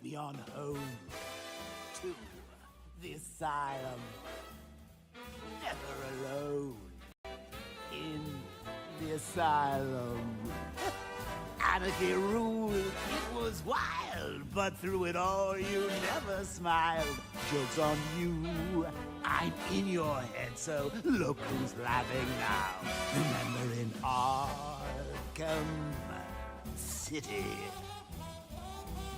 Take me on home to the asylum. Never alone in the asylum. Anarchy ruled, it was wild, but through it all you never smiled. Joke's on you, I'm in your head, so look who's laughing now. Remember in Arkham City,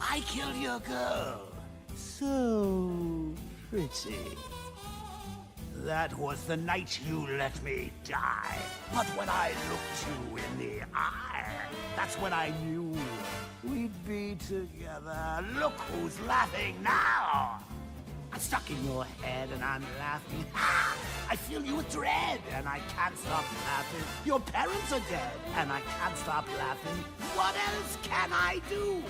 I killed your girl, so pretty. That was the night you let me die. But when I looked you in the eye, that's when I knew we'd be together. Look who's laughing now. I'm stuck in your head and I'm laughing. Ah, I fill you with dread and I can't stop laughing. Your parents are dead and I can't stop laughing. What else can I do?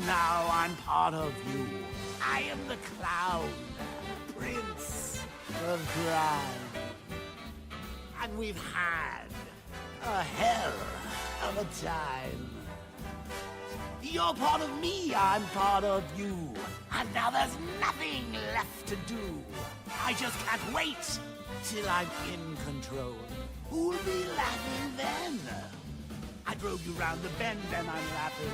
Now I'm part of you. I am the clown, prince of crime. And we've had a hell of a time. You're part of me, I'm part of you. And now there's nothing left to do. I just can't wait till I'm in control. Who'll be laughing then? I drove you round the bend and I'm laughing.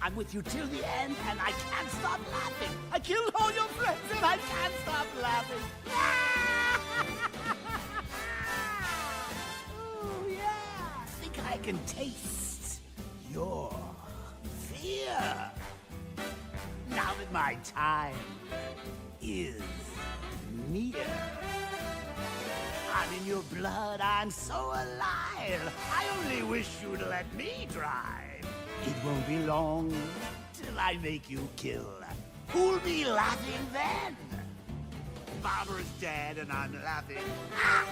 I'm with you till the end and I can't stop laughing. I killed all your friends and I can't stop laughing. Oh yeah, I think I can taste your fear. Now that my time is near, I'm in your blood, I'm so alive. I only wish you'd let me drive. It won't be long till I make you kill. Who'll be laughing then? Barbara's dead and I'm laughing. Ah!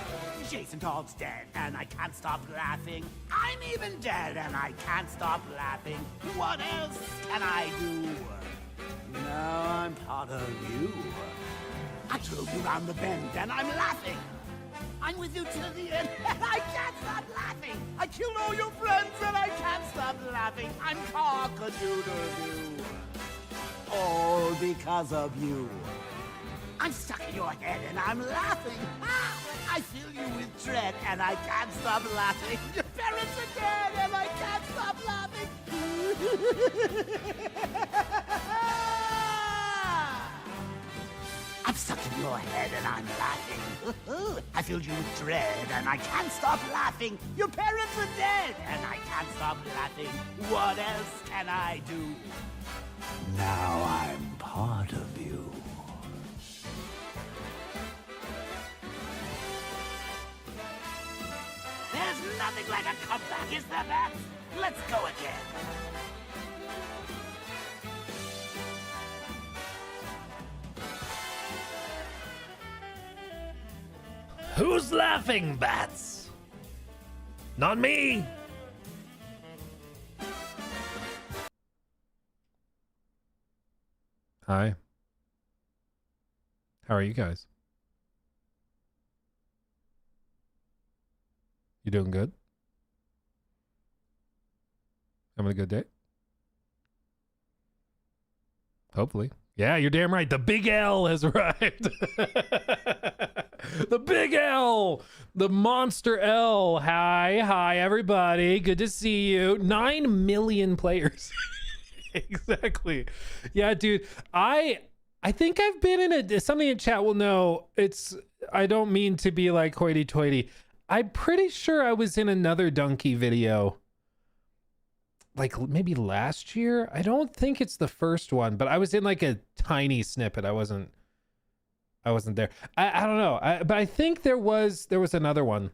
Jason Todd's dead and I can't stop laughing. I'm even dead and I can't stop laughing. What else can I do? Now I'm part of you. I drove you round the bend and I'm laughing. I'm with you till the end and I can't stop laughing. I killed all your friends and I can't stop laughing. I'm cock-a-doodle-doo. All because of you. I'm stuck in your head and I'm laughing. Ah, I fill you with dread and I can't stop laughing. Your parents are dead and I can't stop laughing. I'm stuck in your head and I'm laughing. I filled you with dread and I can't stop laughing. Your parents are dead and I can't stop laughing. What else can I do? Now I'm part of you. There's nothing like a comeback, is there, Matt? Let's go again. Who's laughing, Bats? Not me. Hi. How are you guys? You doing good? Having a good day? Hopefully. Yeah, you're damn right. The big L has arrived. The big L. The monster L. Hi, everybody. Good to see you. 9 million players. Exactly. Yeah, dude. I think I've been in a... Somebody in chat will know. I don't mean to be like hoity-toity. I'm pretty sure I was in another Donkey video. Like maybe last year. I don't think it's the first one, but I was in like a tiny snippet. I wasn't there. I don't know. But I think there was another one,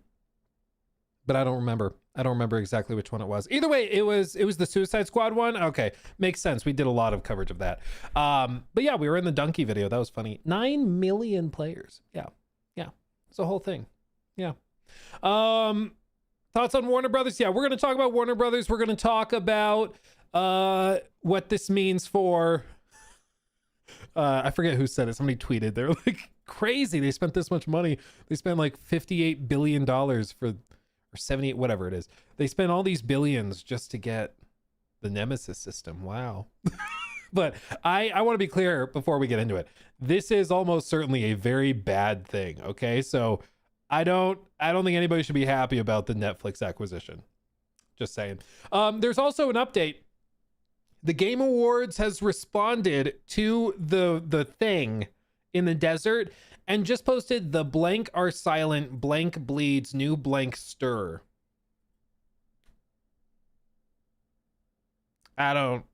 but I don't remember. I don't remember exactly which one it was. Either way, it was the Suicide Squad one. Okay, makes sense. We did a lot of coverage of that. But yeah, we were in the Donkey video. That was funny. 9 million players. Yeah, it's a whole thing. Yeah. Thoughts on Warner Brothers? Yeah, we're going to talk about Warner Brothers. We're going to talk about what this means for I forget who said it. Somebody tweeted. They're like, crazy. They spent this much money. They spent like $58 billion or 78, whatever it is. They spent all these billions just to get the Nemesis system. Wow. But I want to be clear before we get into it. This is almost certainly a very bad thing. Okay, so I don't think anybody should be happy about the Netflix acquisition. Just saying. There's also an update. The Game Awards has responded to the thing in the desert and just posted the blank are silent, blank bleeds, new blank stir. I don't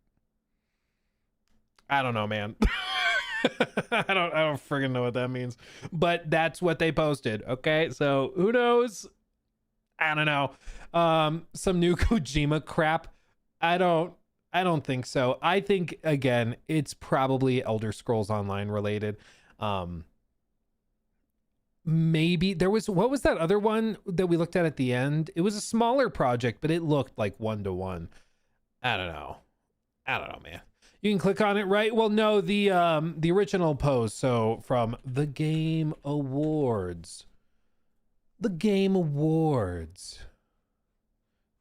know, man. I don't friggin' know what that means, but that's what they posted. Okay, so who knows? I don't know. Some new Kojima crap. I don't think so. I think again, it's probably Elder Scrolls Online related. Maybe there was, what was that other one that we looked at the end? It was a smaller project, but it looked like 1-to-1. I don't know, man. You can click on it, right? Well, no, the original post. So from the Game Awards. The Game Awards.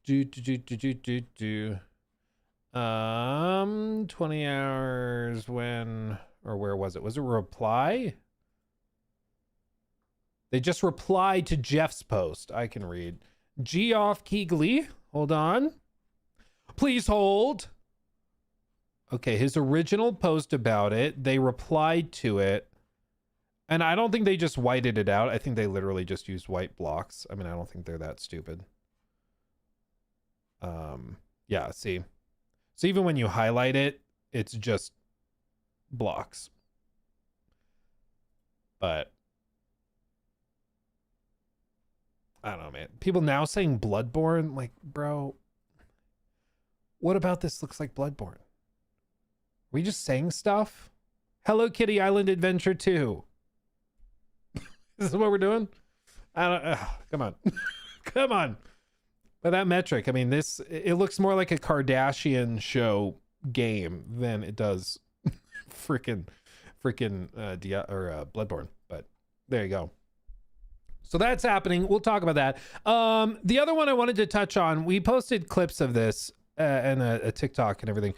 20 hours when, or where was it? Was it a reply? They just replied to Jeff's post. I can read. Geoff Keighley. Hold on. Please hold. Okay, his original post about it, they replied to it. And I don't think they just whited it out. I think they literally just used white blocks. I mean, I don't think they're that stupid. Yeah, see. So even when you highlight it, it's just blocks. But I don't know, man. People now saying Bloodborne, like, bro, what about this looks like Bloodborne? Are we just saying stuff? Hello Kitty Island Adventure 2. This is what we're doing? I don't come on. Come on. By that metric, I mean, it looks more like a Kardashian show game than it does freaking Bloodborne. But there you go. So that's happening. We'll talk about that. The other one I wanted to touch on, we posted clips of this and a TikTok and everything,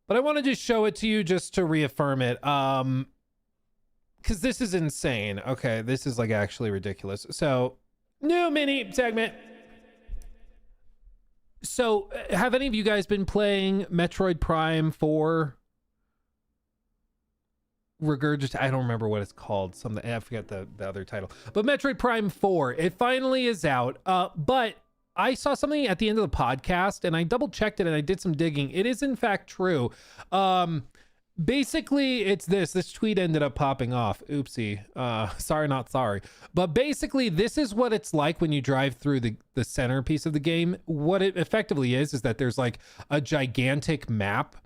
but I wanted to show it to you just to reaffirm it. Because this is insane. Okay, this is like actually ridiculous. So, new mini segment. So, have any of you guys been playing Metroid Prime 4? I don't remember what it's called. I forget the other title. But Metroid Prime 4, it finally is out. But I saw something at the end of the podcast, and I double checked it, and I did some digging. It is in fact true. Basically, it's this tweet ended up popping off. Oopsie. Sorry, not sorry. But basically, this is what it's like when you drive through the centerpiece of the game. What it effectively is that there's like a gigantic map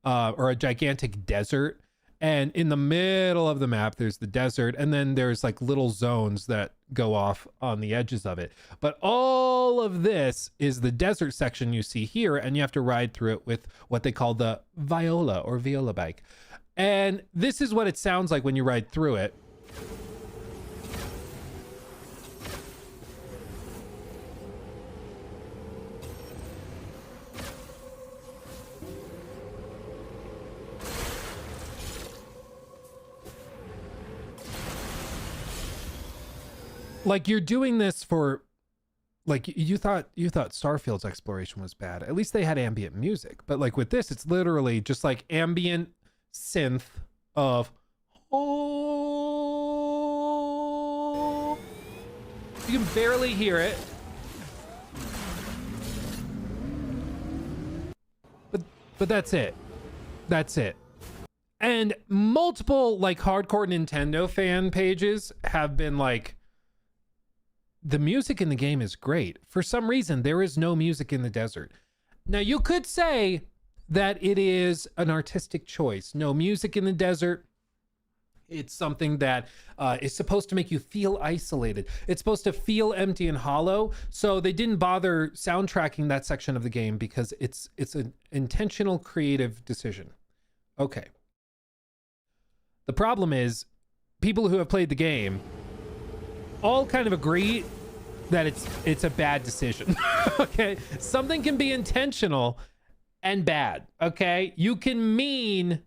or a gigantic desert. And in the middle of the map, there's the desert. And then there's like little zones that go off on the edges of it. But all of this is the desert section you see here. And you have to ride through it with what they call the Viola or Viola bike. And this is what it sounds like when you ride through it. Like you're doing this for, like you thought Starfield's exploration was bad. At least they had ambient music, but like with this, it's literally just like ambient synth of oh, you can barely hear it, but that's it. And multiple like hardcore Nintendo fan pages have been like, the music in the game is great. For some reason, there is no music in the desert. Now, you could say that it is an artistic choice. No music in the desert. It's something that is supposed to make you feel isolated. It's supposed to feel empty and hollow. So they didn't bother soundtracking that section of the game because it's an intentional creative decision. Okay. The problem is people who have played the game all kind of agree that it's a bad decision. Okay, something can be intentional and bad. Okay, you can mean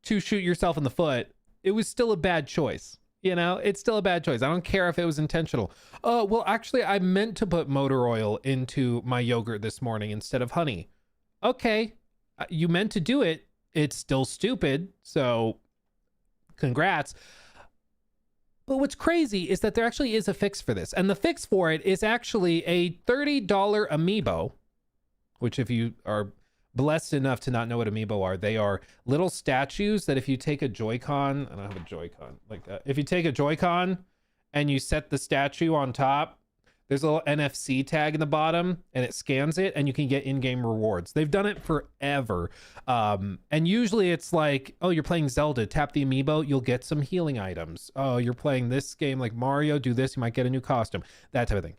to shoot yourself in the foot. It was still a bad choice. You know, it's still a bad choice. I don't care if it was intentional. Oh, well, actually, I meant to put motor oil into my yogurt this morning instead of honey. Okay, you meant to do it. It's still stupid. So congrats. But what's crazy is that there actually is a fix for this. And the fix for it is actually a $30 amiibo, which if you are blessed enough to not know what amiibo are, they are little statues that if you take a Joy-Con, I don't have a Joy-Con like that. If you take a Joy-Con and you set the statue on top, there's a little NFC tag in the bottom and it scans it and you can get in-game rewards. They've done it forever. And usually it's like, oh, you're playing Zelda, tap the amiibo, you'll get some healing items. Oh, you're playing this game like Mario, do this, you might get a new costume, that type of thing.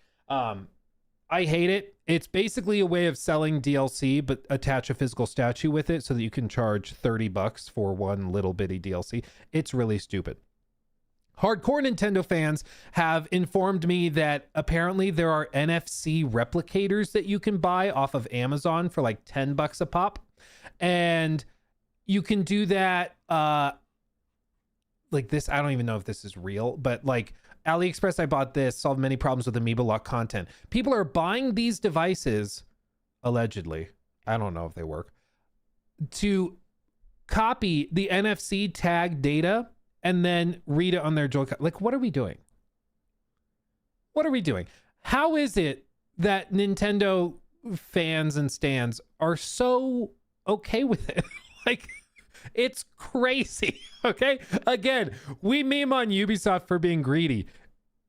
I hate it. It's basically a way of selling DLC, but attach a physical statue with it so that you can charge $30 for one little bitty DLC. It's really stupid. Hardcore Nintendo fans have informed me that apparently there are NFC replicators that you can buy off of Amazon for like $10 a pop. And you can do that like this. I don't even know if this is real, but like AliExpress, I bought this, solved many problems with Amiibo lock content. People are buying these devices, allegedly, I don't know if they work, to copy the NFC tag data and then read it on their Joy-Con. Like, what are we doing? What are we doing? How is it that Nintendo fans and stans are so okay with it? Like, it's crazy, okay? Again, we meme on Ubisoft for being greedy.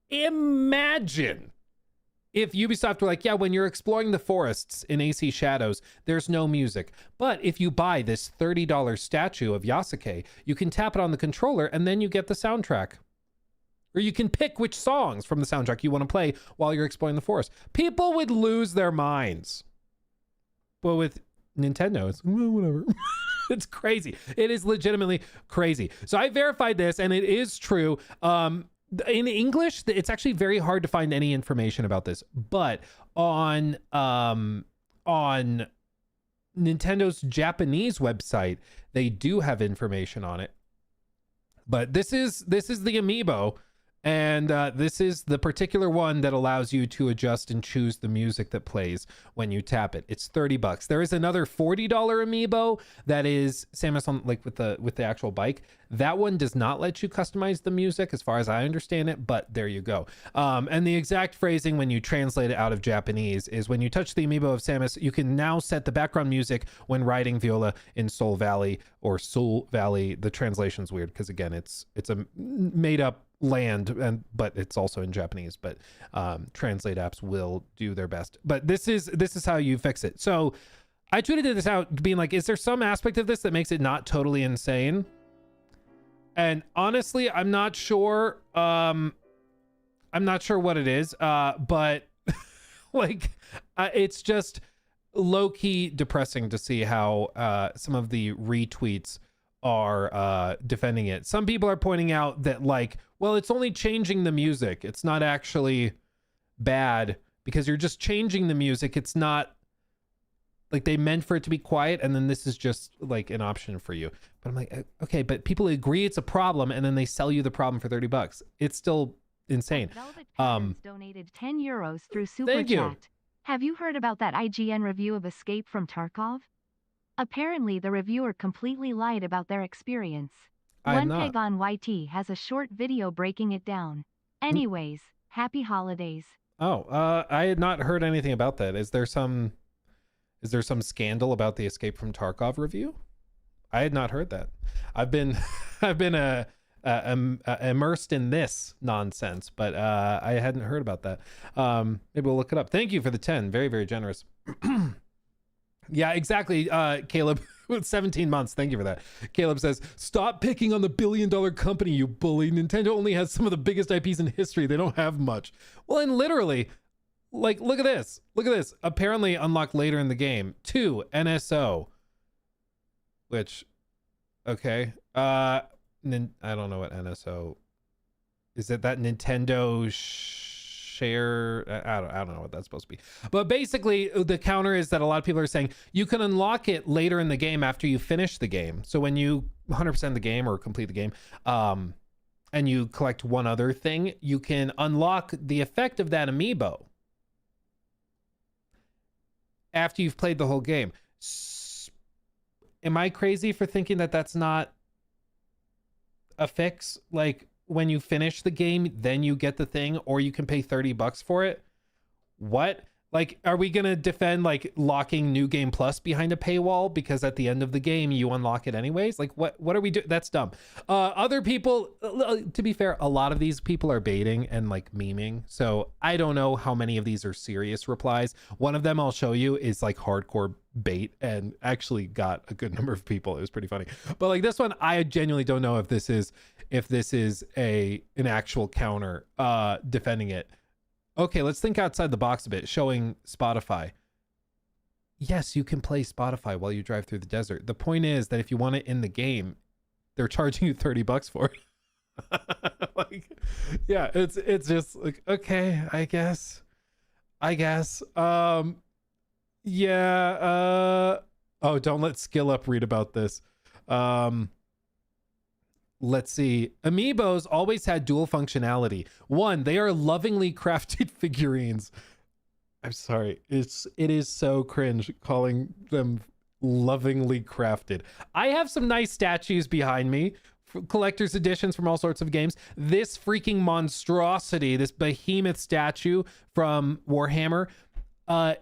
Imagine if Ubisoft were like, yeah, when you're exploring the forests in AC Shadows, there's no music. But if you buy this $30 statue of Yasuke, you can tap it on the controller and then you get the soundtrack. Or you can pick which songs from the soundtrack you want to play while you're exploring the forest. People would lose their minds. But with Nintendo, it's well, whatever. It's crazy. It is legitimately crazy. So I verified this and it is true. In English, it's actually very hard to find any information about this, but on Nintendo's Japanese website, they do have information on it. But this is the amiibo, and this is the particular one that allows you to adjust and choose the music that plays when you tap it. It's $30. There is another $40 amiibo that is Samus on like with the actual bike. That one does not let you customize the music as far as I understand it, but there you go. And the exact phrasing when you translate it out of Japanese is when you touch the amiibo of Samus, you can now set the background music when riding Viola in Soul Valley or Soul Valley. The translation's weird because again, it's a made up land but it's also in Japanese, but translate apps will do their best. But this is how you fix it. So I tweeted this out being like, is there some aspect of this that makes it not totally insane? And honestly, I'm not sure. I'm not sure what it is. But like, it's just low-key depressing to see how some of the retweets are defending it. Some people are pointing out that like, well, it's only changing the music. It's not actually bad because you're just changing the music. It's not like they meant for it to be quiet, and then this is just like an option for you. But I'm like, okay, but people agree it's a problem, and then they sell you the problem for $30. It's still insane. Velvet Patterns donated 10 euros through Super Thank you. Chat. Have you heard about that IGN review of Escape from Tarkov? Apparently, the reviewer completely lied about their experience. I'm One not. Peg on YT has a short video breaking it down. Anyways, happy holidays. Oh, I had not heard anything about that. Is there some scandal about the Escape from Tarkov review? I had not heard that. I've been immersed in this nonsense, but I hadn't heard about that. Maybe we'll look it up. Thank you for the 10. Very, very generous. Yeah, exactly. Caleb, with 17 months. Thank you for that. Caleb says, stop picking on the billion-dollar company, you bully. Nintendo only has some of the biggest IPs in history. They don't have much. Well, and literally, like, look at this. Look at this. Apparently unlocked later in the game. 2 NSO. Which, okay. I don't know what NSO is. It that Nintendo share. I don't know what that's supposed to be. But basically, the counter is that a lot of people are saying you can unlock it later in the game after you finish the game. So when you 100% the game or complete the game, and you collect one other thing, you can unlock the effect of that amiibo after you've played the whole game. Am I crazy for thinking that that's not a fix? Like, when you finish the game, then you get the thing, or you can pay $30 for it? What? Like, are we gonna defend like locking New Game Plus behind a paywall because at the end of the game you unlock it anyways? Like, what are we doing? That's dumb. Other people, to be fair, a lot of these people are baiting and like memeing, so I don't know how many of these are serious replies. One of them I'll show you is like hardcore bait and actually got a good number of people. It was pretty funny. But like this one, I genuinely don't know if this is an actual counter defending it. Okay, let's think outside the box a bit, showing Spotify. Yes, you can play Spotify while you drive through the desert. The point is that if you want it in the game, they're charging you $30 for it. Like, yeah, it's just like, okay, I guess. Yeah, oh, don't let Skill Up read about this. Let's see. Amiibos always had dual functionality. One, they are lovingly crafted figurines. I'm sorry. It is so cringe calling them lovingly crafted. I have some nice statues behind me, collector's editions from all sorts of games. This freaking monstrosity, this behemoth statue from Warhammer,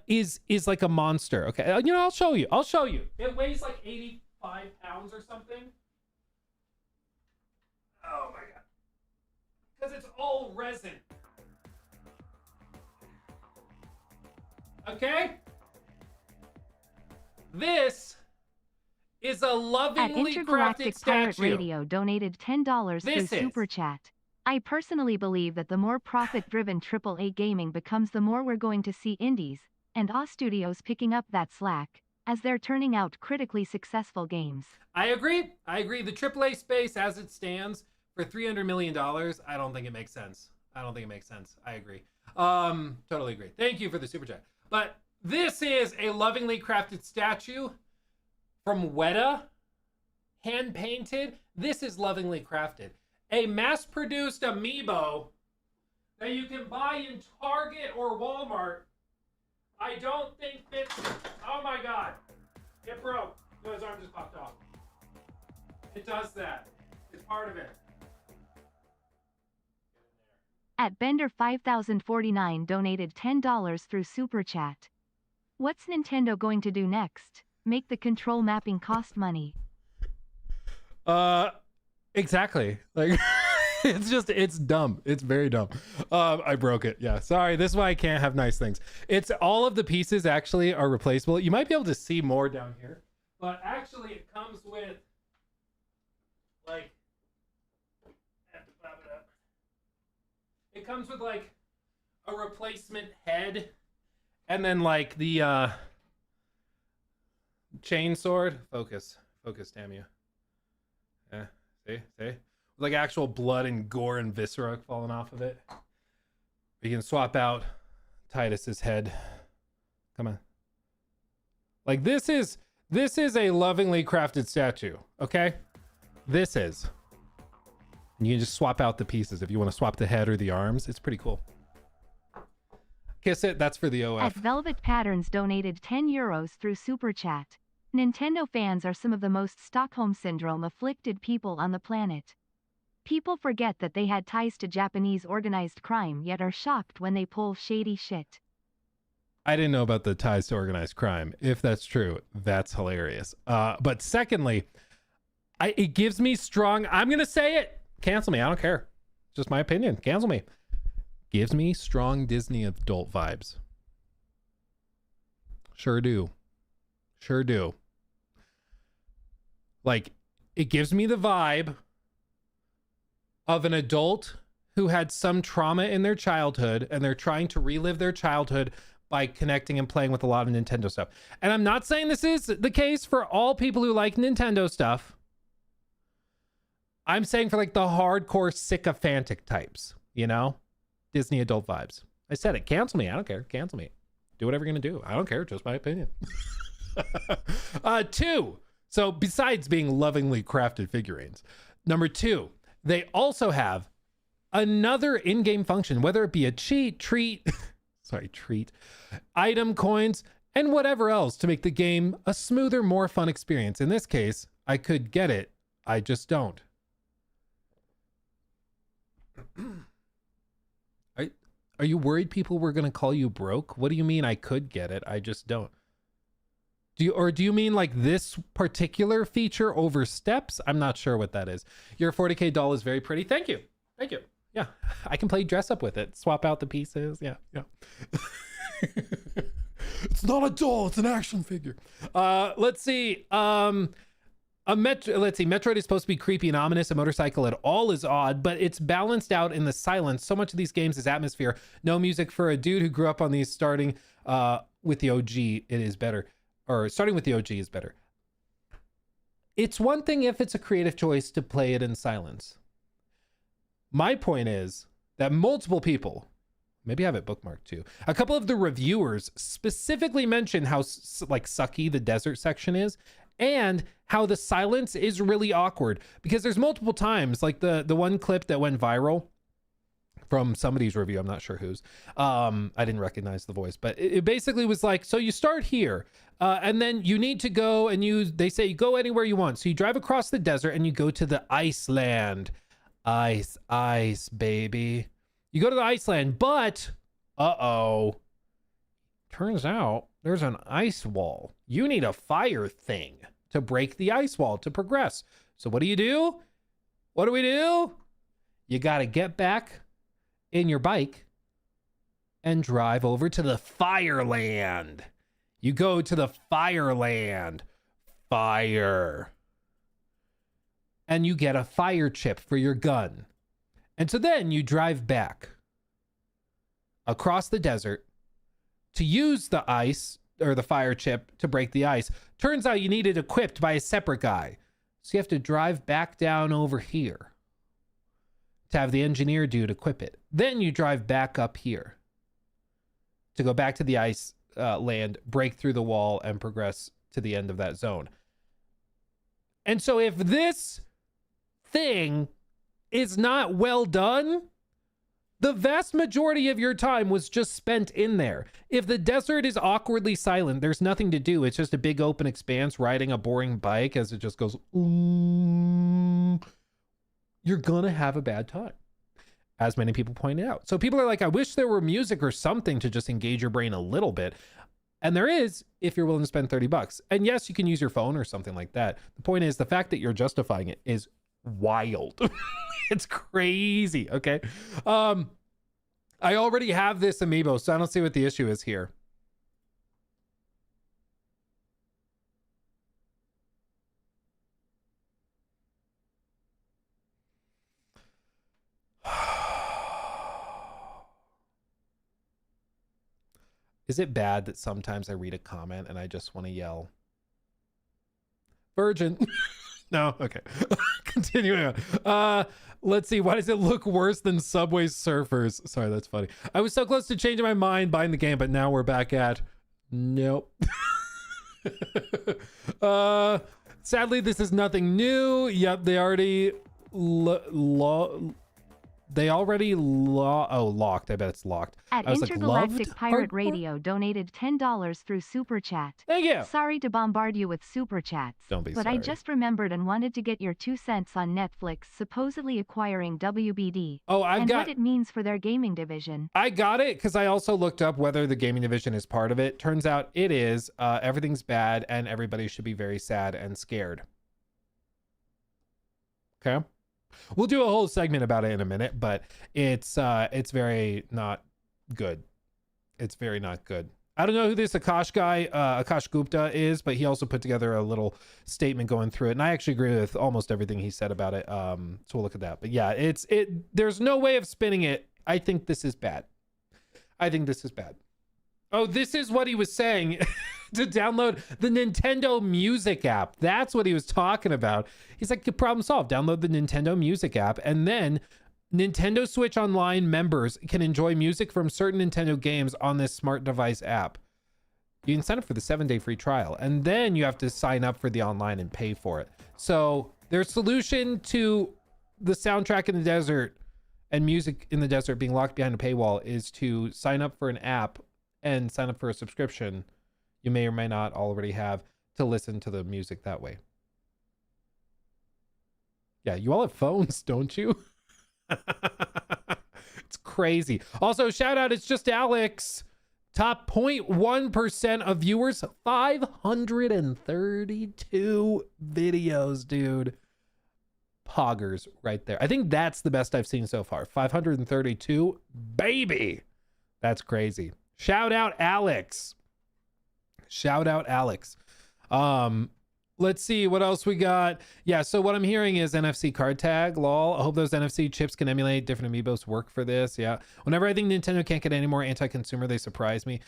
is like a monster. Okay, I'll show you. It weighs like 85 pounds or something. Oh my god. Because it's all resin. Okay? This is a lovingly At crafted Intergalactic Pirate statue. Radio donated $10 through Super Chat. I personally believe that the more profit-driven AAA gaming becomes, the more we're going to see indies and OS studios picking up that slack, as they're turning out critically successful games. I agree. The AAA space as it stands for $300 million, I don't think it makes sense. I agree. Totally agree. Thank you for the super chat. But this is a lovingly crafted statue from Weta, hand painted. This is lovingly crafted. A mass-produced amiibo that you can buy in Target or Walmart. I don't think fits. Oh my god. It broke. His arm just popped off. It does that. It's part of it. At Bender 5049 donated $10 through Super Chat. What's Nintendo going to do next? Make the control mapping cost money. Exactly. Like, it's dumb. It's very dumb. I broke it. Yeah, sorry. This is why I can't have nice things. It's all of the pieces actually are replaceable. You might be able to see more down here, but actually it comes with like, it comes with like a replacement head and then like the chain sword. Focus, damn you. Yeah, see? Like actual blood and gore and viscera falling off of it. You can swap out Titus's head. Come on. Like this is a lovingly crafted statue, okay? This is. And you can just swap out the pieces if you want to swap the head or the arms. It's pretty cool. Kiss it, that's for the OF. At Velvet Patterns donated €10 through Super Chat. Nintendo fans are some of the most Stockholm Syndrome afflicted people on the planet. People forget that they had ties to Japanese organized crime, yet are shocked when they pull shady shit. I didn't know about the ties to organized crime. If that's true, that's hilarious. But secondly, it gives me strong, I'm going to say it. Cancel me. I don't care. Just my opinion. Cancel me. Gives me strong Disney adult vibes. Sure do. Like, it gives me the vibe of an adult who had some trauma in their childhood and they're trying to relive their childhood by connecting and playing with a lot of Nintendo stuff. And I'm not saying this is the case for all people who like Nintendo stuff. I'm saying for like the hardcore sycophantic types, you know? Disney adult vibes. I said it. Cancel me. I don't care. Cancel me. Do whatever you're gonna do. I don't care. Just my opinion. 2. So besides being lovingly crafted figurines, number 2, they also have another in-game function, whether it be a treat, item, coins, and whatever else to make the game a smoother, more fun experience. In this case, I could get it. I just don't. Are you worried people were going to call you broke? What do you mean I could get it? I just don't. Do you mean like this particular feature oversteps? I'm not sure what that is. Your 40K doll is very pretty. Thank you. Thank you. Yeah, I can play dress up with it. Swap out the pieces. Yeah. It's not a doll. It's an action figure. Let's see. Metroid is supposed to be creepy and ominous. A motorcycle at all is odd, but it's balanced out in the silence. So much of these games is atmosphere. No music for a dude who grew up on these. Starting with the OG, it is better. Or starting with the OG is better. It's one thing if it's a creative choice to play it in silence. My point is that multiple people, maybe I have it bookmarked too, a couple of the reviewers specifically mention how like sucky the desert section is, and how the silence is really awkward, because there's multiple times, like the one clip that went viral from somebody's review, I'm not sure whose, I didn't recognize the voice, but it basically was like, so you start here, and then you need to go, and they say you go anywhere you want, so you drive across the desert and you go to the Iceland. Ice, baby. You go to the Iceland, but turns out there's an ice wall. You need a fire thing to break the ice wall to progress. So what do you do? What do we do? You got to get back in your bike and drive over to the Fireland. You go to the Fireland. Fire. And you get a fire chip for your gun. And so then you drive back across the desert to use the ice or the fire chip to break the ice. Turns out you need it equipped by a separate guy. So you have to drive back down over here to have the engineer dude equip it. Then you drive back up here to go back to the ice land, break through the wall, and progress to the end of that zone. And so if this thing is not well done, the vast majority of your time was just spent in there. If the desert is awkwardly silent, there's nothing to do. It's just a big open expanse riding a boring bike as it just goes, you're gonna have a bad time, as many people pointed out. So people are like, I wish there were music or something to just engage your brain a little bit. And there is, if you're willing to spend $30. And yes, you can use your phone or something like that. The point is, the fact that you're justifying it is wild. It's crazy. Okay. I already have this amiibo, so I don't see what the issue is here. Is it bad that sometimes I read a comment and I just want to yell, virgin? No? Okay. Continuing on. Let's see. Why does it look worse than Subway Surfers? Sorry, that's funny. I was so close to changing my mind buying the game, but now we're back at nope. Sadly, this is nothing new. Yep, they already locked. I bet it's locked. At Intergalactic Pirate Radio donated $10 through Super Chat. Thank you. Sorry to bombard you with Super Chats. Don't be but sorry. I just remembered and wanted to get your 2 cents on Netflix supposedly acquiring WBD. Oh, and what it means for their gaming division. I got it because I also looked up whether the gaming division is part of it. Turns out it is. Everything's bad and everybody should be very sad and scared. Okay. We'll do a whole segment about it in a minute, but it's very not good. It's very not good. I don't know who this Akash guy, Akash Gupta is, but he also put together a little statement going through it. And I actually agree with almost everything he said about it. So we'll look at that. But yeah, there's no way of spinning it. I think this is bad. I think this is bad. Oh, this is what he was saying. To download the Nintendo Music app. That's what he was talking about. He's like, the problem solved. Download the Nintendo Music app and then Nintendo Switch Online members can enjoy music from certain Nintendo games on this smart device app. You can sign up for the 7-day free trial, and then you have to sign up for the online and pay for it. So their solution to the soundtrack in the desert and music in the desert being locked behind a paywall is to sign up for an app and sign up for a subscription you may or may not already have to listen to the music that way. Yeah, you all have phones, don't you? It's crazy. Also, shout out, it's just Alex. Top 0.1% of viewers, 532 videos, dude. Poggers right there. I think that's the best I've seen so far. 532, baby. That's crazy. Shout out Alex. Shout out Alex. Let's see what else we got. Yeah, so what I'm hearing is NFC card tag, lol. I hope those NFC chips can emulate different amiibos work for this. Yeah. Whenever I think Nintendo can't get any more anti-consumer, they surprise me.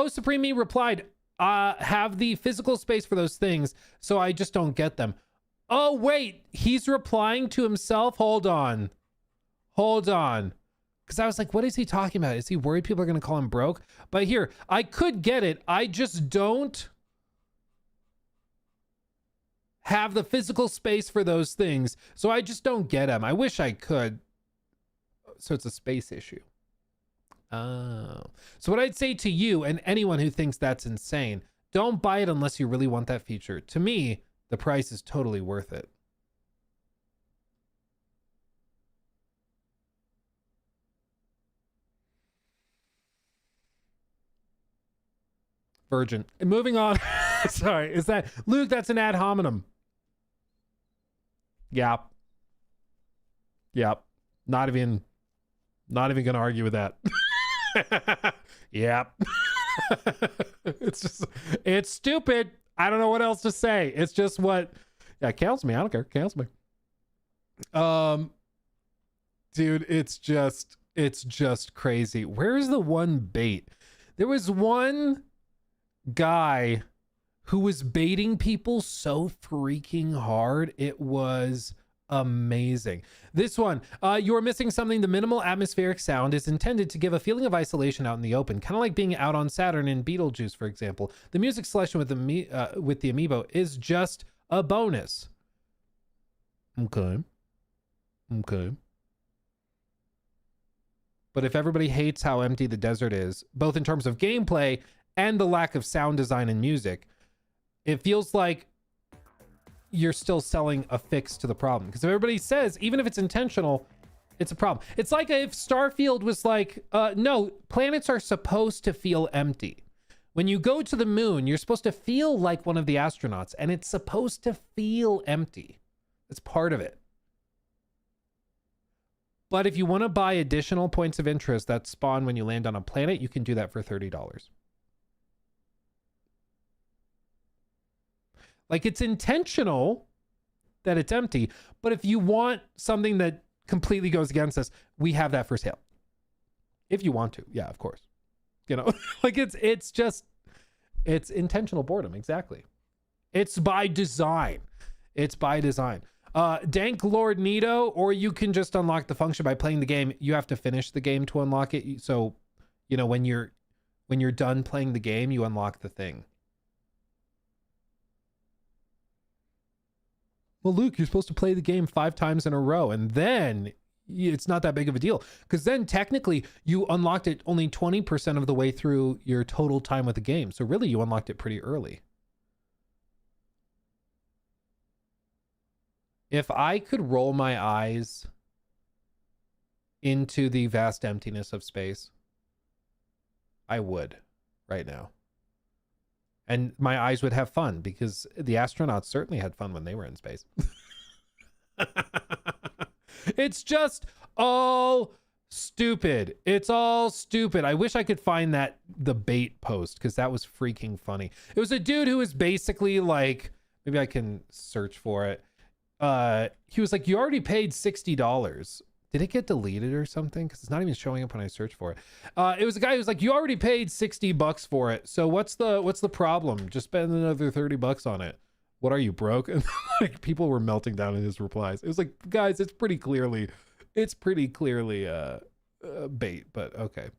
Supreme Me replied, have the physical space for those things, so I just don't get them. Oh, wait, he's replying to himself? Hold on. Because I was like, what is he talking about? Is he worried people are going to call him broke? But here, I could get it. I just don't have the physical space for those things, so I just don't get them. I wish I could. So it's a space issue. Oh. So what I'd say to you and anyone who thinks that's insane, don't buy it unless you really want that feature. To me, the price is totally worth it. Virgin. And moving on. Sorry, is that Luke? That's an ad hominem. Yep. Not even gonna argue with that. Yep. It's stupid. I don't know what else to say. It's just what, yeah, it counts me. I don't care. It counts me. Dude, it's just crazy. Where's the one bait? There was one guy who was baiting people so freaking hard. It was amazing. This one, you're missing something. The minimal atmospheric sound is intended to give a feeling of isolation out in the open, kind of like being out on Saturn in Beetlejuice, for example. The music selection with the amiibo is just a bonus. Okay. But if everybody hates how empty the desert is, both in terms of gameplay and the lack of sound design and music, it feels like you're still selling a fix to the problem. Because if everybody says, even if it's intentional, it's a problem. It's like if Starfield was like, no, planets are supposed to feel empty. When you go to the moon, you're supposed to feel like one of the astronauts, and it's supposed to feel empty. It's part of it. But if you want to buy additional points of interest that spawn when you land on a planet, you can do that for $30. Like, it's intentional that it's empty, but if you want something that completely goes against us, we have that for sale. If you want to, yeah, of course. You know, like it's intentional boredom. Exactly. It's by design. Dank Lord Nito, or you can just unlock the function by playing the game. You have to finish the game to unlock it. So, you know, when you're done playing the game, you unlock the thing. Well, Luke, you're supposed to play the game 5 times in a row, and then it's not that big of a deal, because then technically you unlocked it only 20% of the way through your total time with the game. So really, you unlocked it pretty early. If I could roll my eyes into the vast emptiness of space, I would right now. And my eyes would have fun, because the astronauts certainly had fun when they were in space. It's just all stupid. It's all stupid. I wish I could find the bait post, because that was freaking funny. It was a dude who was basically like, maybe I can search for it. He was like, you already paid $60. Did it get deleted or something? Because it's not even showing up when I search for it. It was a guy who was like, you already paid $60 for it. So what's the problem? Just spend another $30 on it. What are you, broke? And like, people were melting down in his replies. It was like, guys, it's pretty clearly It's pretty clearly bait, but okay.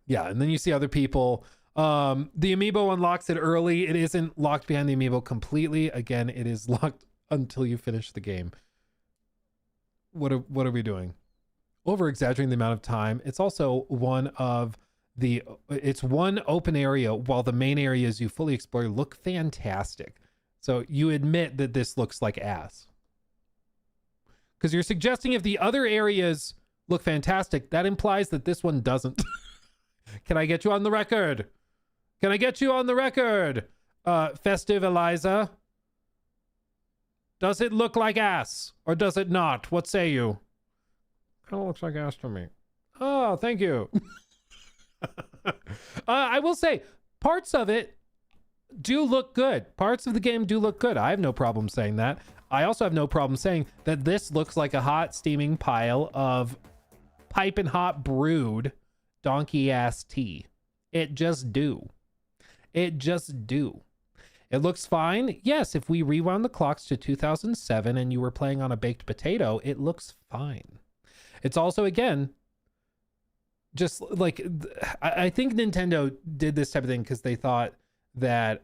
Yeah, and then you see other people. The amiibo unlocks it early. It isn't locked behind the amiibo completely. Again, it is locked until you finish the game. What are we doing? Over exaggerating the amount of time. It's also one open area while the main areas you fully explore look fantastic. So you admit that this looks like ass. Because you're suggesting if the other areas look fantastic, that implies that this one doesn't. Can I get you on the record? Can I get you on the record? Festive Eliza? Does it look like ass? Or does it not? What say you? Kind of looks like ass to me. Oh, thank you. I will say, parts of it do look good. Parts of the game do look good. I have no problem saying that. I also have no problem saying that this looks like a hot steaming pile of piping hot brewed donkey ass tea. It just do. It just do. It looks fine. Yes, if we rewound the clocks to 2007 and you were playing on a baked potato, it looks fine. It's also, again, just like, I think Nintendo did this type of thing because they thought that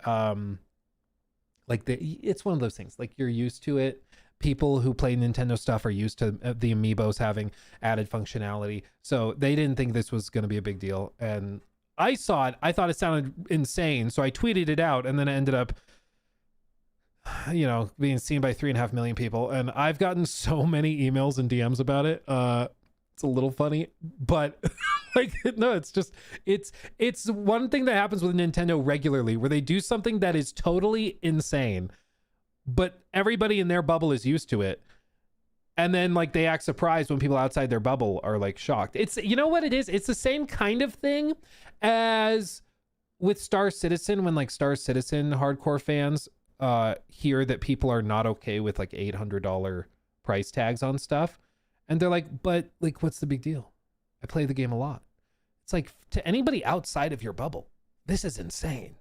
it's one of those things, like, you're used to it. People who play Nintendo stuff are used to the amiibos having added functionality, so they didn't think this was going to be a big deal. And I saw it, I thought it sounded insane, so I tweeted it out, and then it ended up, you know, being seen by 3.5 million people. And I've gotten so many emails and DMs about it. It's a little funny, but like, no, it's just, it's one thing that happens with Nintendo regularly, where they do something that is totally insane, but everybody in their bubble is used to it. And then, like, they act surprised when people outside their bubble are, like, shocked. It's, you know what it is? It's the same kind of thing as with Star Citizen, when, like, Star Citizen hardcore fans hear that people are not okay with, like, $800 price tags on stuff. And they're like, but, like, what's the big deal? I play the game a lot. It's like, to anybody outside of your bubble, this is insane.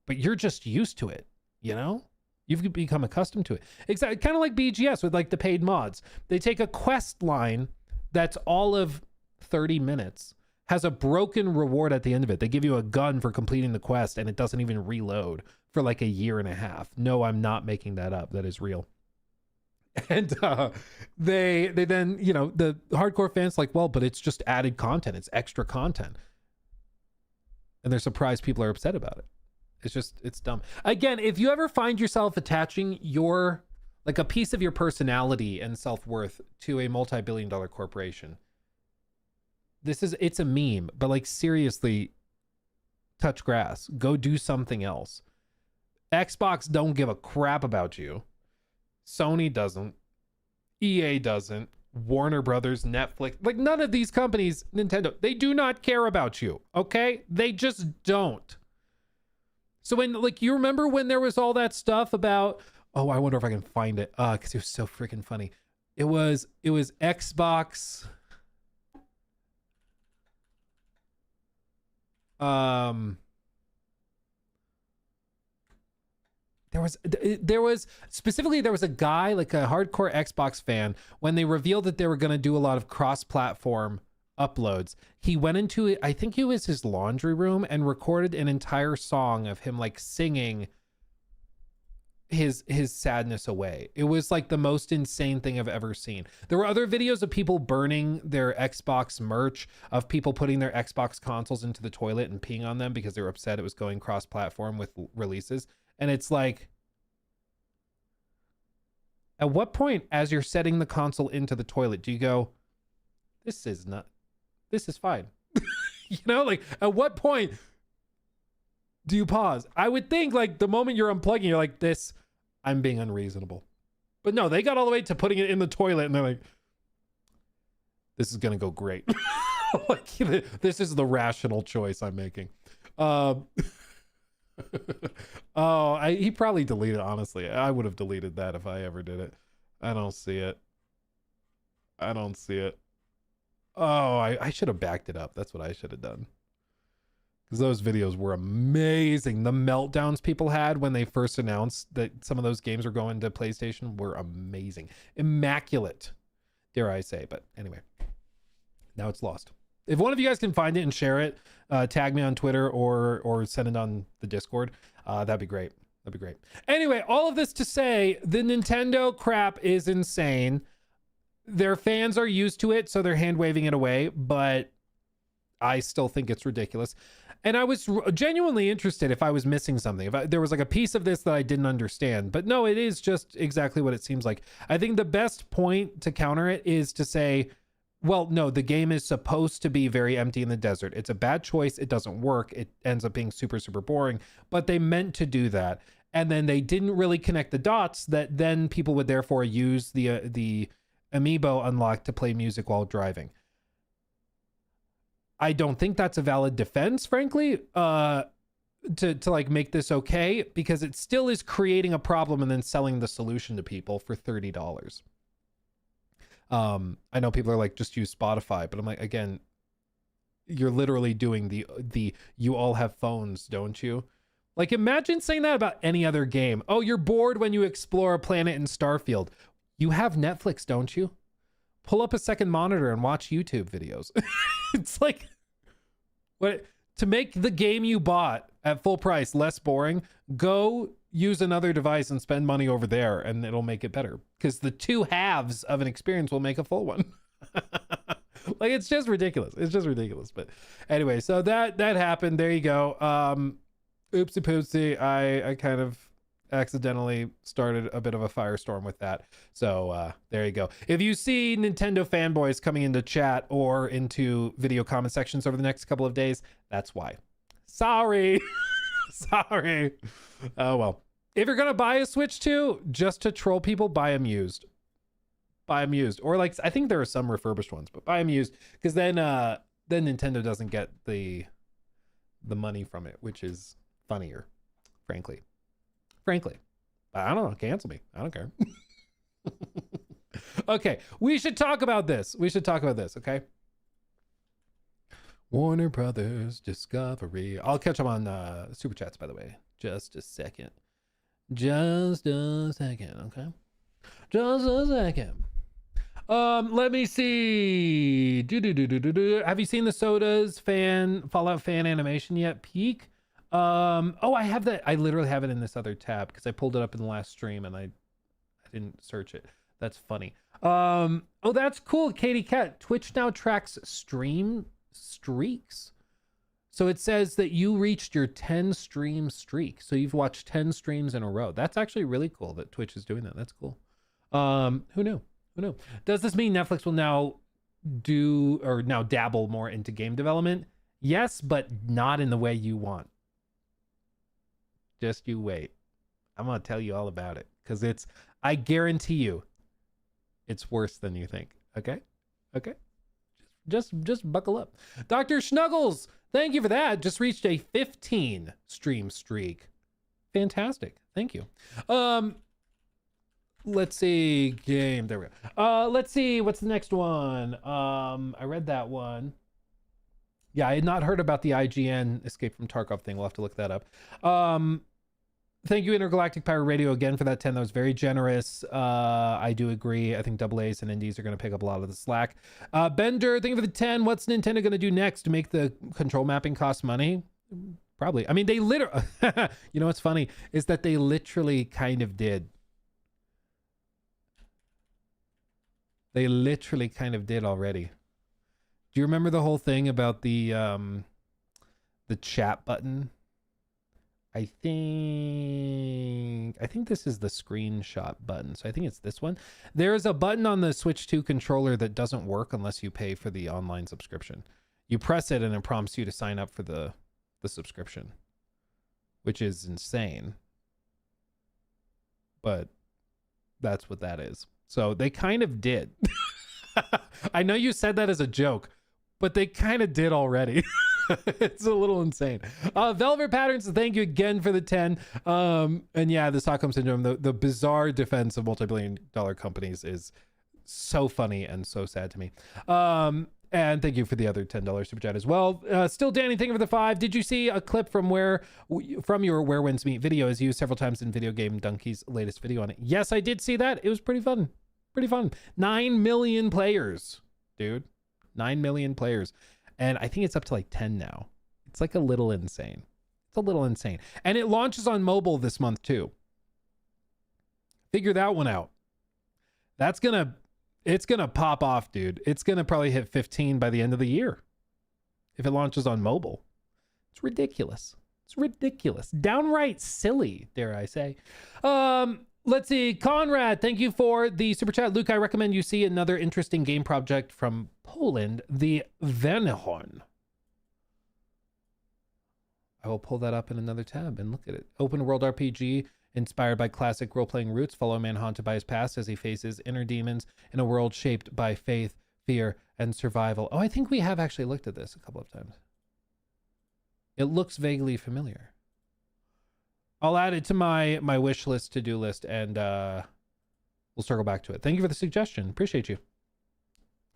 But you're just used to it, you know? You've become accustomed to it. Exactly, kind of like BGS with, like, the paid mods. They take a quest line that's all of 30 minutes, has a broken reward at the end of it. They give you a gun for completing the quest, and it doesn't even reload for like 1.5 years. No, I'm not making that up. That is real. And they then, you know, the hardcore fans like, well, but it's just added content. It's extra content. And they're surprised people are upset about it. It's just, it's dumb. Again, if you ever find yourself attaching your, like, a piece of your personality and self-worth to a multi-billion-dollar corporation, it's a meme, but, like, seriously, touch grass. Go do something else. Xbox don't give a crap about you. Sony doesn't. EA doesn't. Warner Brothers, Netflix, like, none of these companies, Nintendo, they do not care about you, okay? They just don't. So when, like, you remember when there was all that stuff about, oh, I wonder if I can find it, because it was so freaking funny. It was Xbox. There was specifically, there was a guy, like a hardcore Xbox fan, when they revealed that they were going to do a lot of cross-platform uploads, he went into, I think it was his laundry room, and recorded an entire song of him, like, singing his sadness away. It was like the most insane thing I've ever seen. There were other videos of people burning their Xbox merch, of people putting their Xbox consoles into the toilet and peeing on them because they were upset it was going cross-platform with releases. And it's like, at what point, as you're setting the console into the toilet, do you go, this is fine? You know, like, at what point do you pause? I would think, like, the moment you're unplugging, you're like, I'm being unreasonable. But no, they got all the way to putting it in the toilet, and they're like, this is gonna go great. Like, this is the rational choice I'm making. He probably deleted it, honestly. I would have deleted that if I ever did it. I don't see it. Oh, I should have backed it up. That's what I should have done. because those videos were amazing. The meltdowns people had when they first announced that some of those games were going to PlayStation were amazing. Immaculate, dare I say. But anyway, now it's lost. If one of you guys can find it and share it, tag me on Twitter or send it on the Discord. That'd be great. That'd be great. Anyway, all of this to say, the Nintendo crap is insane. Their fans are used to it, so they're hand waving it away, but I still think it's ridiculous. And I was genuinely interested if I was missing something, if there was like a piece of this that I didn't understand. But no, it is just exactly what it seems like. I think the best point to counter it is to say, well, no, the game is supposed to be very empty in the desert. It's a bad choice. It doesn't work. It ends up being super, super boring. But they meant to do that. And then they didn't really connect the dots that then people would therefore use the Amiibo unlock to play music while driving. I don't think that's a valid defense, frankly, to like make this okay, because it still is creating a problem and then selling the solution to people for $30. I know people are like, just use Spotify, but I'm like, again, you're literally doing the you all have phones, don't you? Like, imagine saying that about any other game. Oh, you're bored when you explore a planet in Starfield. You have Netflix, don't you? Pull up a second monitor and watch YouTube videos. It's like, what, to make the game you bought at full price less boring, go use another device and spend money over there, and it'll make it better, because the two halves of an experience will make a full one. Like, it's just ridiculous. It's just ridiculous. But anyway, so that happened. There you go. Oopsie poopsie. I kind of accidentally started a bit of a firestorm with that. So there you go. If you see Nintendo fanboys coming into chat or into video comment sections over the next couple of days, that's why. Sorry. Sorry. Oh well. If you're gonna buy a Switch 2 just to troll people, buy them used. Buy them used. Or like, I think there are some refurbished ones, but buy them used, because then Nintendo doesn't get the money from it, which is funnier, frankly. I don't know, cancel me, I don't care. Okay, we should talk about this. Okay, Warner Brothers Discovery. I'll catch up on super chats, by the way. Just a second. Okay, just a second. Let me see. Have you seen the Soda's Fallout fan animation yet? Peak. Oh, I have that. I literally have it in this other tab because I pulled it up in the last stream and I didn't search it. That's funny. Oh, that's cool. Katie Cat. Twitch now tracks stream streaks. So it says that you reached your 10 stream streak. So you've watched 10 streams in a row. That's actually really cool that Twitch is doing that. That's cool. Who knew? Does this mean Netflix will now dabble more into game development? Yes, but not in the way you want. Just you wait. I'm going to tell you all about it, because I guarantee you, it's worse than you think. Okay? Just buckle up. Dr. Snuggles, thank you for that. Just reached a 15 stream streak. Fantastic. Thank you. Let's see. Game. There we go. Let's see. What's the next one? I read that one. Yeah, I had not heard about the IGN Escape from Tarkov thing. We'll have to look that up. Thank you, Intergalactic Pirate Radio, again for that 10. That was very generous. I do agree. I think AA's and indies are going to pick up a lot of the slack. Bender, thank you for the 10. What's Nintendo going to do next to make the control mapping cost money? Probably. I mean, they literally... You know what's funny? Is that they literally kind of did. They literally kind of did already. Do you remember the whole thing about the chat button? I think this is the screenshot button. So I think it's this one. There's a button on the Switch 2 controller that doesn't work unless you pay for the online subscription. You press it and it prompts you to sign up for the subscription, which is insane. But that's what that is. So they kind of did. I know you said that as a joke, but they kind of did already. It's a little insane. Velvet Patterns, thank you again for the 10. And yeah, the Stockholm Syndrome, the bizarre defense of multi-billion-dollar companies is so funny and so sad to me. And thank you for the other $10 super chat as well. Still Danny, thank you for the 5. Did you see a clip from your Where Winds Meet video is used several times in Video Game Donkey's latest video on it? Yes, I did see that. It was pretty fun. Pretty fun. 9 million players, dude. 9 million players. And I think it's up to like 10 now. It's like a little insane. It's a little insane. And it launches on mobile this month too. Figure that one out. It's gonna pop off, dude. It's gonna probably hit 15 by the end of the year if it launches on mobile. It's ridiculous. It's ridiculous. Downright silly, dare I say. Let's see. Conrad, thank you for the super chat. Luke, I recommend you see another interesting game project from Poland, the Venehorn. I will pull that up in another tab and look at it. Open world RPG inspired by classic role-playing roots. Follow a man haunted by his past as he faces inner demons in a world shaped by faith, fear, and survival. Oh, I think we have actually looked at this a couple of times. It looks vaguely familiar. I'll add it to my wish list, to-do list, and we'll circle back to it. Thank you for the suggestion. Appreciate you.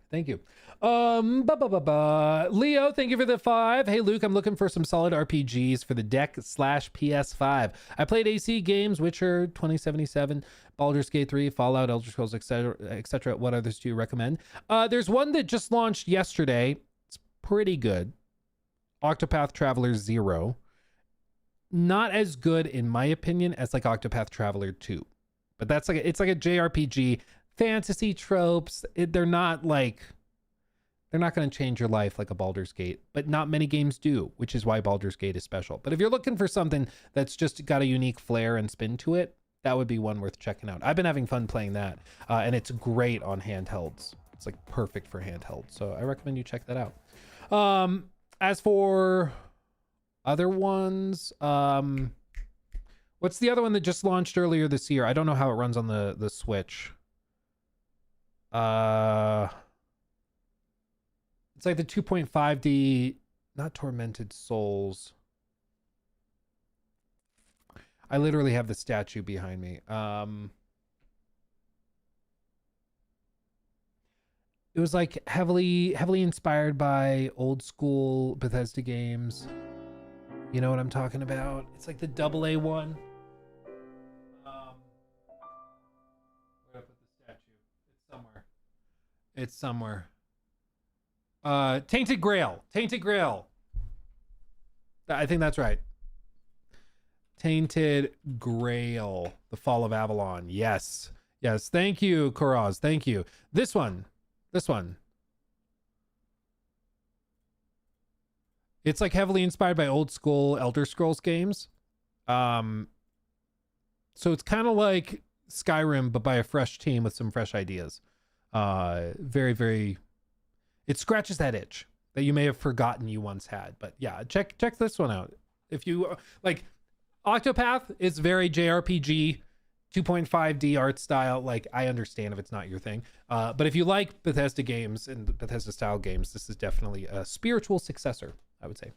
Thank you. Leo, thank you for the 5. Hey, Luke, I'm looking for some solid RPGs for the deck/PS5. I played AC games, Witcher 2077, Baldur's Gate 3, Fallout, Elder Scrolls, etc., etc. What others do you recommend? There's one that just launched yesterday. It's pretty good. Octopath Traveler 0. Not as good, in my opinion, as like Octopath Traveler 2. But that's like it's like a JRPG. Fantasy tropes, they're not going to change your life like a Baldur's Gate, but not many games do, which is why Baldur's Gate is special. But if you're looking for something that's just got a unique flair and spin to it, that would be one worth checking out. I've been having fun playing that, and it's great on handhelds. It's like perfect for handheld, so I recommend you check that out. As for other ones, what's the other one that just launched earlier this year? I don't know how it runs on the Switch. It's like the 2.5D, not Tormented Souls. I literally have the statue behind me. It was like heavily inspired by old school Bethesda games. You know what I'm talking about? It's like the AA one. It's somewhere. Tainted Grail. Tainted Grail. I think that's right. Tainted Grail. The Fall of Avalon. Yes. Yes. Thank you, Koraz. Thank you. This one. It's like heavily inspired by old school Elder Scrolls games. So it's kind of like Skyrim, but by a fresh team with some fresh ideas. Very, very, it scratches that itch that you may have forgotten you once had. But yeah, check this one out. If you like, Octopath is very JRPG 2.5D art style. Like, I understand if it's not your thing, but if you like Bethesda games and Bethesda style games, this is definitely a spiritual successor, I would say.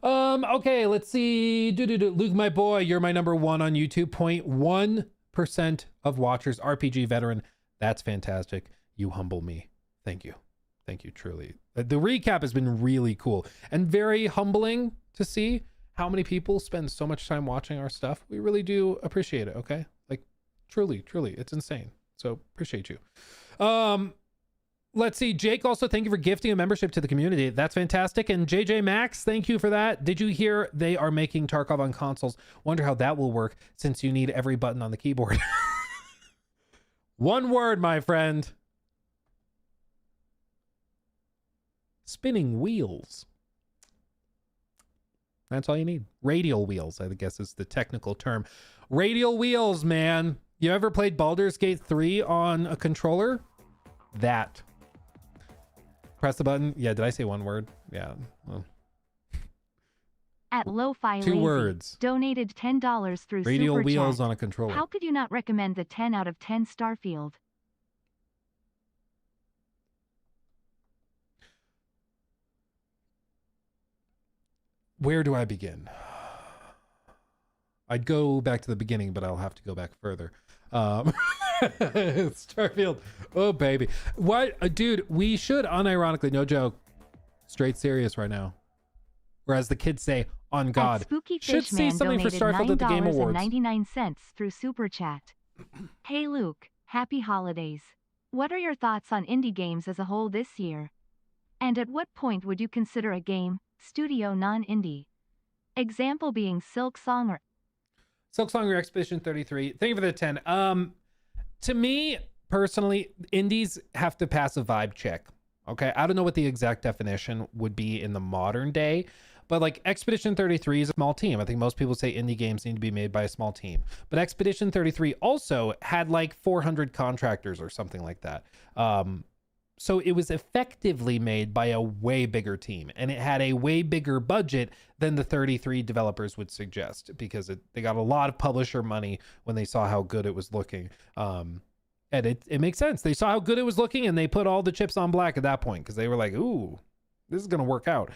Okay, let's see. Luke, my boy, you're my number 1 on YouTube. 0.1% of watchers. RPG veteran. That's fantastic. You humble me. Thank you. Thank you, truly. The recap has been really cool and very humbling to see how many people spend so much time watching our stuff. We really do appreciate it, okay? Like, truly, it's insane. So, appreciate you. Let's see. Jake, also, thank you for gifting a membership to the community. That's fantastic. And JJ Max, thank you for that. Did you hear they are making Tarkov on consoles? Wonder how that will work since you need every button on the keyboard. One word, my friend. Spinning wheels. That's all you need. Radial wheels, I guess is the technical term. Radial wheels, man. You ever played Baldur's Gate 3 on a controller? That. Press the button. Yeah, did I say one word? Yeah. Well. At Lo-Fi Two Lazy, words. donated $10 through Radial Super wheels Chat. on a controller. How could you not recommend the 10 out of 10 Starfield? Where do I begin? I'd go back to the beginning, but I'll have to go back further. Starfield. Oh, baby. What? Dude, we should unironically, no joke, straight serious right now. Or as the kids say, on God. Spooky Should see Fishman something for donated Starfield at the Game Awards. $9.99 through Super Chat. Hey Luke, happy holidays. What are your thoughts on indie games as a whole this year? And at what point would you consider a game, studio non-indie? Example being Silksong or Silksong or Expedition 33. Thank you for the 10. To me, personally, indies have to pass a vibe check. Okay, I don't know what the exact definition would be in the modern day, but like Expedition 33 is a small team. I think most people say indie games need to be made by a small team. But Expedition 33 also had like 400 contractors or something like that. So it was effectively made by a way bigger team, and it had a way bigger budget than the 33 developers would suggest, because they got a lot of publisher money when they saw how good it was looking. And it makes sense. They saw how good it was looking, and they put all the chips on black at that point, because they were like, ooh, this is going to work out.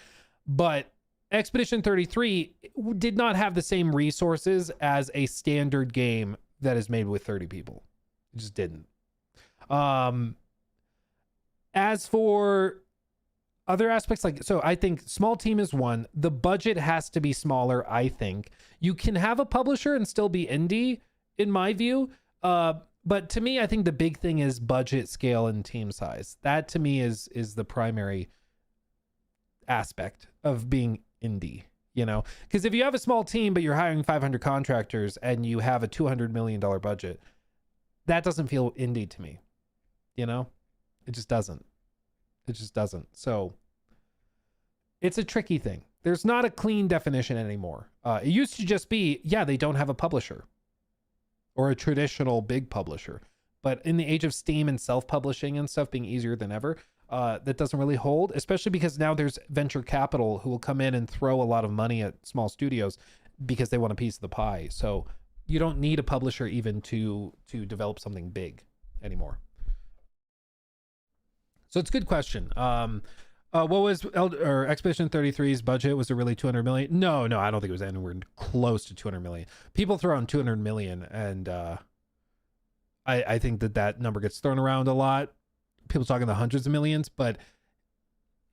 But Expedition 33 did not have the same resources as a standard game that is made with 30 people. It just didn't. As for other aspects, like, so I think small team is one. The budget has to be smaller, I think. You can have a publisher and still be indie, in my view. But to me, I think the big thing is budget, scale, and team size. That to me is the primary aspect of being indie, you know? Because if you have a small team, but you're hiring 500 contractors and you have a $200 million budget, that doesn't feel indie to me, you know? It just doesn't. It just doesn't. So it's a tricky thing. There's not a clean definition anymore. It used to just be, yeah, they don't have a publisher or a traditional big publisher. But in the age of Steam and self-publishing and stuff being easier than ever, that doesn't really hold, especially because now there's venture capital who will come in and throw a lot of money at small studios because they want a piece of the pie. So you don't need a publisher even to develop something big anymore. So it's a good question. What was Expedition 33's budget? Was it really 200 million? No, I don't think it was anywhere close to 200 million. People throw around 200 million, and I think that number gets thrown around a lot. People talking the hundreds of millions, but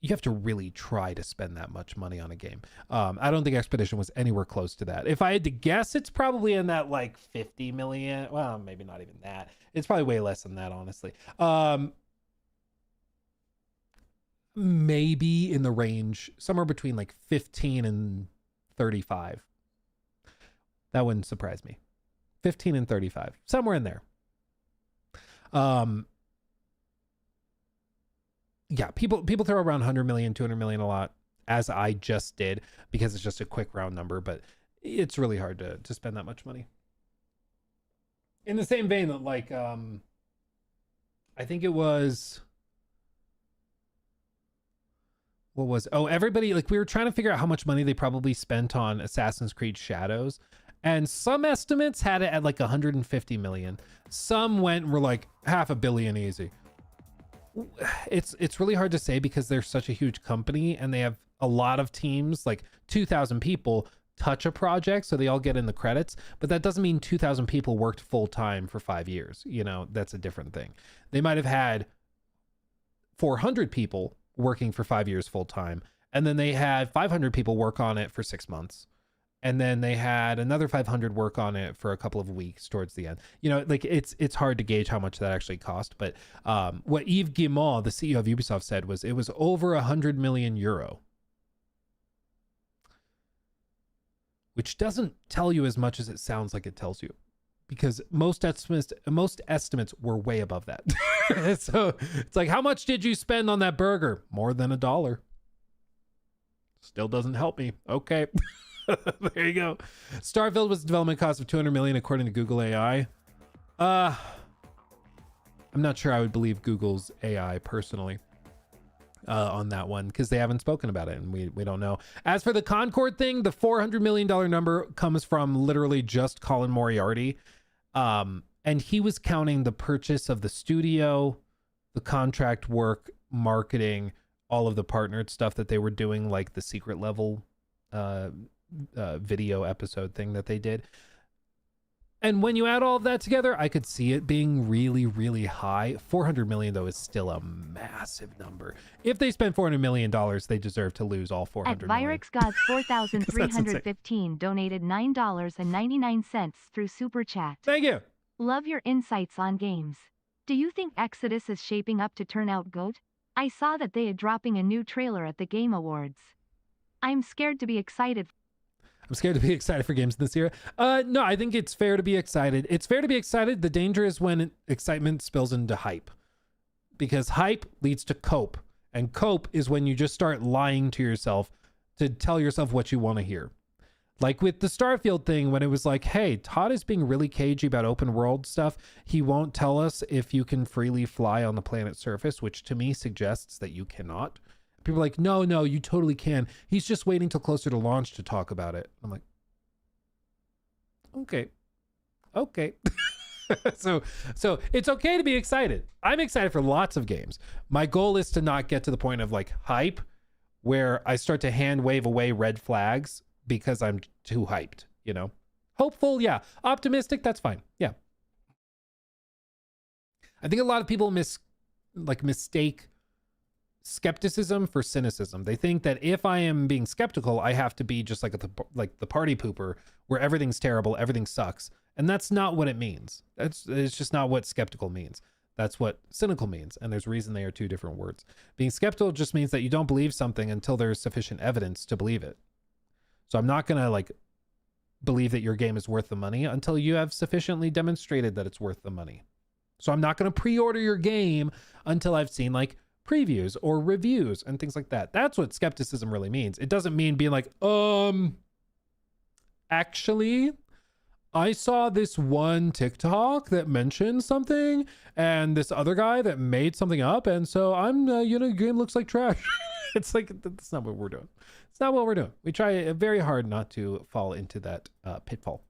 you have to really try to spend that much money on a game. I don't think Expedition was anywhere close to that. If I had to guess, it's probably in that like 50 million. Well, maybe not even that. It's probably way less than that, honestly. Maybe in the range somewhere between like 15 and 35. That wouldn't surprise me. 15 and 35, somewhere in there. Yeah, people throw around 100 million, 200 million a lot, as I just did, because it's just a quick round number, but it's really hard to spend that much money. In the same vein that, like, I think it was, everybody, like, we were trying to figure out how much money they probably spent on Assassin's Creed Shadows, and some estimates had it at like 150 million. Some were like $500 million easy. It's really hard to say because they're such a huge company and they have a lot of teams, like 2,000 people touch a project, so they all get in the credits, but that doesn't mean 2,000 people worked full time for 5 years. You know, that's a different thing. They might have had 400 people working for 5 years full time, and then they had 500 people work on it for 6 months, and then they had another 500 work on it for a couple of weeks towards the end. You know, like, it's hard to gauge how much that actually cost, but what Yves Guillemot, the CEO of Ubisoft, said was it was over 100 million euro, which doesn't tell you as much as it sounds like it tells you, because most estimates were way above that. So it's like, how much did you spend on that burger? More than $1. Still doesn't help me. Okay. There you go. Starfield was a development cost of 200 million according to Google AI. I'm not sure I would believe Google's AI personally on that one, because they haven't spoken about it and we don't know. As for the Concord thing, the $400 million number comes from literally just Colin Moriarty. And he was counting the purchase of the studio, the contract work, marketing, all of the partnered stuff that they were doing, like the secret level video episode thing that they did. And when you add all of that together, I could see it being really, really high. 400 million, though, is still a massive number. If they spend $400 million, they deserve to lose all 400 million. At Virex Gods 4,315 donated $9.99 through Super Chat. Thank you. Love your insights on games. Do you think Exodus is shaping up to turn out good? I saw that they are dropping a new trailer at the Game Awards. I'm scared to be excited. I'm scared to be excited for games this year. No, I think it's fair to be excited. It's fair to be excited. The danger is when excitement spills into hype, because hype leads to cope, and cope is when you just start lying to yourself to tell yourself what you want to hear. Like with the Starfield thing, when it was like, hey, Todd is being really cagey about open world stuff. He won't tell us if you can freely fly on the planet's surface, which to me suggests that you cannot. People are like, no, you totally can. He's just waiting till closer to launch to talk about it. I'm like, okay. So it's okay to be excited. I'm excited for lots of games. My goal is to not get to the point of like hype where I start to hand wave away red flags because I'm too hyped, you know? Hopeful, yeah. Optimistic, that's fine. Yeah. I think a lot of people mistake skepticism for cynicism. They think that if I am being skeptical, I have to be just like the party pooper where everything's terrible, everything sucks. And that's not what it means. It's just not what skeptical means. That's what cynical means. And there's a reason they are two different words. Being skeptical just means that you don't believe something until there's sufficient evidence to believe it. So I'm not going to like believe that your game is worth the money until you have sufficiently demonstrated that it's worth the money. So I'm not going to pre-order your game until I've seen like previews or reviews and things like that. That's what skepticism really means. It doesn't mean being like, actually, I saw this one TikTok that mentioned something and this other guy that made something up. And so I'm, your game looks like trash. It's like, that's not what we're doing. It's not what we're doing. We try very hard not to fall into that pitfall.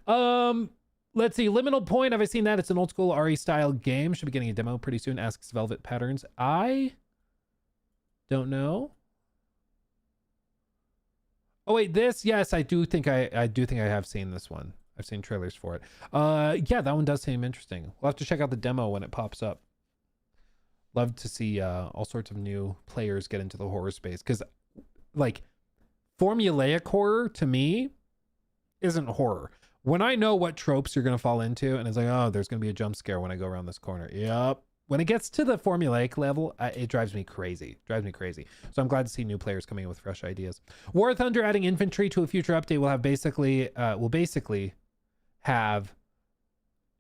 Let's see. Liminal Point. Have I seen that? It's an old school RE style game. Should be getting a demo pretty soon. Asks Velvet Patterns. I don't know. Oh wait, this. Yes, I do think I have seen this one. I've seen trailers for it. Yeah, that one does seem interesting. We'll have to check out the demo when it pops up. Love to see all sorts of new players get into the horror space, because like formulaic horror to me isn't horror. When I know what tropes you're going to fall into and it's like, oh, there's going to be a jump scare when I go around this corner. Yep. When it gets to the formulaic level, it drives me crazy. So I'm glad to see new players coming in with fresh ideas. War Thunder adding infantry to a future update will have basically have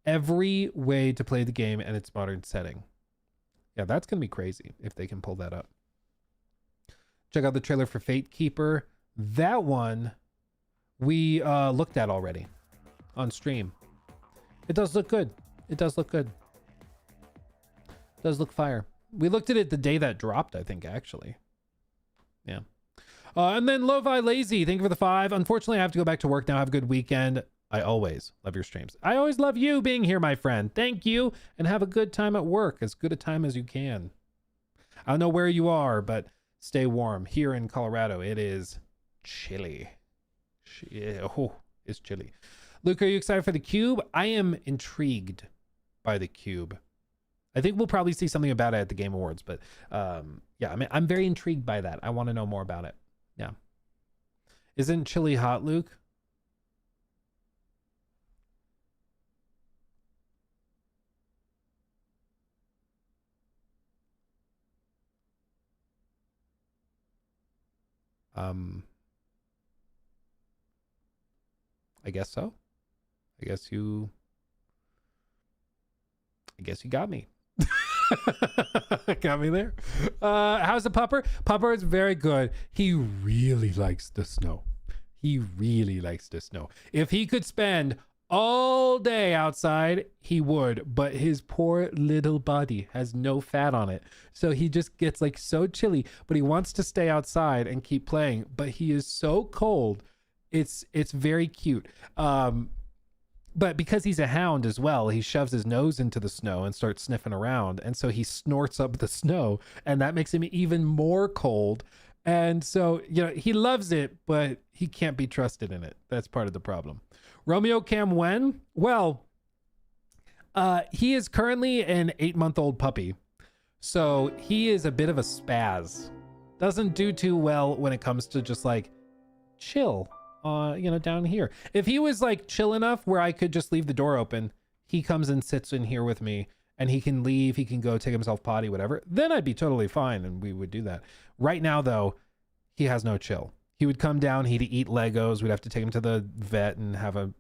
every way to play the game in its modern setting. Yeah, that's going to be crazy if they can pull that up. Check out the trailer for Fate Keeper. That one we looked at already on stream. It does look good. It does look fire. We looked at it the day that dropped, I think, actually. Yeah. And then Lo-Fi Lazy, thank you for the 5. Unfortunately, I have to go back to work now. Have a good weekend. I always love your streams. I always love you being here, my friend. Thank you, and have a good time at work. As good a time as you can. I don't know where you are, but stay warm. Here in Colorado, it is chilly. Oh, it's chilly. Luke, are you excited for the Cube? I am intrigued by the Cube. I think we'll probably see something about it at the Game Awards, but yeah, I mean, I'm very intrigued by that. I want to know more about it. Yeah. Isn't chili hot, Luke? I guess so. I guess you got me. Got me there. How's the pupper? Pupper is very good. He really likes the snow. If he could spend all day outside, he would, but his poor little body has no fat on it. So he just gets like so chilly, but he wants to stay outside and keep playing, but he is so cold. It's very cute. But because he's a hound as well, he shoves his nose into the snow and starts sniffing around. And so he snorts up the snow, and that makes him even more cold. And so, he loves it, but he can't be trusted in it. That's part of the problem. Romeo Cam Wen? Well, he is currently an 8-month-old puppy. So he is a bit of a spaz. Doesn't do too well when it comes to just like chill, down here. If he was like chill enough where I could just leave the door open, he comes and sits in here with me and he can leave, he can go take himself potty, whatever, then I'd be totally fine and we would do that. Right now, though, he has no chill. He would come down, he'd eat Legos. We'd have to take him to the vet and have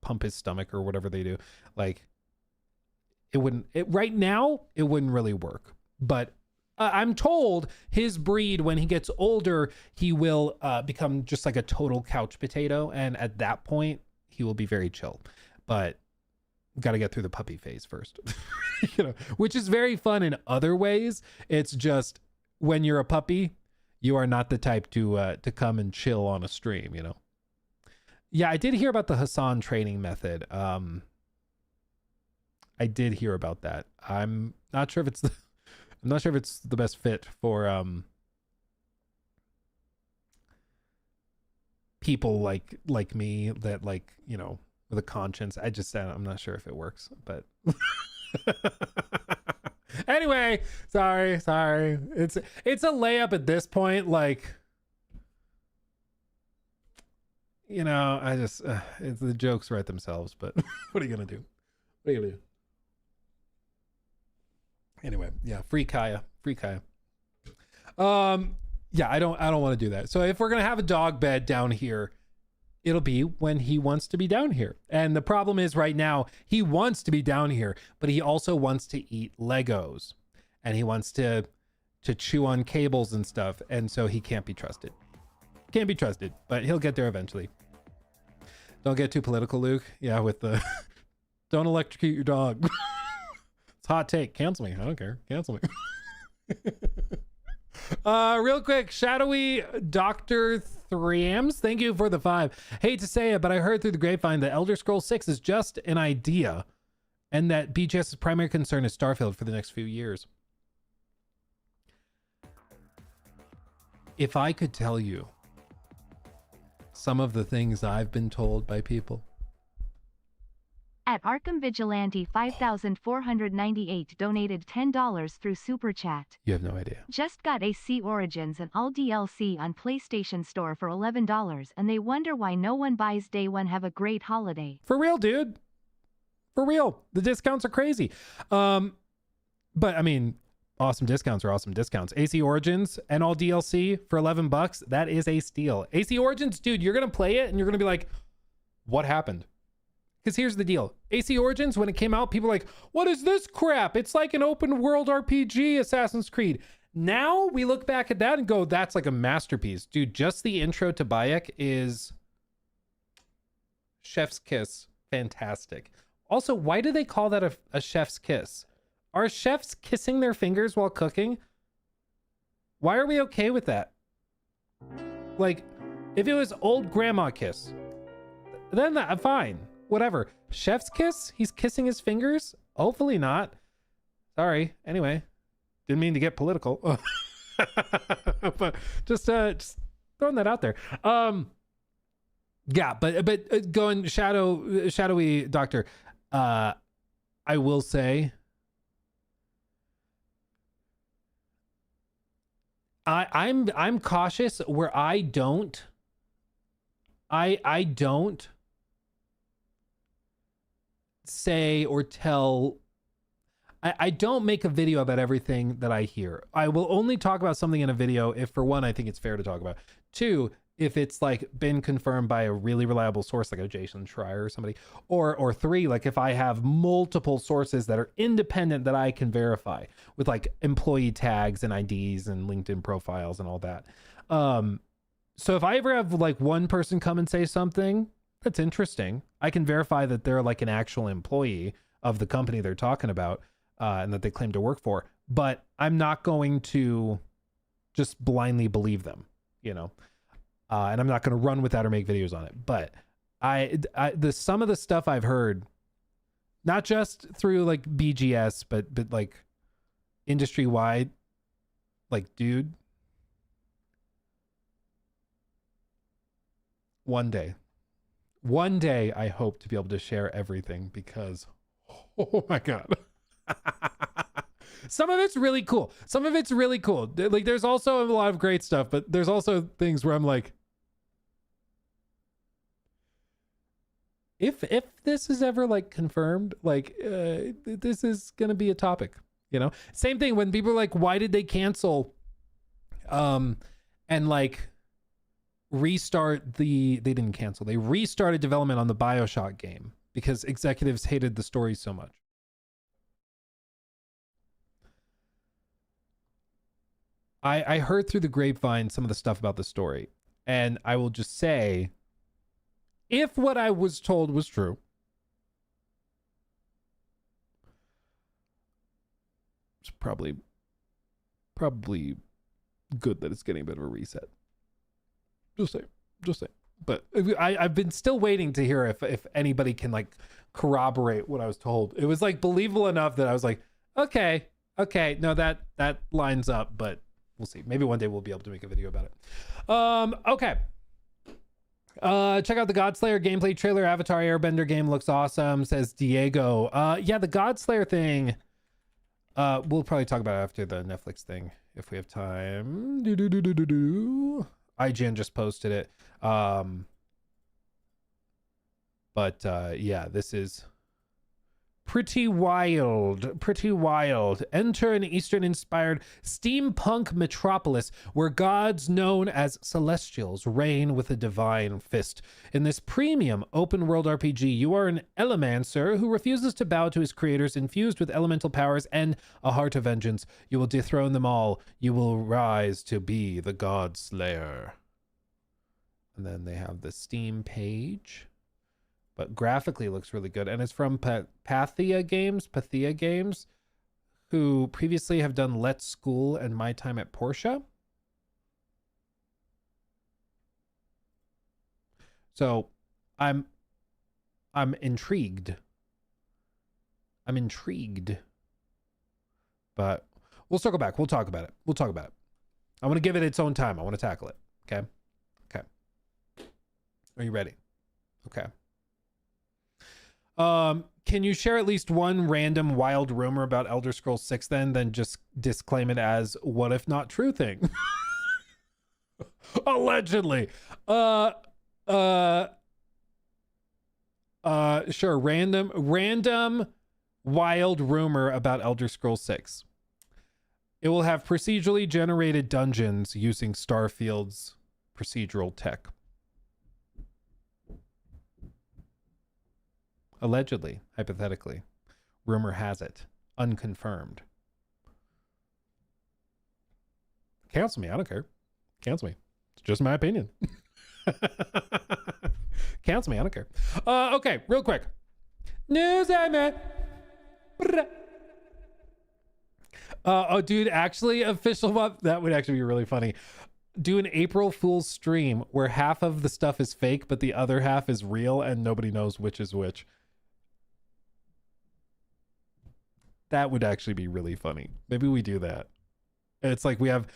pump his stomach or whatever they do. Like, right now, it wouldn't really work. But I'm told his breed, when he gets older, he will become just like a total couch potato. And at that point, he will be very chill. But got to get through the puppy phase first, which is very fun in other ways. It's just when you're a puppy, you are not the type to come and chill on a stream, Yeah, I did hear about the Hassan training method. I did hear about that. I'm not sure if it's the best fit for people like me that with a conscience. I'm not sure if it works, but anyway, sorry. It's a layup at this point. The jokes write themselves, but what are you gonna do? Anyway, yeah, free Kaya. Yeah, I don't want to do that. So if we're gonna have a dog bed down here, it'll be when he wants to be down here. And the problem is right now, he wants to be down here, but he also wants to eat Legos and he wants to chew on cables and stuff. And so he can't be trusted. But he'll get there eventually. Don't get too political, Luke. Yeah, with the don't electrocute your dog. It's a hot take. Cancel me. I don't care. Cancel me. Real quick, shadowy Dr. Threams, thank you for the 5. Hate to say it, but I heard through the grapevine that Elder Scrolls 6 is just an idea and that BGS's primary concern is Starfield for the next few years. If I could tell you some of the things I've been told by people. At Arkham Vigilante 5498 donated $10 through Super Chat. You have no idea. Just got AC Origins and all DLC on PlayStation Store for $11 and they wonder why no one buys day one. Have a great holiday. For real, dude. For real. The discounts are crazy. But I mean, awesome discounts are awesome discounts. AC Origins and all DLC for $11. That is a steal. AC Origins, dude, you're going to play it and you're going to be like, what happened? Because here's the deal. AC Origins, when it came out, people were like, what is this crap? It's like an open world RPG, Assassin's Creed. Now we look back at that and go, that's like a masterpiece. Dude, just the intro to Bayek is chef's kiss. Fantastic. Also, why do they call that a chef's kiss? Are chefs kissing their fingers while cooking? Why are we okay with that? Like, if it was old grandma kiss, then fine. Whatever. Chef's kiss? He's kissing his fingers? Hopefully not. Sorry. Anyway, didn't mean to get political. But just throwing that out there. Yeah, but going shadowy doctor. I will say, I'm cautious where I don't say or tell. I don't make a video about everything that I hear. I will only talk about something in a video if, for one, I think it's fair to talk about. 2, if it's like been confirmed by a really reliable source like a Jason Schreier or somebody, or 3, like if I have multiple sources that are independent that I can verify with like employee tags and IDs and LinkedIn profiles and all that. So if I ever have like one person come and say something that's interesting, I can verify that they're like an actual employee of the company they're talking about, and that they claim to work for, but I'm not going to just blindly believe them, and I'm not going to run with that or make videos on it. But some of the stuff I've heard, not just through like BGS, but like industry wide, like, dude, One day I hope to be able to share everything because, oh my God. Some of it's really cool. Like there's also a lot of great stuff, but there's also things where I'm like, if this is ever like confirmed, like this is going to be a topic, you know? Same thing when people are like, why did they cancel and like they didn't cancel. They restarted development on the BioShock game because executives hated the story so much. I heard through the grapevine some of the stuff about the story, and I will just say, if what I was told was true, it's probably good that it's getting a bit of a reset. Just say. But I've been still waiting to hear if anybody can like corroborate what I was told. It was like believable enough that I was like, okay, no, that lines up, but we'll see. Maybe one day we'll be able to make a video about it. Okay. Check out the Godslayer gameplay trailer. Avatar Airbender game looks awesome, says Diego. Yeah, the Godslayer thing. We'll probably talk about it after the Netflix thing if we have time. IGN just posted it. But yeah, this is pretty wild. Enter an Eastern-inspired steampunk metropolis where gods known as Celestials reign with a divine fist. In this premium open-world RPG, you are an Elemancer who refuses to bow to his creators, infused with elemental powers and a heart of vengeance. You will dethrone them all. You will rise to be the God Slayer. And then they have the Steam page. But graphically looks really good. And it's from Pathia Games, who previously have done Let's School and My Time at Portia. So I'm intrigued. But we'll circle back. We'll talk about it. I want to give it its own time. I want to tackle it. Okay. Are you ready? Okay. Can you share at least one random wild rumor about Elder Scrolls 6 then just disclaim it as what if not true thing? Allegedly. Sure. Random wild rumor about Elder Scrolls 6. It will have procedurally generated dungeons using Starfield's procedural tech. Allegedly, hypothetically. Rumor has it. Unconfirmed. Cancel me. I don't care. Cancel me. It's just my opinion. Cancel me. I don't care. Okay, real quick. News, man. Oh, dude, actually, official month. That would actually be really funny. Do an April Fool's stream where half of the stuff is fake, but the other half is real, and nobody knows which is which. That would actually be really funny. Maybe we do that. It's like we have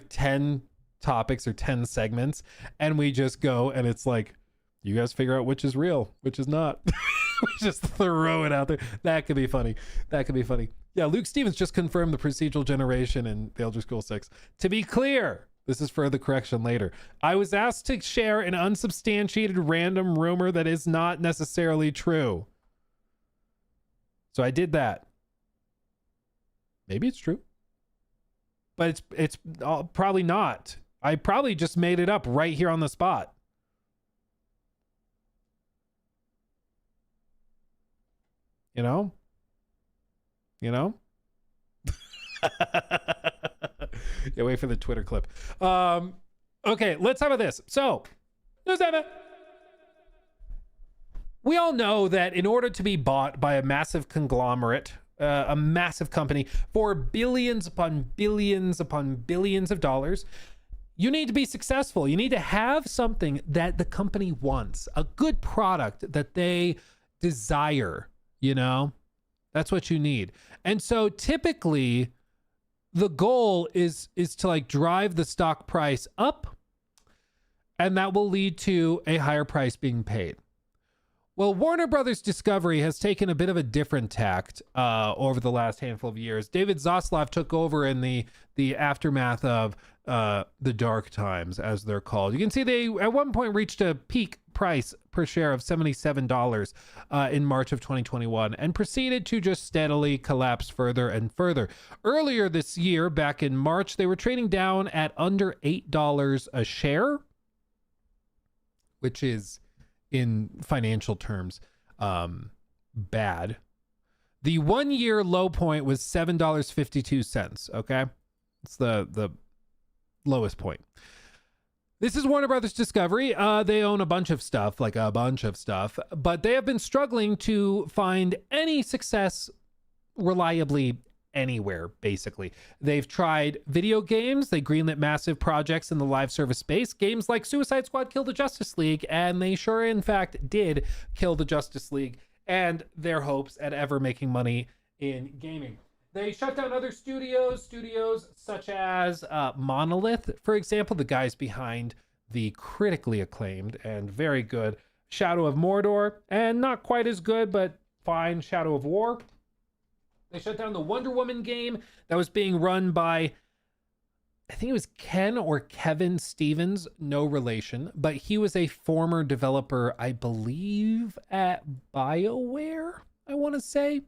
10 topics or 10 segments, and we just go, and it's like, you guys figure out which is real, which is not. We just throw it out there. That could be funny. Yeah, Luke Stevens just confirmed the procedural generation in the Elder Scrolls 6. To be clear, this is for the correction later. I was asked to share an unsubstantiated random rumor that is not necessarily true. So I did that. Maybe it's true. But it's probably not. I probably just made it up right here on the spot. You know? Yeah, wait for the Twitter clip. Okay, let's have this. So, we all know that in order to be bought by a massive conglomerate, a massive company for billions upon billions upon billions of dollars, you need to be successful. You need to have something that the company wants, a good product that they desire, you know? That's what you need. And so typically the goal is to like drive the stock price up and that will lead to a higher price being paid. Well, Warner Brothers Discovery has taken a bit of a different tact over the last handful of years. David Zaslav took over in the aftermath of the dark times, as they're called. You can see they at one point reached a peak price per share of $77 in March of 2021 and proceeded to just steadily collapse further and further. Earlier this year, back in March, they were trading down at under $8 a share, which is, in financial terms, bad. The 1 year low point was $7.52. Okay, it's the lowest point. This is Warner Brothers Discovery. They own a bunch of stuff, but they have been struggling to find any success reliably anywhere, basically. They've tried video games. They greenlit massive projects in the live service space. Games like Suicide Squad killed the Justice League, and they sure, in fact, did kill the Justice League and their hopes at ever making money in gaming. They shut down other studios such as Monolith, for example, the guys behind the critically acclaimed and very good Shadow of Mordor, and not quite as good, but fine, Shadow of War. They shut down the Wonder Woman game that was being run by, I think it was Ken or Kevin Stevens, no relation, but he was a former developer, I believe, at BioWare, I want to say.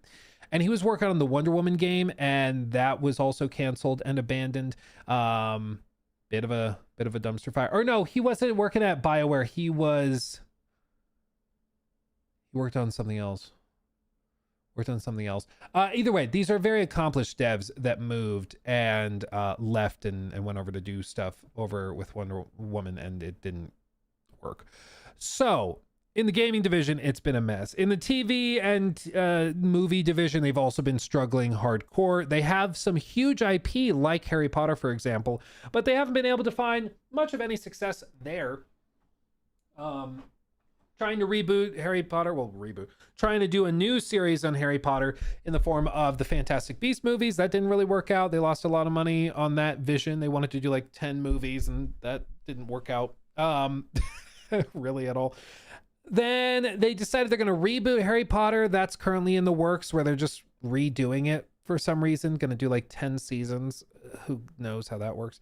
And he was working on the Wonder Woman game, and that was also canceled and abandoned. Bit of a dumpster fire. Or no, he wasn't working at BioWare. He worked on something else. Either way, these are very accomplished devs that moved and left and went over to do stuff over with Wonder Woman, and it didn't work. So in the gaming division, it's been a mess. In the TV and movie division, they've also been struggling hardcore. They have some huge IP like Harry Potter, for example, but they haven't been able to find much of any success there. Trying to reboot Harry Potter, trying to do a new series on Harry Potter in the form of the Fantastic Beasts movies. That didn't really work out. They lost a lot of money on that vision. They wanted to do like 10 movies, and that didn't work out really at all. Then they decided they're going to reboot Harry Potter. That's currently in the works, where they're just redoing it for some reason. Going to do like 10 seasons. Who knows how that works?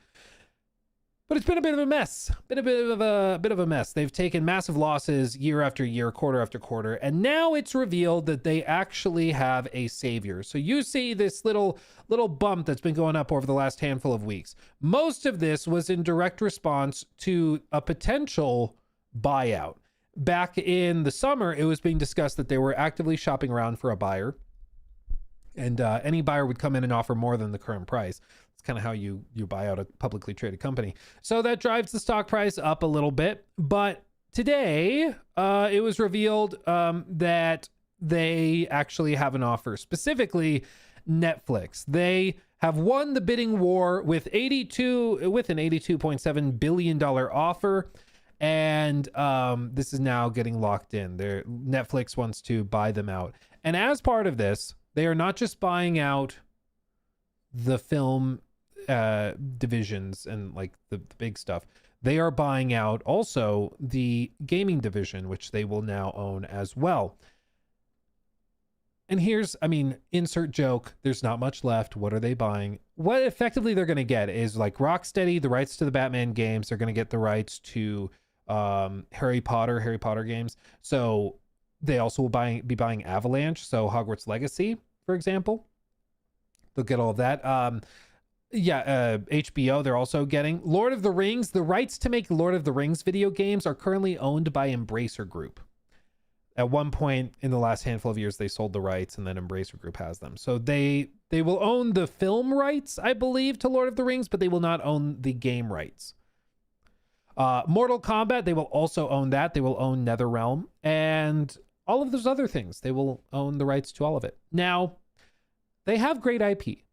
But it's been a bit of a mess. Bit of a mess. They've taken massive losses year after year, quarter after quarter, and now it's revealed that they actually have a savior. So you see this little bump that's been going up over the last handful of weeks. Most of this was in direct response to a potential buyout. Back in the summer, it was being discussed that they were actively shopping around for a buyer, and any buyer would come in and offer more than the current price. It's kind of how you buy out a publicly traded company. So that drives the stock price up a little bit. But today, it was revealed that they actually have an offer, specifically Netflix. They have won the bidding war with an $82.7 billion offer. And this is now getting locked in. Netflix wants to buy them out. And as part of this, they are not just buying out the film divisions and like the big stuff. They are buying out also the gaming division, which they will now own as well. And insert joke, there's not much left. What are they buying? What effectively they're going to get is like Rocksteady, the rights to the Batman games. They're going to get the rights to Harry Potter games. So they also will be buying Avalanche, so Hogwarts Legacy, for example. They'll get all of that. HBO, they're also getting Lord of the Rings. The rights to make Lord of the Rings video games are currently owned by Embracer Group. At one point in the last handful of years, they sold the rights, and then Embracer Group has them. So they will own the film rights, I believe, to Lord of the Rings, but they will not own the game rights. Mortal Kombat, they will also own that. They will own NetherRealm and all of those other things. They will own the rights to all of it. Now, they have great IP,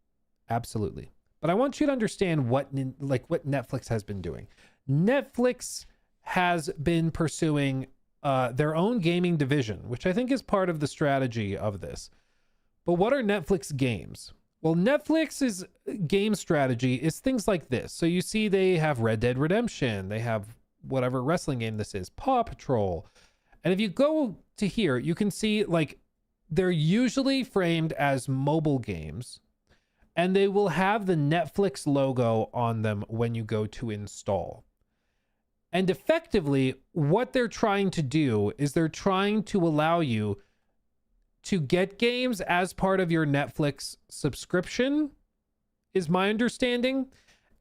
absolutely. But I want you to understand what Netflix has been doing. Netflix has been pursuing their own gaming division, which I think is part of the strategy of this. But what are Netflix games? Well, Netflix's game strategy is things like this. So you see they have Red Dead Redemption. They have whatever wrestling game this is, Paw Patrol. And if you go to here, you can see like they're usually framed as mobile games, and they will have the Netflix logo on them when you go to install. And effectively, what they're trying to do is they're trying to allow you to get games as part of your Netflix subscription, is my understanding.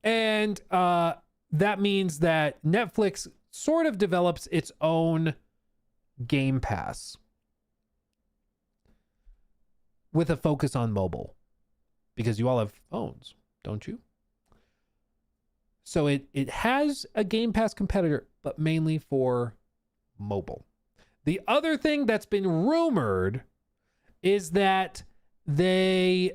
And that means that Netflix sort of develops its own Game Pass with a focus on mobile, because you all have phones, don't you? So it has a Game Pass competitor, but mainly for mobile. The other thing that's been rumored is that they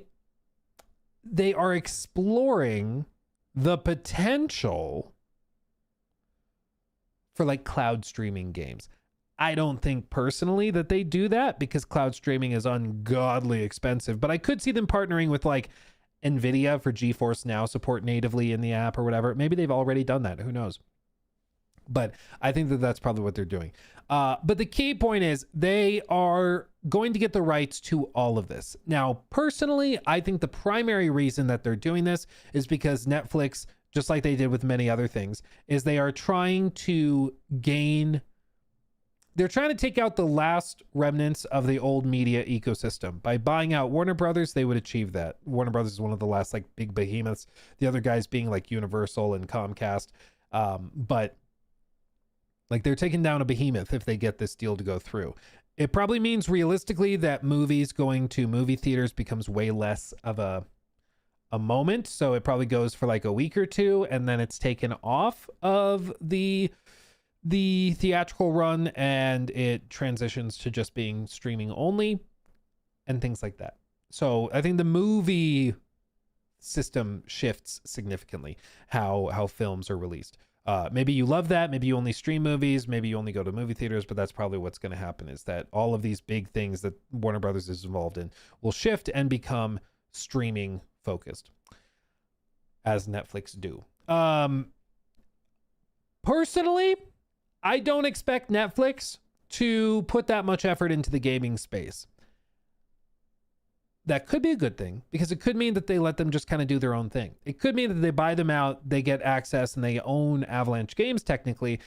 are exploring the potential for like cloud streaming games. I don't think personally that they do that, because cloud streaming is ungodly expensive, but I could see them partnering with like NVIDIA for GeForce Now support natively in the app or whatever. Maybe they've already done that. Who knows? But I think that that's probably what they're doing. But the key point is they are going to get the rights to all of this. Now, personally, I think the primary reason that they're doing this is because Netflix, just like they did with many other things, is they are trying to they're trying to take out the last remnants of the old media ecosystem. By buying out Warner Brothers, they would achieve that. Warner Brothers is one of the last like big behemoths. The other guys being like Universal and Comcast. But like they're taking down a behemoth if they get this deal to go through. It probably means realistically that movies going to movie theaters becomes way less of a moment. So it probably goes for like a week or two, and then it's taken off of the theatrical run, and it transitions to just being streaming only and things like that. So I think the movie system shifts significantly how films are released. Maybe you love that. Maybe you only stream movies. Maybe you only go to movie theaters, but that's probably what's going to happen, is that all of these big things that Warner Brothers is involved in will shift and become streaming focused, as Netflix do. Personally, I don't expect Netflix to put that much effort into the gaming space. That could be a good thing, because it could mean that they let them just kind of do their own thing. It could mean that they buy them out, they get access, and they own Avalanche Games technically,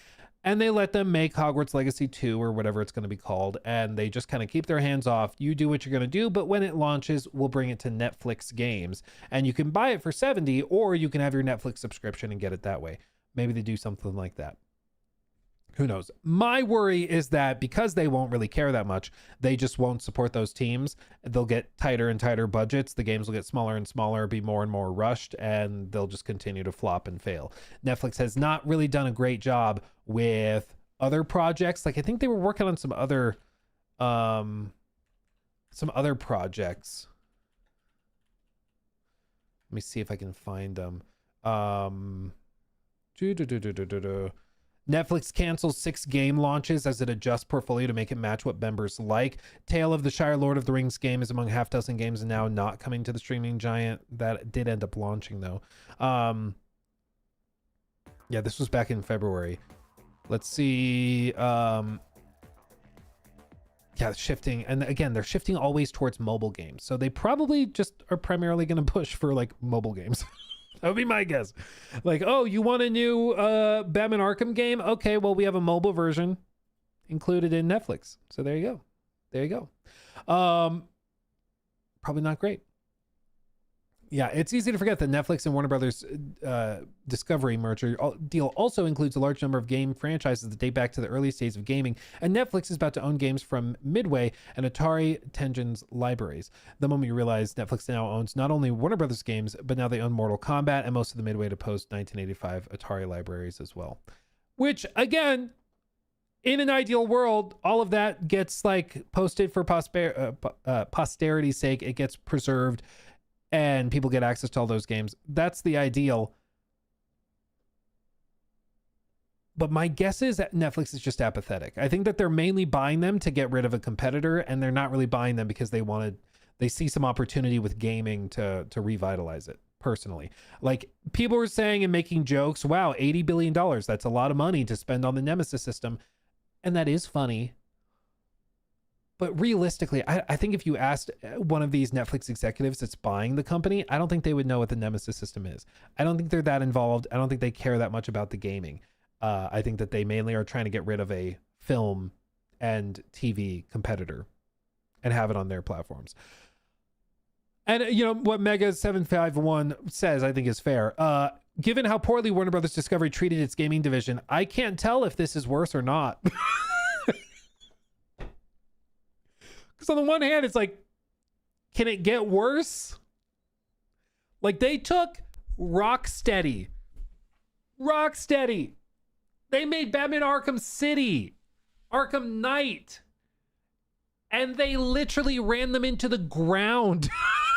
and they let them make Hogwarts Legacy 2 or whatever it's going to be called, and they just kind of keep their hands off. You do what you're going to do, but when it launches, we'll bring it to Netflix Games, and you can buy it for $70, or you can have your Netflix subscription and get it that way. Maybe they do something like that. Who knows? My worry is that because they won't really care that much, they just won't support those teams. They'll get tighter and tighter budgets. The games will get smaller and smaller, be more and more rushed, and they'll just continue to flop and fail. Netflix has not really done a great job with other projects. Like I think they were working on some other projects. Let me see if I can find them. Netflix cancels 6 game launches as it adjusts portfolio to make it match what members like. Tale of the Shire Lord of the Rings game is among half dozen games and now not coming to the streaming giant. That did end up launching though. Yeah, this was back in February. Let's see. Yeah, shifting. And again, they're shifting always towards mobile games. So they probably just are primarily going to push for like mobile games. That would be my guess. Like, oh, you want a new Batman Arkham game? Okay, well, we have a mobile version included in Netflix. So there you go. There you go. Probably not great. Yeah, it's easy to forget that Netflix and Warner Brothers Discovery merger deal also includes a large number of game franchises that date back to the earliest days of gaming, and Netflix is about to own games from Midway and Atari Tengen's libraries. The moment you realize Netflix now owns not only Warner Brothers games, but now they own Mortal Kombat and most of the Midway to post 1985 Atari libraries as well. Which, again, in an ideal world, all of that gets like posted for posterity's sake. It gets preserved and people get access to all those games. That's the ideal. But my guess is that Netflix is just apathetic. I think that they're mainly buying them to get rid of a competitor, and they're not really buying them because they see some opportunity with gaming to revitalize it. personally. Like, people were saying and making jokes, wow, $80 billion, that's a lot of money to spend on the Nemesis system. And that is funny. But realistically, I think if you asked one of these Netflix executives that's buying the company, I don't think they would know what the Nemesis system is. I don't think they're that involved. I don't think they care that much about the gaming. I think that they mainly are trying to get rid of a film and TV competitor and have it on their platforms. And, you know, what Mega751 says, I think is fair. Given how poorly Warner Brothers Discovery treated its gaming division, I can't tell if this is worse or not. Because on the one hand, it's like, can it get worse? Like, they took Rocksteady. They made Batman Arkham City, Arkham Knight, and they literally ran them into the ground.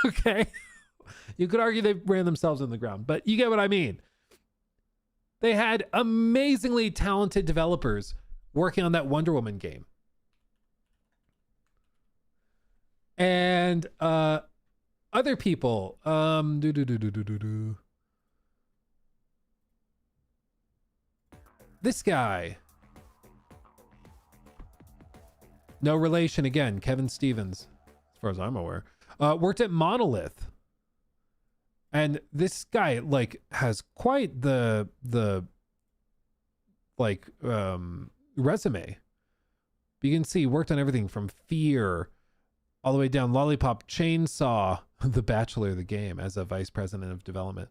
Okay? You could argue they ran themselves in the ground, but you get what I mean. They had amazingly talented developers working on that Wonder Woman game. And other people, this guy, no relation again, Kevin Stevens, as far as I'm aware, worked at Monolith. And this guy, like, has quite the resume. You can see he worked on everything from Fear all the way down Lollipop Chainsaw, The Bachelor, the game, as a vice president of development.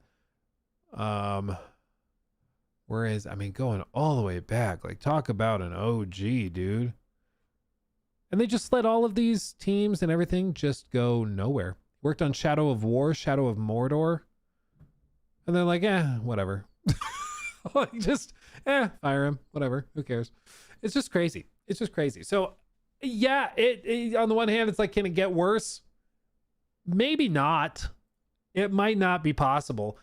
Whereas, I mean, going all the way back, like, talk about an OG, dude. And they just let all of these teams and everything just go nowhere. Worked on Shadow of War, Shadow of Mordor. And they're like, whatever. Like, just, fire him, whatever, who cares? It's just crazy. So, yeah, it on the one hand, it's like, can it get worse? Maybe not. It might not be possible.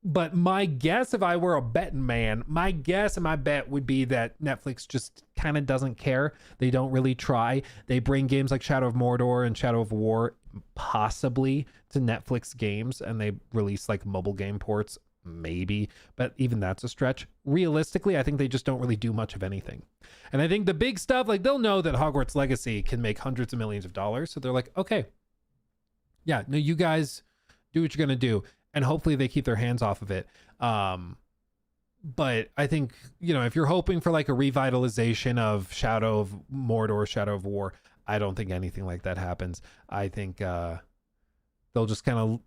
But my guess, if I were a betting man, my guess and my bet would be that Netflix just kind of doesn't care. They don't really try. They bring games like Shadow of Mordor and Shadow of War possibly to Netflix games, and they release like mobile game ports, maybe, but even that's a stretch. Realistically, I think they just don't really do much of anything. And I think the big stuff, like, they'll know that Hogwarts Legacy can make hundreds of millions of dollars, so they're like, okay, yeah, no, you guys do what you're gonna do, and hopefully they keep their hands off of it. But I think, you know, if you're hoping for like a revitalization of Shadow of Mordor, Shadow of War, I don't think anything like that happens. I think they'll just kind of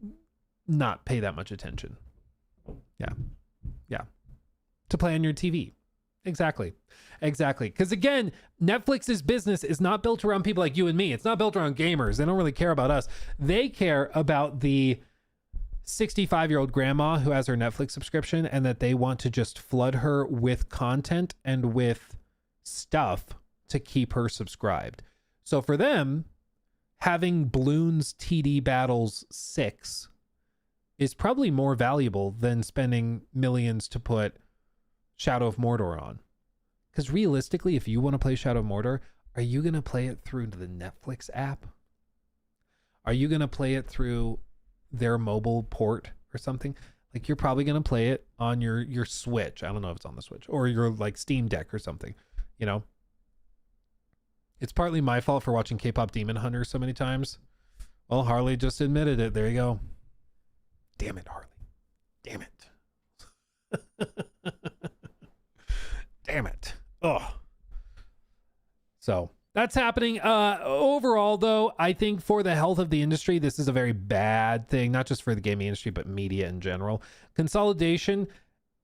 not pay that much attention. Yeah. To play on your TV. Exactly. Because again, Netflix's business is not built around people like you and me. It's not built around gamers. They don't really care about us. They care about the 65-year-old grandma who has her Netflix subscription, and that they want to just flood her with content and with stuff to keep her subscribed. So for them, having Bloons TD Battles 6 is probably more valuable than spending millions to put Shadow of Mordor on. Because realistically, if you want to play Shadow of Mordor, are you going to play it through the Netflix app? Are you going to play it through their mobile port or something? Like, you're probably going to play it on your Switch. I don't know if it's on the Switch, or your like Steam Deck or something, you know? It's partly my fault for watching K-pop Demon Hunter so many times. Well, Harley just admitted it. There you go. Damn it, Harley. Damn it. Damn it. Oh. So that's happening. Overall, though, I think for the health of the industry, this is a very bad thing, not just for the gaming industry, but media in general. Consolidation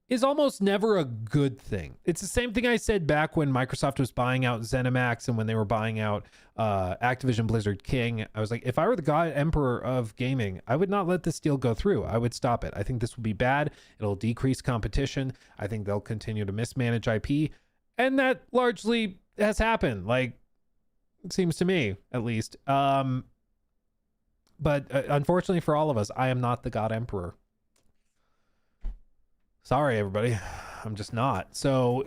is almost never a good thing. It's the same thing I said back when Microsoft was buying out ZeniMax and when they were buying out Activision Blizzard King. I was like, if I were the God Emperor of gaming, I would not let this deal go through. I would stop it. I think this will be bad. It'll decrease competition. I think they'll continue to mismanage IP. And that largely has happened. Like, it seems to me, at least. But unfortunately for all of us, I am not the God Emperor. Sorry, everybody. I'm just not. So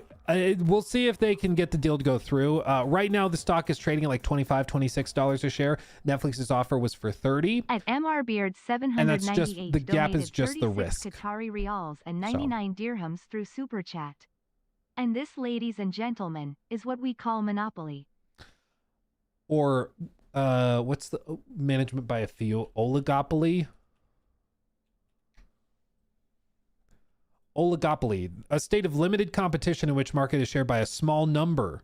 We'll see if they can get the deal to go through. Right now, the stock is trading at like $25, $26 a share. Netflix's offer was for $30. At MR Beard 798, And that's just the gap is just the 36 risk. Qatari riyals and 99 dirhams through Super Chat. And this, ladies and gentlemen, is what we call monopoly. Or what's the management by a few? Oligopoly? Oligopoly, a state of limited competition in which market is shared by a small number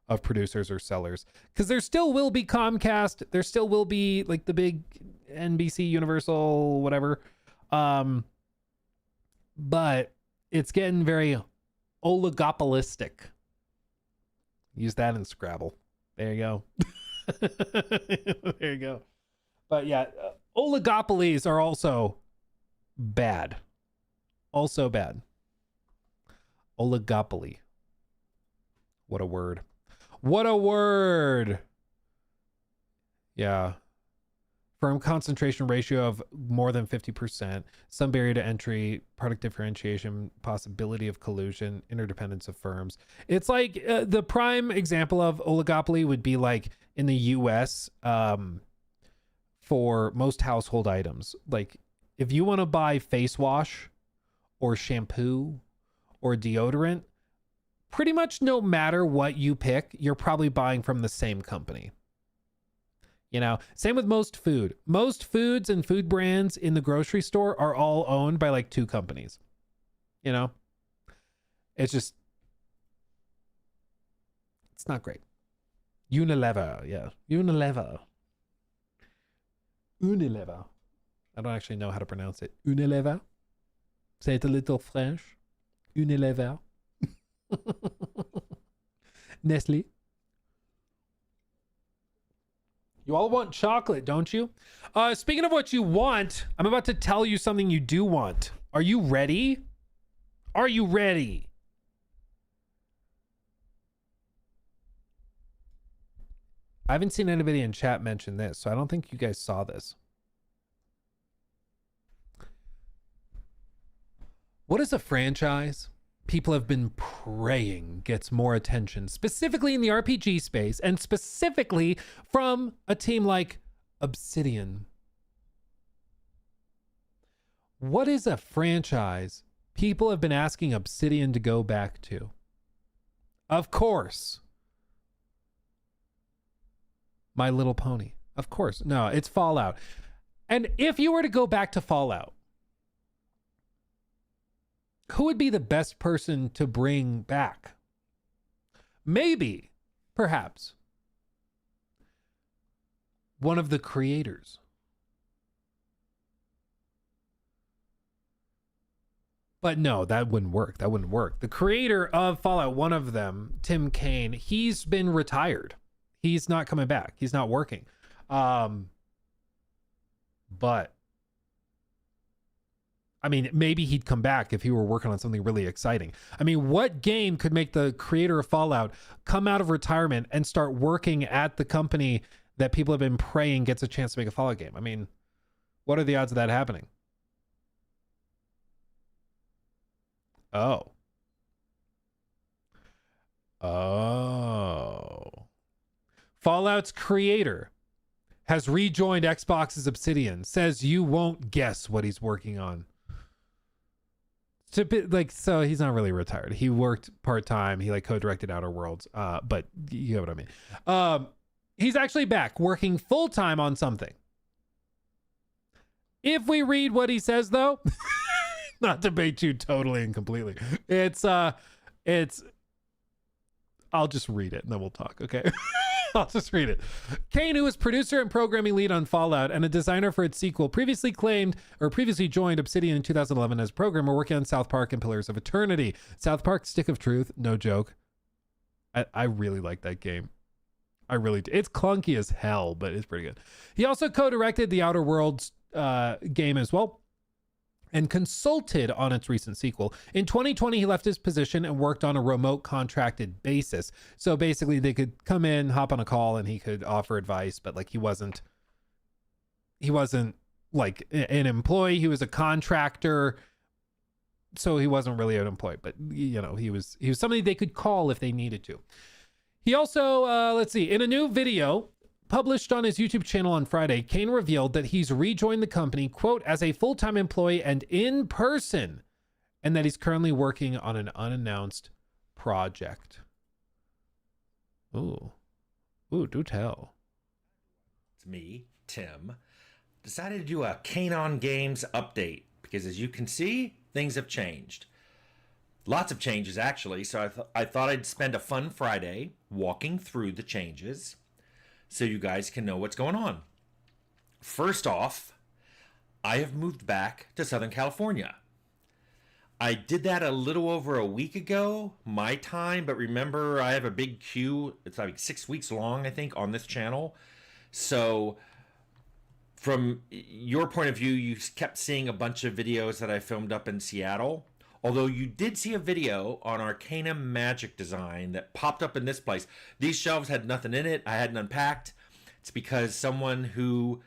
of producers or sellers. Because there still will be Comcast, there still will be like the big NBC, Universal, whatever. But it's getting very oligopolistic. Use that in Scrabble. There you go. There you go. But yeah, oligopolies are also bad. Also bad. Oligopoly. What a word. What a word. Yeah. Firm concentration ratio of more than 50%. Some barrier to entry, product differentiation, possibility of collusion, interdependence of firms. It's like the prime example of oligopoly would be like in the US for most household items. Like if you want to buy face wash or shampoo or deodorant, pretty much no matter what you pick, you're probably buying from the same company. You know, same with most food. Most foods and food brands in the grocery store are all owned by like two companies. You know, it's just, it's not great. Unilever, yeah. Unilever. Unilever. I don't actually know how to pronounce it. Unilever. Say it a little French. Unilever. Nestle. You all want chocolate, don't you? Speaking of what you want, I'm about to tell you something you do want. Are you ready? Are you ready? I haven't seen anybody in chat mention this, so I don't think you guys saw this. What is a franchise people have been praying gets more attention, specifically in the RPG space, and specifically from a team like Obsidian? What is a franchise people have been asking Obsidian to go back to? Of course, My Little Pony. Of course. No, it's Fallout. And if you were to go back to Fallout, who would be the best person to bring back? Maybe, perhaps, one of the creators. But no, that wouldn't work. That wouldn't work. The creator of Fallout, one of them, Tim Kaine, he's been retired. He's not coming back. He's not working. But I mean, maybe he'd come back if he were working on something really exciting. I mean, what game could make the creator of Fallout come out of retirement and start working at the company that people have been praying gets a chance to make a Fallout game? I mean, what are the odds of that happening? Oh. Fallout's creator has rejoined Xbox's Obsidian, says you won't guess what he's working on. So he's not really retired. He worked part-time. He like co-directed Outer Worlds. But you know what I mean. He's actually back working full-time on something. If we read what he says, though, not to bait you totally and completely, it's I'll just read it and then we'll talk, okay? I'll just read it. Kaine, who is producer and programming lead on Fallout and a designer for its sequel, previously joined Obsidian in 2011 as a programmer working on South Park and Pillars of Eternity. South Park Stick of Truth, no joke. I really like that game. I really do. It's clunky as hell, but it's pretty good. He also co-directed the Outer Worlds game as well, and consulted on its recent sequel. In 2020, he left his position and worked on a remote contracted basis. So basically they could come in, hop on a call, and he could offer advice, but like he wasn't like an employee. He was a contractor so he wasn't really unemployed, but you know, he was somebody they could call if they needed to. He also, let's see, in a new video published on his YouTube channel on Friday, Kane revealed that he's rejoined the company, quote, as a full-time employee and in person, and that he's currently working on an unannounced project. Ooh, do tell. It's me, Tim, decided to do a Kane Games update because, as you can see, things have changed. Lots of changes, actually. So I thought I'd spend a fun Friday walking through the changes so you guys can know what's going on. First off, I have moved back to Southern California. I did that a little over a week ago, my time, but remember, I have a big queue. It's like 6 weeks long, I think, on this channel. So from your point of view, you kept seeing a bunch of videos that I filmed up in Seattle. Although you did see a video on Arcana Magic Design that popped up in this place. These shelves had nothing in it. I hadn't unpacked. It's because someone who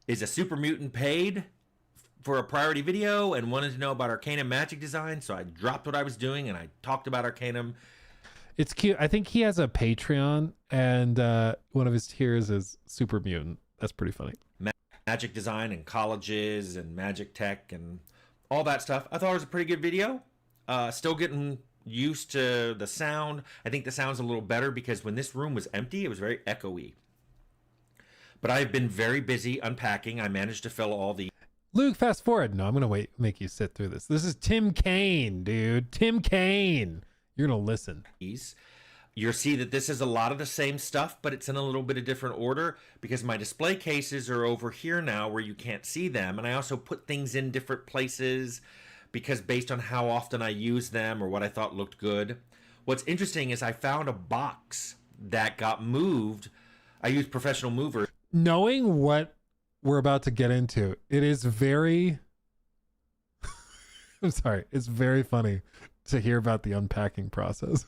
is a super mutant paid for a priority video and wanted to know about Arcana Magic Design. So I dropped what I was doing and I talked about Arcanum. It's cute. I think he has a Patreon, and one of his tiers is Super Mutant. That's pretty funny. Magic design and colleges and magic tech and all that stuff. I thought it was a pretty good video. Still getting used to the sound. I think the sound's a little better because when this room was empty, it was very echoey. But I've been very busy unpacking. I managed to fill all the... Luke, fast forward. No, I'm going to make you sit through this. This is Tim Kaine, dude. Tim Kaine. You're going to listen. You'll see that this is a lot of the same stuff, but it's in a little bit of different order because my display cases are over here now where you can't see them. And I also put things in different places because based on how often I use them or what I thought looked good. What's interesting is I found a box that got moved. I used Professional Mover. Knowing what we're about to get into, it is very... I'm sorry. It's very funny to hear about the unpacking process.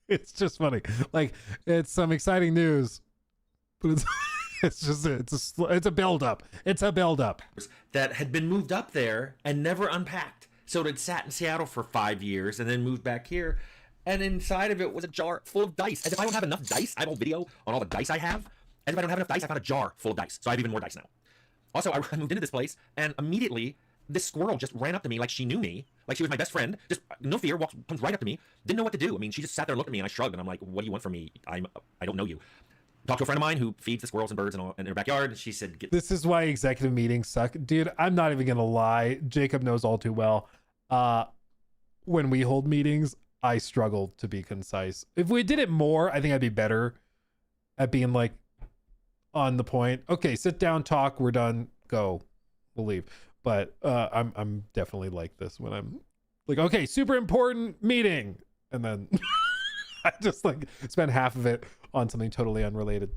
It's just funny. Like, it's some exciting news, but it's a build-up. It's a build-up. That had been moved up there and never unpacked. So it had sat in Seattle for 5 years and then moved back here. And inside of it was a jar full of dice. As if I don't have enough dice. I have a whole video on all the dice I have. As if I don't have enough dice, I found a jar full of dice. So I have even more dice now. Also, I moved into this place and immediately this squirrel just ran up to me like she knew me. Like she was my best friend. Just no fear, comes right up to me. Didn't know what to do. I mean, she just sat there and looked at me and I shrugged and I'm like, what do you want from me? I don't know you. Talked to a friend of mine who feeds the squirrels and birds in her backyard. And she said, this is why executive meetings suck. Dude, I'm not even going to lie. Jacob knows all too well. When we hold meetings, I struggle to be concise. If we did it more, I think I'd be better at being like on the point. Okay, sit down, talk, we're done, go, we'll leave. But I'm definitely like this when I'm like, okay, super important meeting. And then I just like spend half of it on something totally unrelated.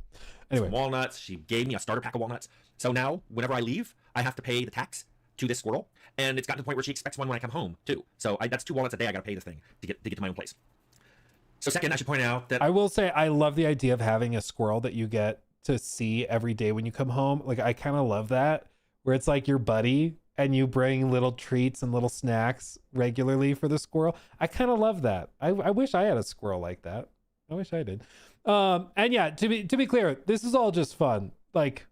Anyway. Some walnuts. She gave me a starter pack of walnuts. So now whenever I leave, I have to pay the tax to this squirrel. And it's gotten to the point where she expects one when I come home too. So that's 2 walnuts a day. I got to pay this thing to get to my own place. So second, I should point out that I will say I love the idea of having a squirrel that you get to see every day when you come home. Like I kind of love that, where it's like your buddy and you bring little treats and little snacks regularly for the squirrel. I kind of love that. I wish I had a squirrel like that. I wish I did. And yeah, to be clear, this is all just fun. Like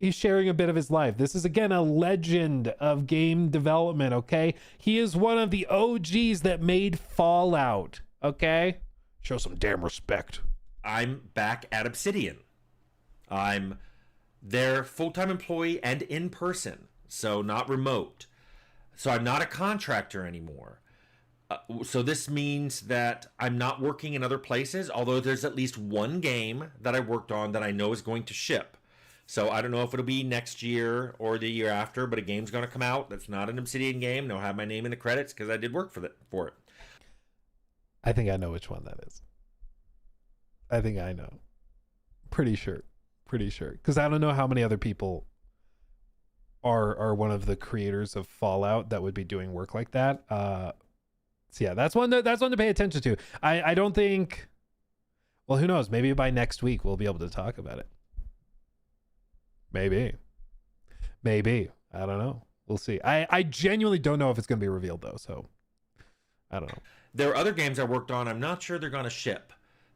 he's sharing a bit of his life. This is again a legend of game development. Okay. He is one of the OGs that made Fallout. Okay. Show some damn respect. I'm back at Obsidian. I'm their full-time employee and in person, so not remote. So I'm not a contractor anymore. So this means that I'm not working in other places, although there's at least one game that I worked on that I know is going to ship. So I don't know if it'll be next year or the year after, but a game's going to come out that's not an Obsidian game. They'll have my name in the credits because I did work for it. I think I know which one that is. I think I know. Pretty sure. Because I don't know how many other people are one of the creators of Fallout that would be doing work like that. So yeah, that's one to pay attention to. I don't think. Well, who knows? Maybe by next week we'll be able to talk about it. Maybe. I don't know. We'll see. I genuinely don't know if it's going to be revealed though, so I don't know. There are other games I worked on. I'm not sure they're going to ship.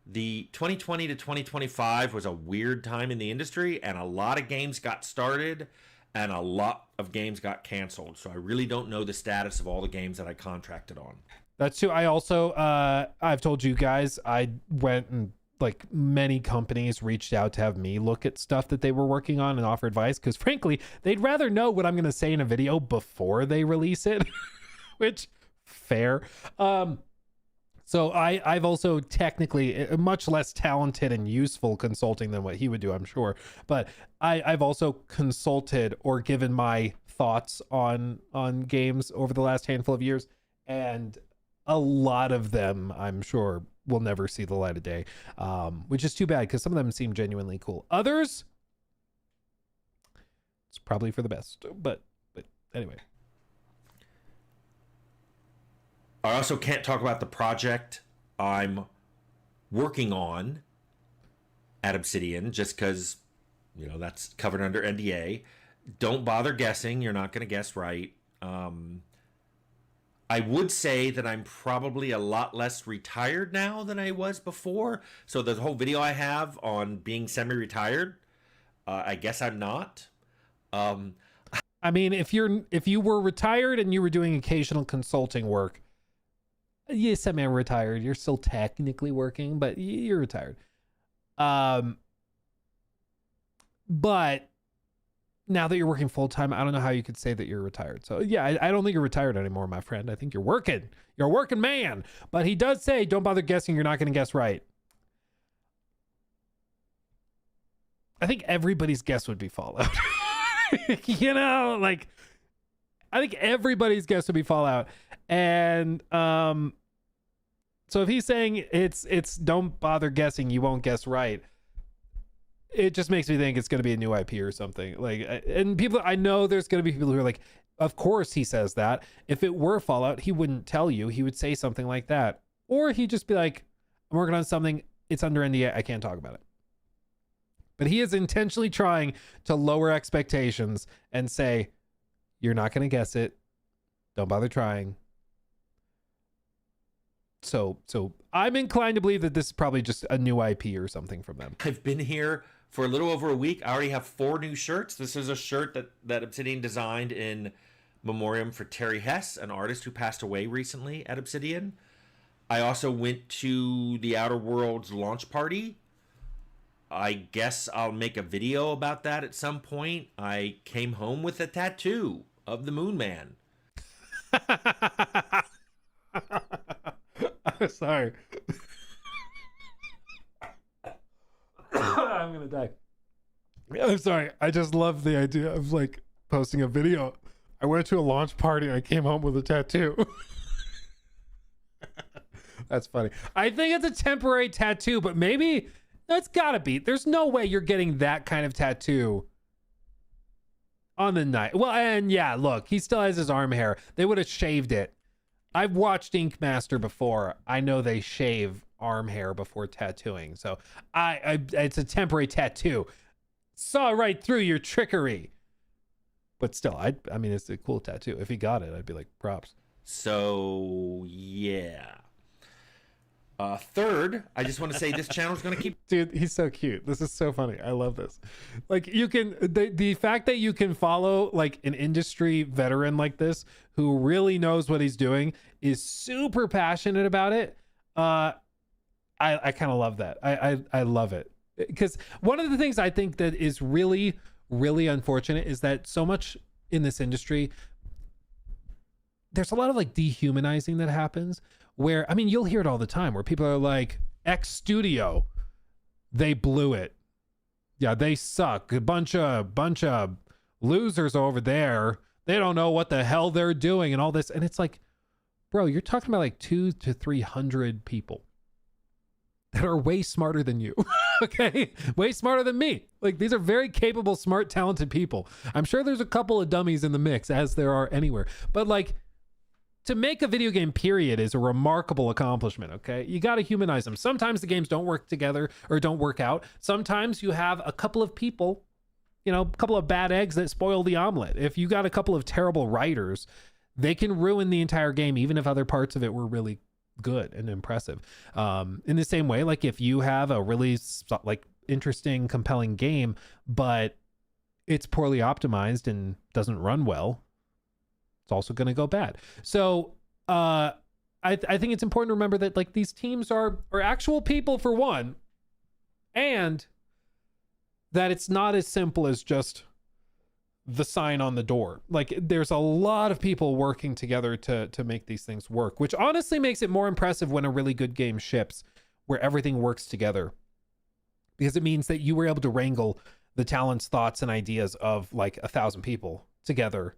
The 2020 to 2025 was a weird time in the industry, and a lot of games got started and a lot of games got canceled. So I really don't know the status of all the games that I contracted on. That's true. I also, I've told you guys, I went and like many companies reached out to have me look at stuff that they were working on and offer advice, because frankly, they'd rather know what I'm going to say in a video before they release it, which fair. So I've also technically much less talented and useful consulting than what he would do, I'm sure. But I've also consulted or given my thoughts on games over the last handful of years, and a lot of them, I'm sure, will never see the light of day, which is too bad because some of them seem genuinely cool. Others, it's probably for the best. But anyway. I also can't talk about the project I'm working on at Obsidian just because, you know, that's covered under NDA. Don't bother guessing. You're not going to guess right. I would say that I'm probably a lot less retired now than I was before. So the whole video I have on being semi-retired, I guess I'm not. I mean, if you were retired and you were doing occasional consulting work, yeah, semi-retired. You're still technically working, but you're retired. But now that you're working full time, I don't know how you could say that you're retired. So yeah, I don't think you're retired anymore, my friend. I think you're working. You're a working man. But he does say, don't bother guessing. You're not going to guess right. I think everybody's guess would be Fallout. You know, like I think everybody's guess would be Fallout. And so if he's saying it's don't bother guessing, you won't guess right, it just makes me think it's going to be a new IP or something. Like, and people, I know there's going to be people who are like, of course he says that. If it were Fallout, he wouldn't tell you. He would say something like that, or he'd just be like, I'm working on something. It's under NDA. I can't talk about it. But he is intentionally trying to lower expectations and say, you're not going to guess it. Don't bother trying. So I'm inclined to believe that this is probably just a new IP or something from them. I've been here for a little over a week. I already have 4 new shirts. This is a shirt that Obsidian designed in memoriam for Terry Hess, an artist who passed away recently at Obsidian. I also went to the Outer Worlds launch party. I guess I'll make a video about that at some point. I came home with a tattoo of the Moon Man. I'm sorry. I'm gonna die. I'm sorry. I just love the idea of like posting a video. I went to a launch party and I came home with a tattoo. That's funny. I think it's a temporary tattoo, but maybe that's gotta be. There's no way you're getting that kind of tattoo on the night. Well, and yeah, look, he still has his arm hair. They would have shaved it. I've watched Ink Master before. I know they shave arm hair before tattooing. So it's a temporary tattoo. Saw right through your trickery. But still, I mean, it's a cool tattoo. If he got it, I'd be like, props. So, yeah. Third, I just want to say this channel is going to keep... Dude, he's so cute. This is so funny. I love this. Like, you can... The fact that you can follow, like, an industry veteran like this who really knows what he's doing, is super passionate about it. I kind of love that. I love it. Because one of the things I think that is really, really unfortunate is that so much in this industry, there's a lot of, like, dehumanizing that happens. Where, I mean, you'll hear it all the time where people are like, X studio, they blew it. Yeah, they suck. A bunch of losers over there. They don't know what the hell they're doing and all this. And it's like, bro, you're talking about like 200 to 300 people that are way smarter than you. Okay? Way smarter than me. Like, these are very capable, smart, talented people. I'm sure there's a couple of dummies in the mix, as there are anywhere. But like, to make a video game, period, is a remarkable accomplishment, okay? You got to humanize them. Sometimes the games don't work together or don't work out. Sometimes you have a couple of people, a couple of bad eggs that spoil the omelet. If you got a couple of terrible writers, they can ruin the entire game, even if other parts of it were really good and impressive. In the same way, like if you have a really like interesting, compelling game, but it's poorly optimized and doesn't run well, it's also going to go bad. So I think it's important to remember that like these teams are actual people for one, and that it's not as simple as just the sign on the door. Like there's a lot of people working together to make these things work, which honestly makes it more impressive when a really good game ships where everything works together, because it means that you were able to wrangle the talents, thoughts, and ideas of like 1,000 people together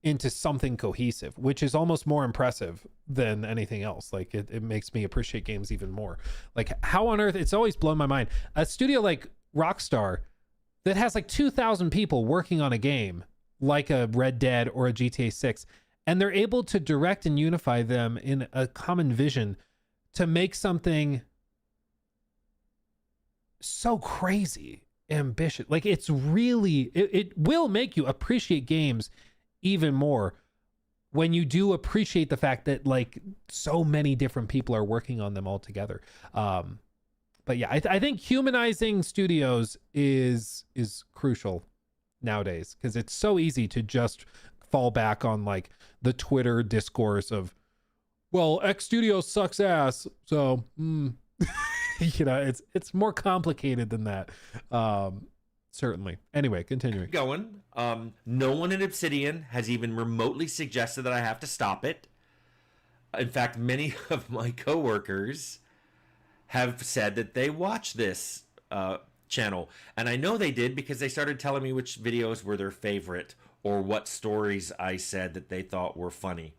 into something cohesive, which is almost more impressive than anything else. Like it makes me appreciate games even more. Like how on earth, it's always blown my mind, a studio like Rockstar that has like 2,000 people working on a game like a Red Dead or a GTA 6, and they're able to direct and unify them in a common vision to make something so crazy ambitious. Like it's really, it will make you appreciate games even more when you do appreciate the fact that like so many different people are working on them all together. But yeah, I think humanizing studios is crucial nowadays, because it's so easy to just fall back on like the Twitter discourse of, well, X studio sucks ass, so it's more complicated than that. Certainly. Anyway, continuing. Going. No one at Obsidian has even remotely suggested that I have to stop it. In fact, many of my coworkers have said that they watch this channel, and I know they did because they started telling me which videos were their favorite or what stories I said that they thought were funny.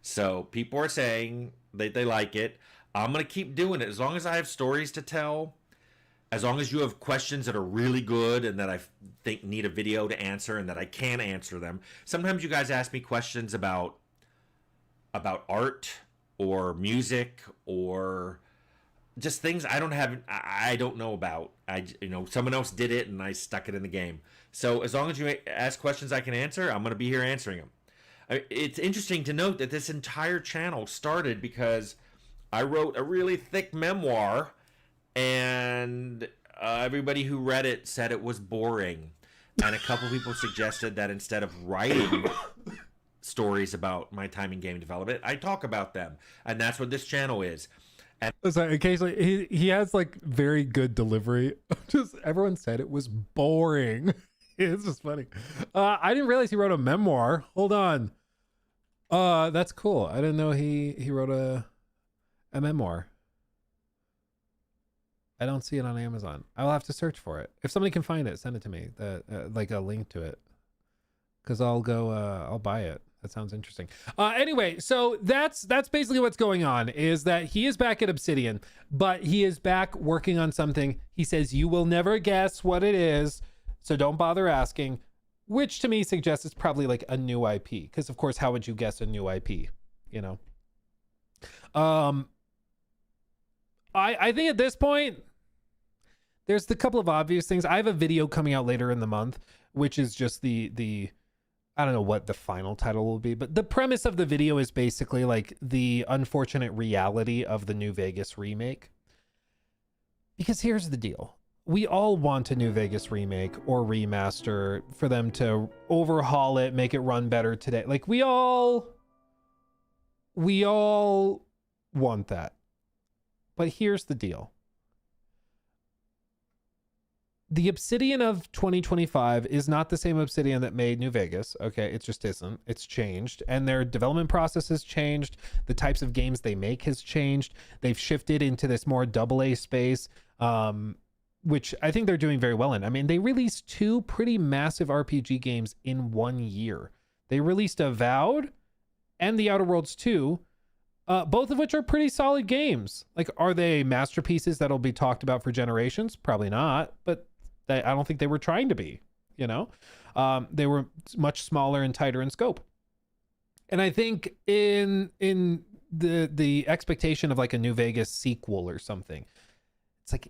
So people are saying that they like it. I'm gonna keep doing it as long as I have stories to tell. As long as you have questions that are really good and that I think need a video to answer and that I can answer them. Sometimes you guys ask me questions about art or music or just things I don't know about. Someone else did it and I stuck it in the game. So as long as you ask questions I can answer, I'm going to be here answering them. It's interesting to note that this entire channel started because I wrote a really thick memoir, and everybody who read it said it was boring. And a couple people suggested that instead of writing stories about my time in game development, I talk about them. And that's what this channel is. And so occasionally he has like very good delivery. Just everyone said it was boring. It's just funny. I didn't realize he wrote a memoir. Hold on. That's cool. I didn't know he wrote a memoir. I don't see it on Amazon. I'll have to search for it. If somebody can find it, send it to me. Like a link to it, because I'll go. I'll buy it. That sounds interesting. Anyway, so that's basically what's going on, is that he is back at Obsidian, but he is back working on something. He says you will never guess what it is, so don't bother asking, which to me suggests it's probably like a new IP, because of course, how would you guess a new IP? I think at this point, there's a couple of obvious things. I have a video coming out later in the month, which is just the I don't know what the final title will be, but the premise of the video is basically like the unfortunate reality of the New Vegas remake. Because here's the deal. We all want a New Vegas remake or remaster, for them to overhaul it, make it run better today. Like we all want that. But here's the deal. The Obsidian of 2025 is not the same Obsidian that made New Vegas. Okay, it just isn't. It's changed. And their development process has changed. The types of games they make has changed. They've shifted into this more AA space, which I think they're doing very well in. I mean, they released 2 pretty massive RPG games in 1 year. They released Avowed and The Outer Worlds 2, both of which are pretty solid games. Like, are they masterpieces that'll be talked about for generations? Probably not, but I don't think they were trying to be, they were much smaller and tighter in scope. And I think in the expectation of like a New Vegas sequel or something, it's like,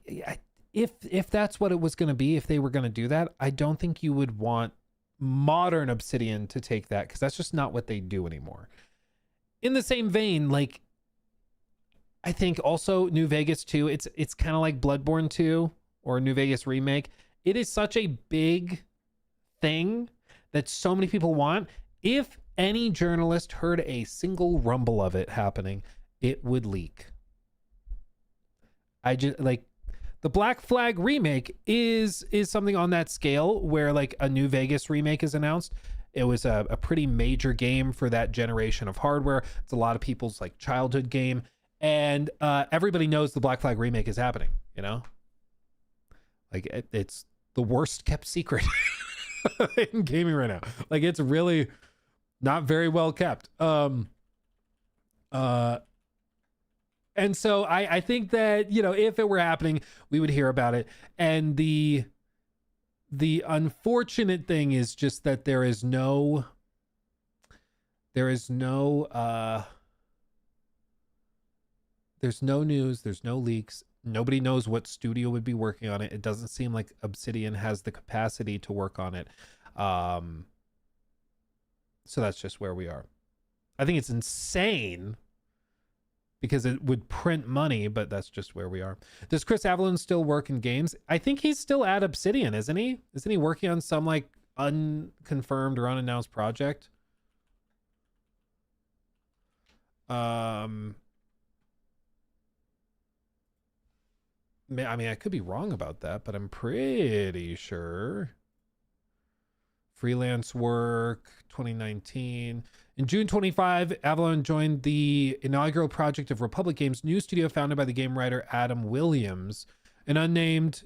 if that's what it was going to be, if they were going to do that, I don't think you would want modern Obsidian to take that, because that's just not what they do anymore. In the same vein, like, I think also New Vegas 2, it's kind of like Bloodborne 2 or New Vegas Remake. It is such a big thing that so many people want. If any journalist heard a single rumble of it happening, it would leak. I just like the Black Flag remake is something on that scale where like a New Vegas remake is announced. It was a pretty major game for that generation of hardware. It's a lot of people's like childhood game, and everybody knows the Black Flag remake is happening. You know, like it's the worst kept secret in gaming right now. Like it's really not very well kept. And so I think that, you know, if it were happening, we would hear about it. And the unfortunate thing is just that there's no news, there's no leaks. Nobody knows what studio would be working on it. It doesn't seem like Obsidian has the capacity to work on it. So that's just where we are. I think it's insane because it would print money, but that's just where we are. Does Chris Avellone still work in games? I think he's still at Obsidian, isn't he? Isn't he working on some like unconfirmed or unannounced project? I mean, I could be wrong about that, but I'm pretty sure. Freelance work, 2019. In June 25, Avellone joined the inaugural project of Republic Games' new studio founded by the game writer Adam Williams. An unnamed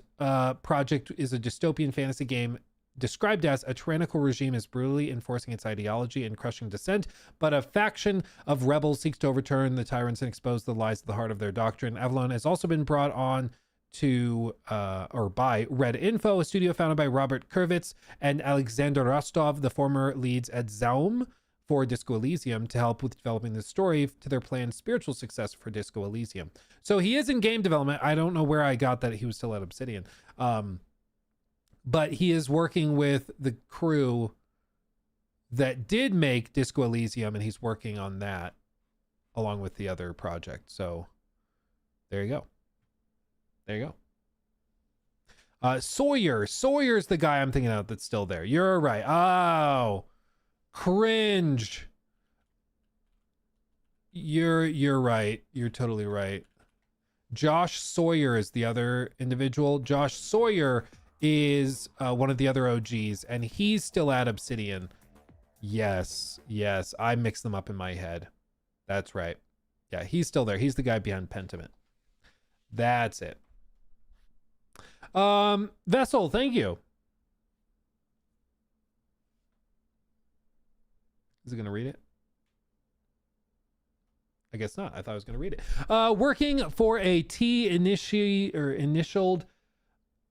project is a dystopian fantasy game described as a tyrannical regime is brutally enforcing its ideology and crushing dissent, but a faction of rebels seeks to overturn the tyrants and expose the lies at the heart of their doctrine. Avellone has also been brought on to by Red Info, a studio founded by Robert Kurvitz and Alexander Rostov, the former leads at Zaum for Disco Elysium, to help with developing the story to their planned spiritual success for Disco Elysium. So he is in game development. I don't know where I got that he was still at Obsidian, but he is working with the crew that did make Disco Elysium, and he's working on that along with the other project. So there you go. There you go. Sawyer's the guy I'm thinking of that's still there. You're right. Oh, cringe. You're right. You're totally right. Josh Sawyer is the other individual. Josh Sawyer is one of the other OGs, and he's still at Obsidian. Yes. I mixed them up in my head. That's right. Yeah, he's still there. He's the guy behind Pentiment. That's it. Vessel, thank you. Is it gonna read it? I guess not. I thought I was gonna read it. Working for a initialed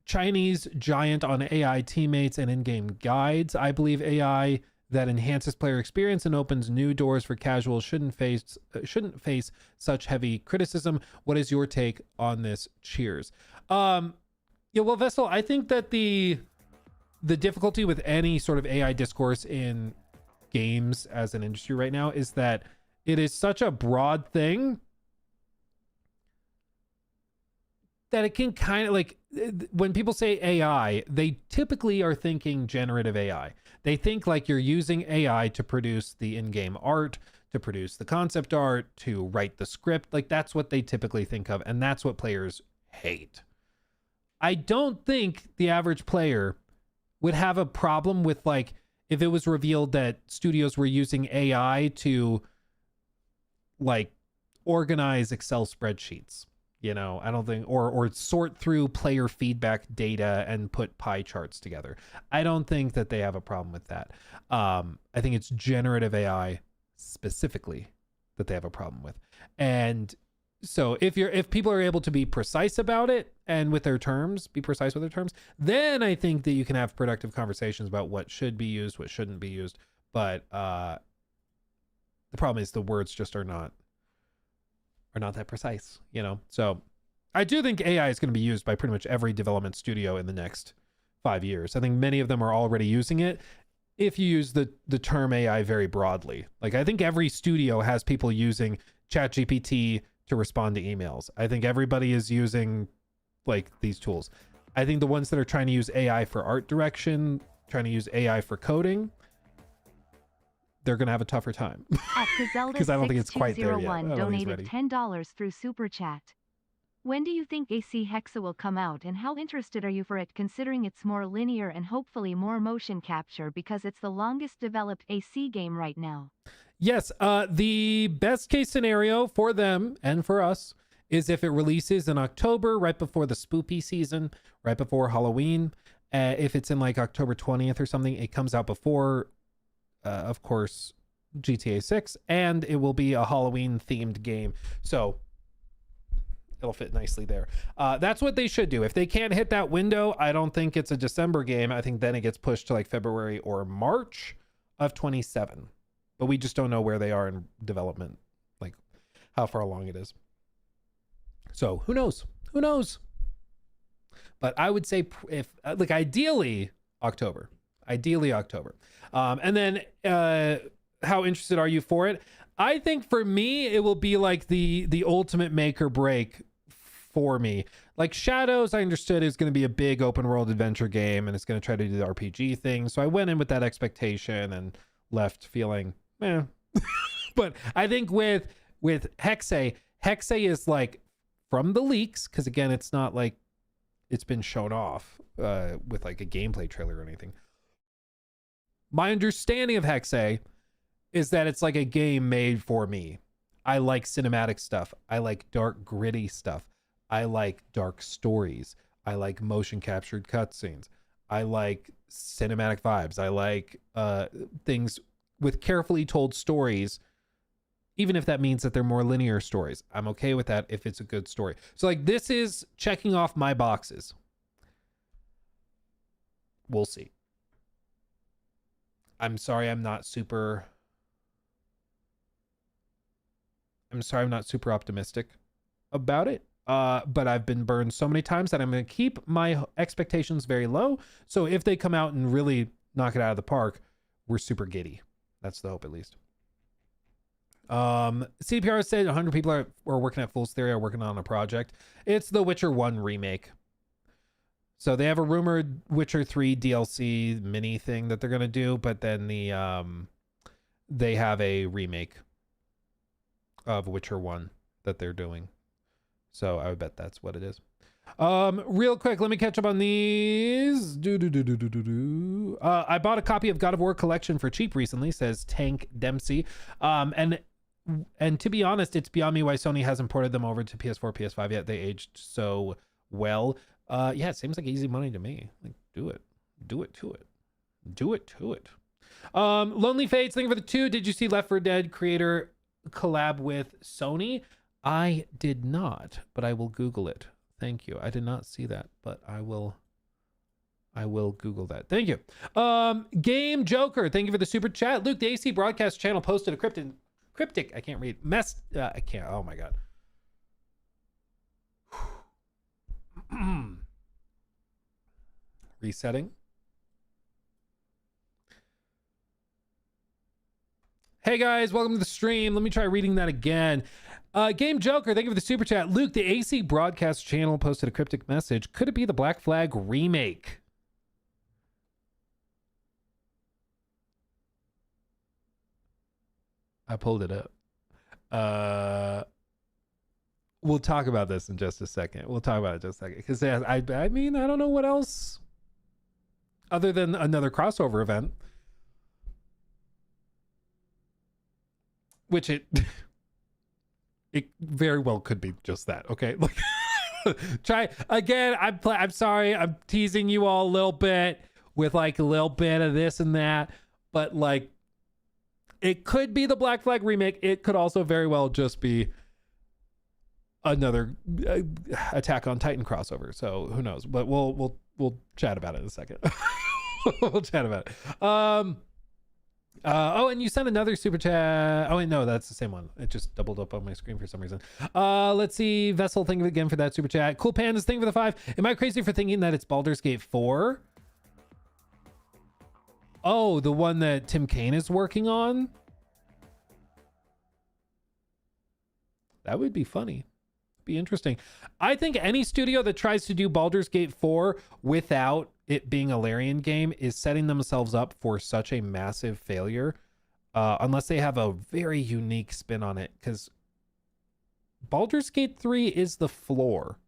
Chinese giant on AI teammates and in-game guides. I believe AI that enhances player experience and opens new doors for casuals shouldn't face such heavy criticism. What is your take on this? Cheers. Yeah, well, Vessel, I think that the difficulty with any sort of AI discourse in games as an industry right now is that it is such a broad thing that it can kind of like, when people say AI, they typically are thinking generative AI. They think like you're using AI to produce the in-game art, to produce the concept art, to write the script. Like that's what they typically think of, and that's what players hate. I don't think the average player would have a problem with like if it was revealed that studios were using AI to like organize Excel spreadsheets. You know, I don't think, or sort through player feedback data and put pie charts together. I don't think that they have a problem with that. I think it's generative AI specifically that they have a problem with. And so if people are able to be precise about it and with their terms, then I think that you can have productive conversations about what should be used, what shouldn't be used. But the problem is the words just are not that precise, you know? So I do think AI is going to be used by pretty much every development studio in the next 5 years. I think many of them are already using it. If you use the term AI very broadly, like I think every studio has people using ChatGPT to respond to emails. I think everybody is using like these tools. I think the ones that are trying to use AI for art direction, trying to use AI for coding, they're going to have a tougher time. Because I don't think it's quite there yet. Donated $10 through Super Chat. When do you think AC Hexa will come out, and how interested are you for it, considering it's more linear and hopefully more motion capture, because it's the longest developed AC game right now? Yes, the best case scenario for them and for us is if it releases in October, right before the spoopy season, right before Halloween. If it's in like October 20th or something, it comes out before, of course, GTA 6, and it will be a Halloween themed game. So it'll fit nicely there. That's what they should do. If they can't hit that window, I don't think it's a December game. I think then it gets pushed to like February or March of 27. But we just don't know where they are in development, like how far along it is. So who knows? Who knows? But I would say if like ideally October. And then how interested are you for it? I think for me, it will be like the ultimate make or break for me. Like Shadows, I understood is going to be a big open world adventure game and it's going to try to do the RPG thing. So I went in with that expectation and left feeling, eh. But I think with Hexe is like from the leaks, because again, it's not like it's been shown off with like a gameplay trailer or anything. My understanding of Hexe is that it's like a game made for me. I like cinematic stuff. I like dark, gritty stuff. I like dark stories. I like motion captured cutscenes. I like cinematic vibes. I like things with carefully told stories, even if that means that they're more linear stories. I'm okay with that if it's a good story. So like this is checking off my boxes. We'll see. I'm sorry I'm not super optimistic about it. But I've been burned so many times that I'm going to keep my expectations very low. So if they come out and really knock it out of the park, we're super giddy. That's the hope, at least. CPR said 100 people are working at Fool's Theory, are working on a project. It's the Witcher 1 remake. So they have a rumored Witcher 3 DLC mini thing that they're going to do, but then they have a remake of Witcher 1 that they're doing. So I would bet that's what it is. Real quick, let me catch up on these. I bought a copy of God of War Collection for cheap recently, says Tank Dempsey. And to be honest, it's beyond me why Sony hasn't ported them over to PS4, PS5 yet. They aged so well. Yeah, it seems like easy money to me. Like, do it to it. Lonely Fates, thank you for the 2. Did you see Left 4 Dead creator collab with Sony? I did not, but I will Google it. Thank you. I did not see that, but I will Google that. Thank you. Game Joker, thank you for the super chat. Luke, the AC broadcast channel posted a cryptic. I can't read. I can't. Oh my God. Resetting. Hey guys, welcome to the stream. Let me try reading that again. Game Joker, thank you for the super chat. Luke, the AC broadcast channel posted a cryptic message. Could it be the Black Flag remake? I pulled it up. We'll talk about this in just a second. Because I mean, I don't know what else other than another crossover event. Which it very well could be just that. Okay. Try again. I'm sorry. I'm teasing you all a little bit with like a little bit of this and that, but like it could be the Black Flag remake. It could also very well just be another Attack on Titan crossover. So who knows, but we'll chat about it in a second. We'll chat about it. Oh, and you sent another super chat. Oh, wait, no, that's the same one. It just doubled up on my screen for some reason. Let's see. Vessel, thank you again for that super chat. Cool Pandas, thank you for the 5. Am I crazy for thinking that it's Baldur's Gate 4? Oh, the one that Tim Kaine is working on? That would be funny. Be interesting. I think any studio that tries to do Baldur's Gate 4 without it being a Larian game is setting themselves up for such a massive failure, unless they have a very unique spin on it, because Baldur's Gate 3 is the floor.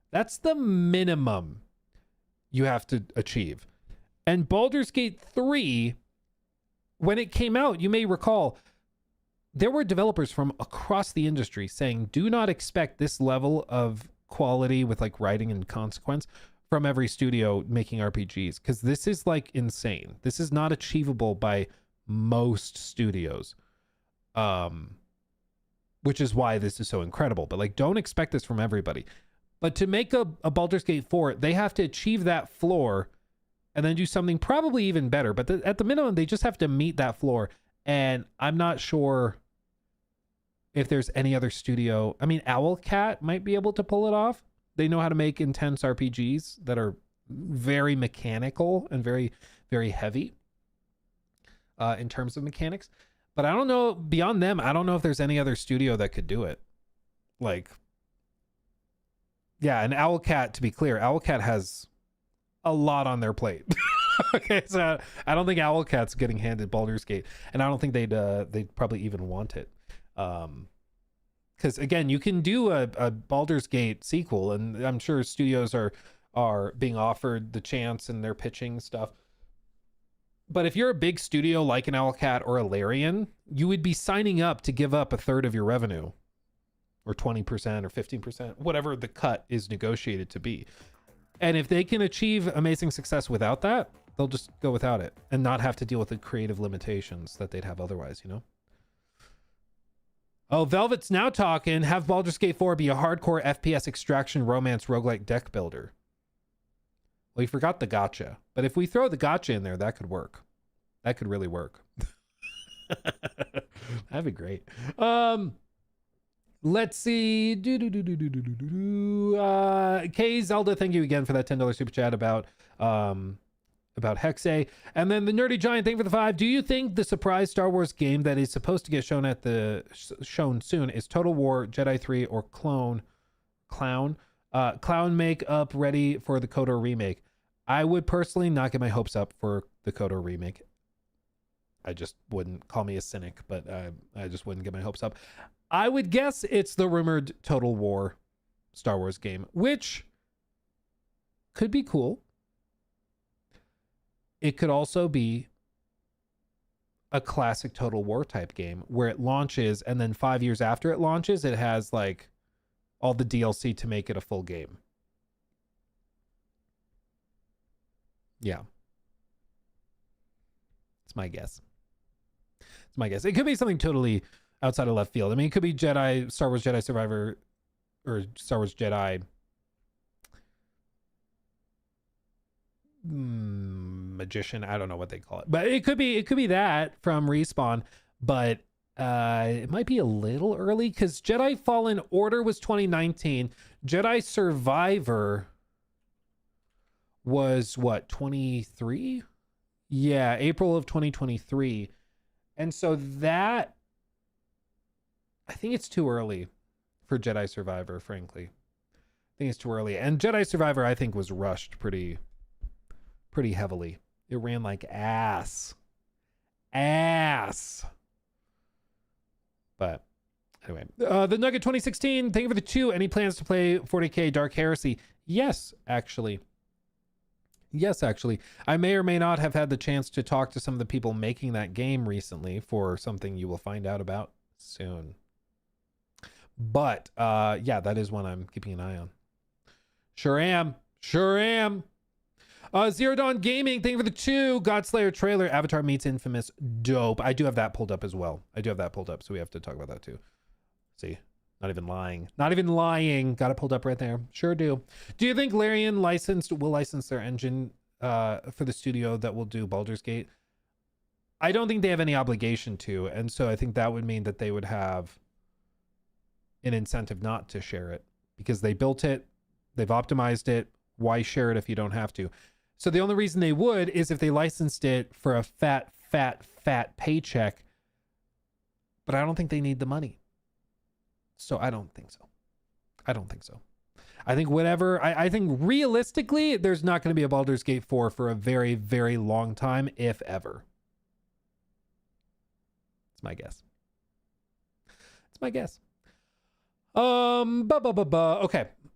That's the minimum you have to achieve. And Baldur's Gate 3, when it came out, you may recall, there were developers from across the industry saying, do not expect this level of quality with like writing and consequence from every studio making RPGs, because this is like insane. This is not achievable by most studios, which is why this is so incredible. But like, don't expect this from everybody. But to make a Baldur's Gate 4, they have to achieve that floor and then do something probably even better. But at the minimum, they just have to meet that floor. And I'm not sure if there's any other studio. I mean, Owlcat might be able to pull it off. They know how to make intense RPGs that are very mechanical and very, very heavy in terms of mechanics. But I don't know, beyond them, I don't know if there's any other studio that could do it. Like, yeah, and Owlcat, to be clear, Owlcat has a lot on their plate. Okay, so I don't think Owlcat's getting handed Baldur's Gate, and I don't think they'd probably even want it. Because again, you can do a Baldur's Gate sequel, and I'm sure studios are being offered the chance and they're pitching stuff. But if you're a big studio like an Owlcat or a Larian, you would be signing up to give up a third of your revenue, or 20% or 15%, whatever the cut is negotiated to be. And if they can achieve amazing success without that, they'll just go without it and not have to deal with the creative limitations that they'd have otherwise, you know? Oh, Velvet's now talking. Have Baldur's Gate 4 be a hardcore FPS extraction romance roguelike deck builder. Well, you forgot the gacha. But if we throw the gacha in there, that could work. That could really work. That'd be great. Let's see. K Zelda, thank you again for that $10 super chat about Hexe. And then the Nerdy Giant, thank you for the 5. Do you think the surprise Star Wars game that is supposed to get shown soon is Total War, Jedi 3, or Clown make-up ready for the KOTOR remake? I would personally not get my hopes up for the KOTOR remake. I just wouldn't. Call me a cynic, but I just wouldn't get my hopes up. I would guess it's the rumored Total War Star Wars game, which could be cool. It could also be a classic Total War type game where it launches and then 5 years after it launches, it has like all the DLC to make it a full game. Yeah. It's my guess. It could be something totally outside of left field. I mean, it could be Star Wars Jedi Survivor, or Star Wars Jedi Magician. I don't know what they call it, but it could be that from Respawn. But it might be a little early because Jedi Fallen Order was 2019. Jedi Survivor was what, 23? Yeah, April of 2023. And so that, I think it's too early for Jedi Survivor, frankly. I think it's too early. And Jedi Survivor, I think, was rushed pretty heavily. It ran like ass. But anyway, the Nugget 2016, thank you for the 2. Any plans to play 40K Dark Heresy? Yes, actually. I may or may not have had the chance to talk to some of the people making that game recently for something you will find out about soon. But yeah, that is one I'm keeping an eye on. Sure am. Zero Dawn Gaming, thank you for the 2. Godslayer trailer, Avatar meets Infamous, dope. I do have that pulled up as well. So we have to talk about that too. See, not even lying. Got it pulled up right there. Sure do. Do you think Larian will license their engine for the studio that will do Baldur's Gate? I don't think they have any obligation to, and so I think that would mean that they would have an incentive not to share it because they built it, they've optimized it. Why share it if you don't have to? So the only reason they would is if they licensed it for a fat paycheck, but I don't think they need the money. So I don't think so. I think whatever, I think realistically, there's not going to be a Baldur's Gate 4 for a very, very long time, if ever. It's my guess.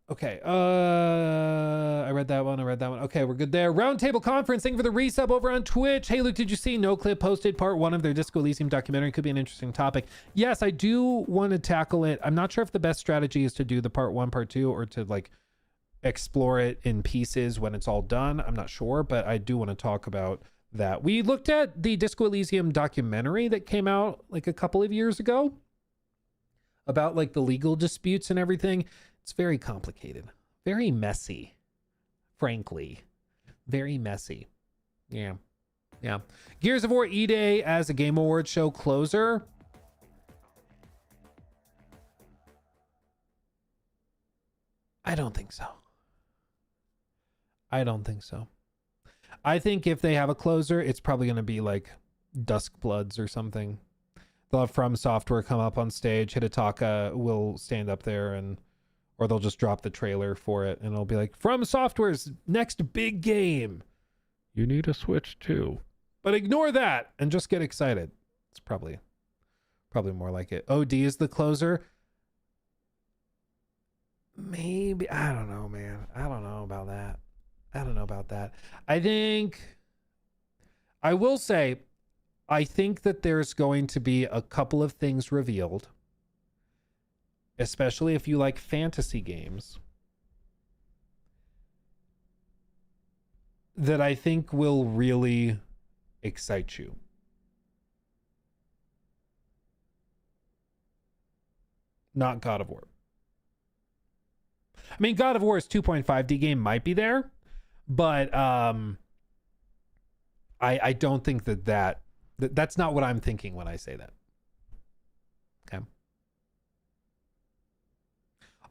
Okay. I read that one. Okay, we're good there. Roundtable Conference. Thank you for the resub over on Twitch. Hey, Luke, did you see No Clip posted part 1 of their Disco Elysium documentary? Could be an interesting topic. Yes, I do want to tackle it. I'm not sure if the best strategy is to do the part 1, part 2, or to like explore it in pieces when it's all done. I'm not sure, but I do want to talk about that. We looked at the Disco Elysium documentary that came out like a couple of years ago about like the legal disputes and everything. It's very complicated, very messy, frankly, very messy. Yeah. Gears of War E-Day as a Game Awards show closer. I don't think so. I think if they have a closer, it's probably going to be like Dusk Bloods or something. They'll have From Software come up on stage. Hidetaka will stand up there or they'll just drop the trailer for it and it'll be like, From Software's next big game. You need a Switch too. But ignore that and just get excited. It's probably more like it. OD is the closer. Maybe. I don't know, man. I don't know about that. I will say, I think that there's going to be a couple of things revealed, especially if you like fantasy games, that I think will really excite you. Not God of War. I mean, God of War's 2.5D game might be there, but I don't think that's not what I'm thinking when I say that. Okay.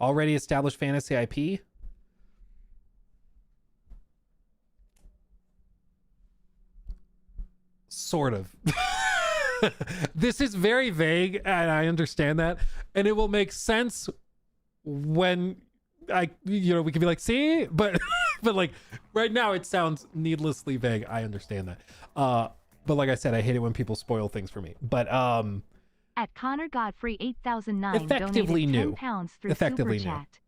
Already established fantasy IP. Sort of. This is very vague, and I understand that, and it will make sense when we can be like, see, but like right now it sounds needlessly vague. I understand that. But like I said, I hate it when people spoil things for me. But at Connor Godfrey 8009 effectively donated new. £10 through Effectively Super new. Chat.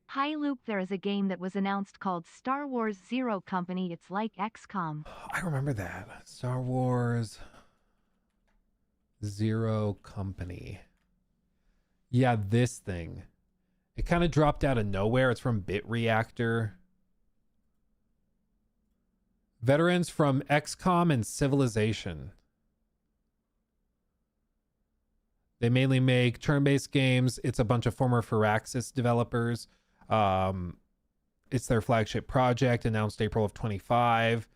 Hi Luke, there is a game that was announced called Star Wars Zero Company. It's like XCOM. I remember that. Star Wars Zero Company. Yeah, this thing. It kind of dropped out of nowhere. It's from Bit Reactor. Veterans from XCOM and Civilization. They mainly make turn-based games. It's a bunch of former Firaxis developers. It's their flagship project, announced April of 25.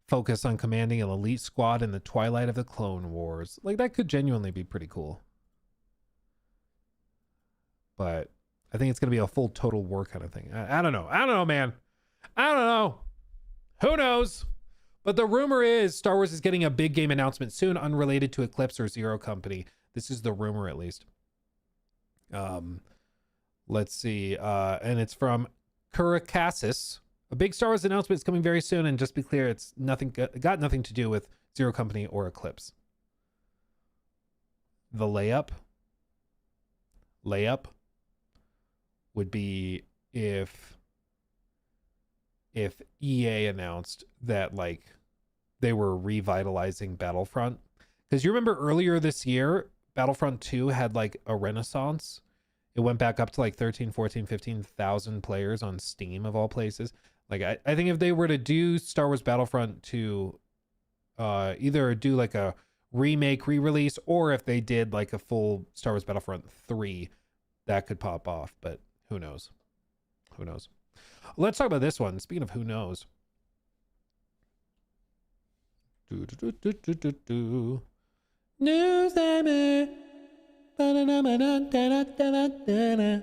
Focus on commanding an elite squad in the twilight of the Clone Wars. Like, that could genuinely be pretty cool. But I think it's going to be a full Total War kind of thing. I don't know. I don't know, man. I don't know. Who knows? But the rumor is Star Wars is getting a big game announcement soon, unrelated to Eclipse or Zero Company. This is the rumor, at least. Let's see. And it's from Kurakasis. A big Star Wars announcement is coming very soon, and just be clear, it's got nothing to do with Zero Company or Eclipse. The layup would be if EA announced that like they were revitalizing Battlefront, because you remember earlier this year Battlefront 2 had like a renaissance. It went back up to like 13, 14, 15,000 players on Steam of all places. Like I think if they were to do Star Wars Battlefront 2, either do like a remake, re-release, or if they did like a full Star Wars Battlefront 3, that could pop off, but who knows? Let's talk about this one. Speaking of who knows. Newstimer. Ba-da-da-ba-da-da-da-da-da-da.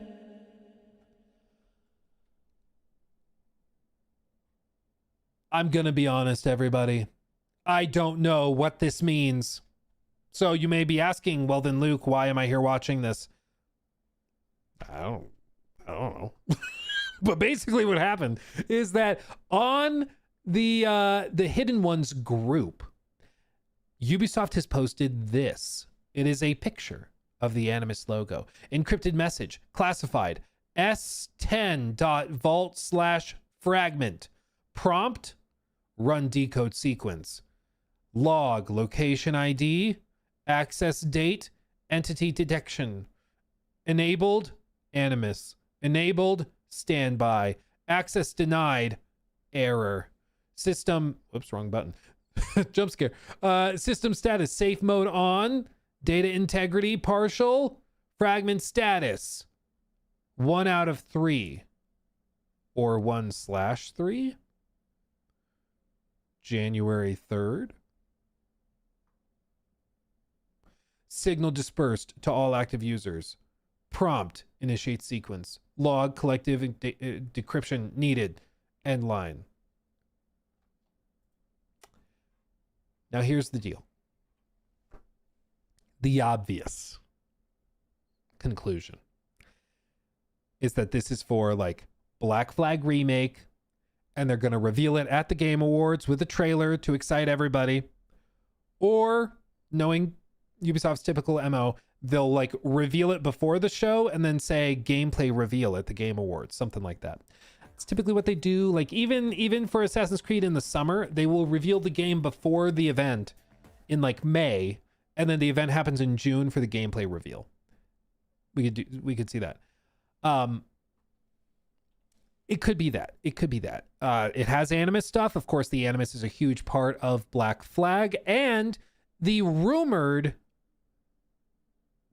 I'm gonna be honest, everybody. I don't know what this means. So you may be asking, well then Luke, why am I here watching this? I don't know. But basically what happened is that on the Hidden Ones group, Ubisoft has posted this. It is a picture of the Animus logo. Encrypted message, classified, s10.vault/fragment. Prompt, run decode sequence. Log, location ID, access date, entity detection. Enabled, Animus. Enabled, standby. Access denied, error. System, whoops, wrong button. Jump scare. System status, safe mode on. Data integrity, partial. Fragment status, 1 out of 3. Or 1/3. January 3rd. Signal dispersed to all active users. Prompt, initiate sequence. Log, collective decryption needed. End line. Now here's the deal. The obvious conclusion is that this is for like Black Flag Remake, and they're going to reveal it at the Game Awards with a trailer to excite everybody. Or, knowing Ubisoft's typical MO, they'll like reveal it before the show and then say gameplay reveal at the Game Awards, something like that. It's typically what they do. Like even for Assassin's Creed in the summer, they will reveal the game before the event in like May, and then the event happens in June for the gameplay reveal. We could see that. It could be that. It could be that. It has Animus stuff. Of course, the Animus is a huge part of Black Flag, and the rumored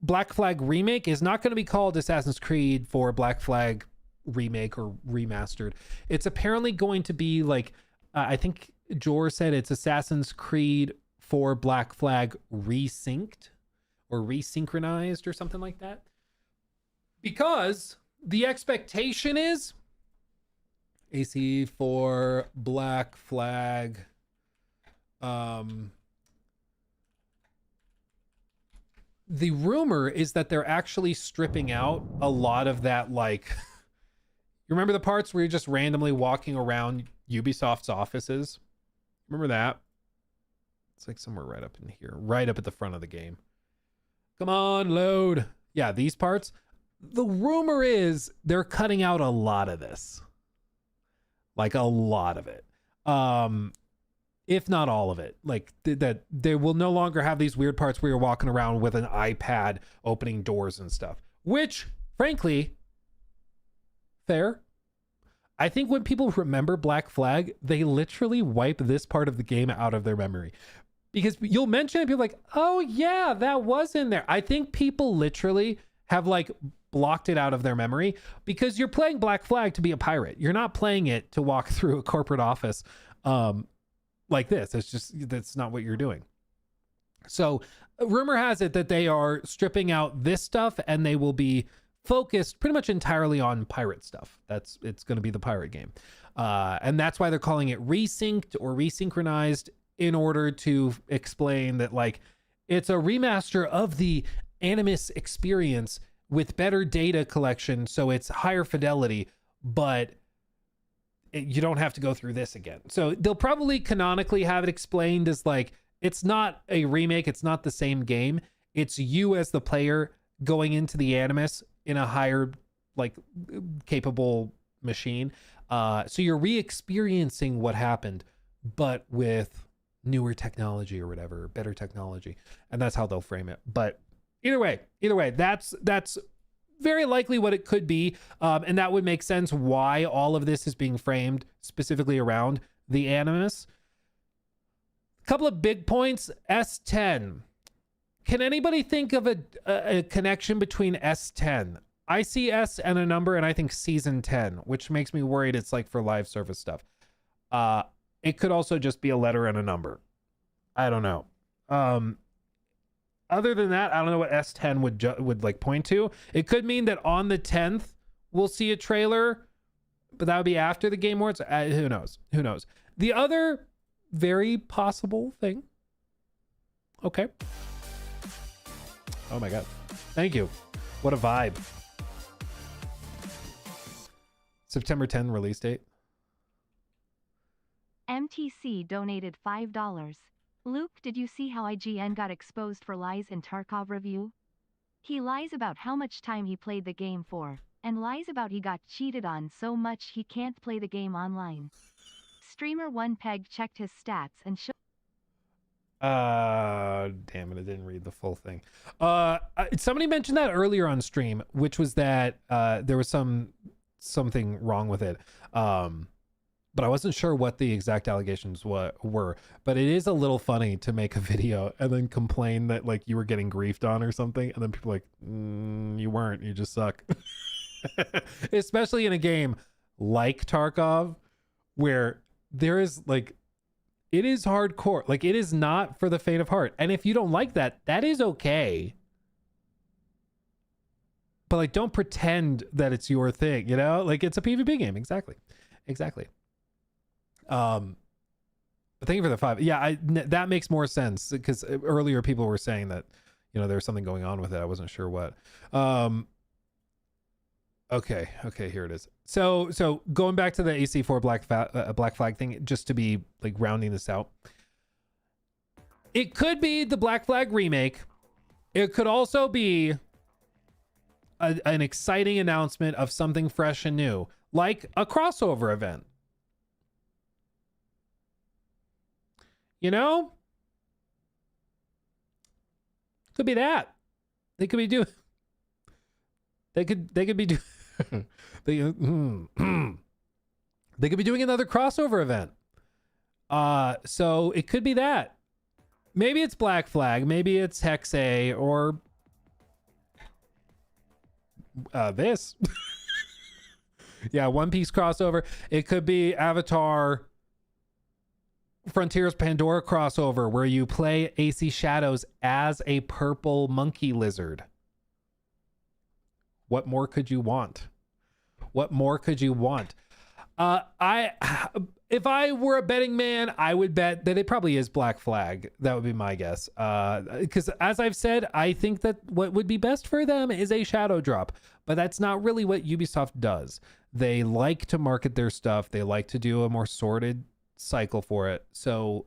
Black Flag remake is not going to be called Assassin's Creed for Black Flag remake or remastered. It's apparently going to be like, I think Jor said it's Assassin's Creed for Black Flag resynced or resynchronized or something like that. Because the expectation is AC for Black Flag. The rumor is that they're actually stripping out a lot of that, like, you remember the parts where you're just randomly walking around Ubisoft's offices? Remember that? It's like somewhere right up in here, right up at the front of the game. Come on, load. Yeah, these parts. The rumor is they're cutting out a lot of this. Like a lot of it. If not all of it. Like that they will no longer have these weird parts where you're walking around with an iPad opening doors and stuff. Which, frankly, fair. I think when people remember Black Flag, they literally wipe this part of the game out of their memory. Because you'll mention it, people are like, oh yeah, that was in there. I think people literally have like blocked it out of their memory because you're playing Black Flag to be a pirate. You're not playing it to walk through a corporate office like this. That's not what you're doing. So rumor has it that they are stripping out this stuff and they will be focused pretty much entirely on pirate stuff. It's going to be the pirate game. And that's why they're calling it resynced or resynchronized, in order to explain that like it's a remaster of the Animus experience with better data collection, so it's higher fidelity, but you don't have to go through this again. So they'll probably canonically have it explained as like, it's not a remake, it's not the same game, it's you as the player going into the Animus in a higher like capable machine. So you're re-experiencing what happened, but with newer technology or whatever, better technology. And that's how they'll frame it. But either way, that's very likely what it could be. And that would make sense why all of this is being framed specifically around the Animus. A couple of big points. S10. Can anybody think of a connection between S10? I see S and a number, and I think season 10, which makes me worried it's like for live service stuff. It could also just be a letter and a number. I don't know. Other than that, I don't know what S10 would like point to. It could mean that on the 10th we'll see a trailer, but that would be after the Game Awards. Who knows? Who knows? The other very possible thing. Okay. Oh my God. Thank you. What a vibe. September 10 release date. MTC donated $5. Luke, did you see how IGN got exposed for lies in Tarkov review? He lies about how much time he played the game for, and lies about he got cheated on so much he can't play the game online. Streamer 1Peg checked his stats and showed. Damn it, I didn't read the full thing. Somebody mentioned that earlier on stream, which was that there was something wrong with it. But I wasn't sure what the exact allegations were. But it is a little funny to make a video and then complain that like you were getting griefed on or something, and then people are like, you weren't, you just suck. Especially in a game like Tarkov, where there is like, it is hardcore. Like, it is not for the faint of heart. And if you don't like that, that is okay. But like, don't pretend that it's your thing, you know? Like, it's a PvP game. Exactly. But thank you for the 5. Yeah, that makes more sense, because earlier people were saying that, you know, there's something going on with it. I wasn't sure what. Okay, here it is. So going back to the AC4 Black Flag thing, just to be like rounding this out, it could be the Black Flag remake. It could also be an exciting announcement of something fresh and new, like a crossover event. You know? Could be that. They could be doing... They could be doing... they could be doing another crossover event. So it could be that. Maybe it's Black Flag. Maybe it's Hex-A, or... this. Yeah, One Piece crossover. It could be Avatar... Frontiers Pandora crossover, where you play AC Shadows as a purple monkey lizard. What more could you want? What more could you want? If I were a betting man, I would bet that it probably is Black Flag. That would be my guess. Because as I've said, I think that what would be best for them is a shadow drop, but that's not really what Ubisoft does. They like to market their stuff. They like to do a more sorted cycle for it. So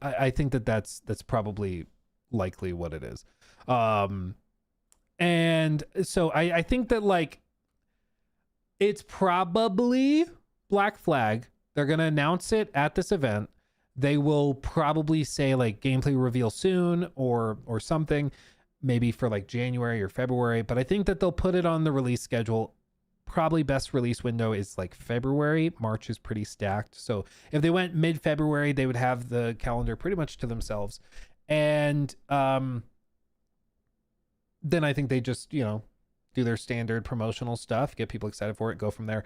I think that's probably likely what it is. And so I think that like it's probably Black Flag. They're going to announce it at this event. They will probably say like gameplay reveal soon or something, maybe for like January or February, but I think that they'll put it on the release schedule. Probably best release window is like February. March is pretty stacked. So if they went mid-February, they would have the calendar pretty much to themselves. And then I think they just, you know, do their standard promotional stuff, get people excited for it, go from there.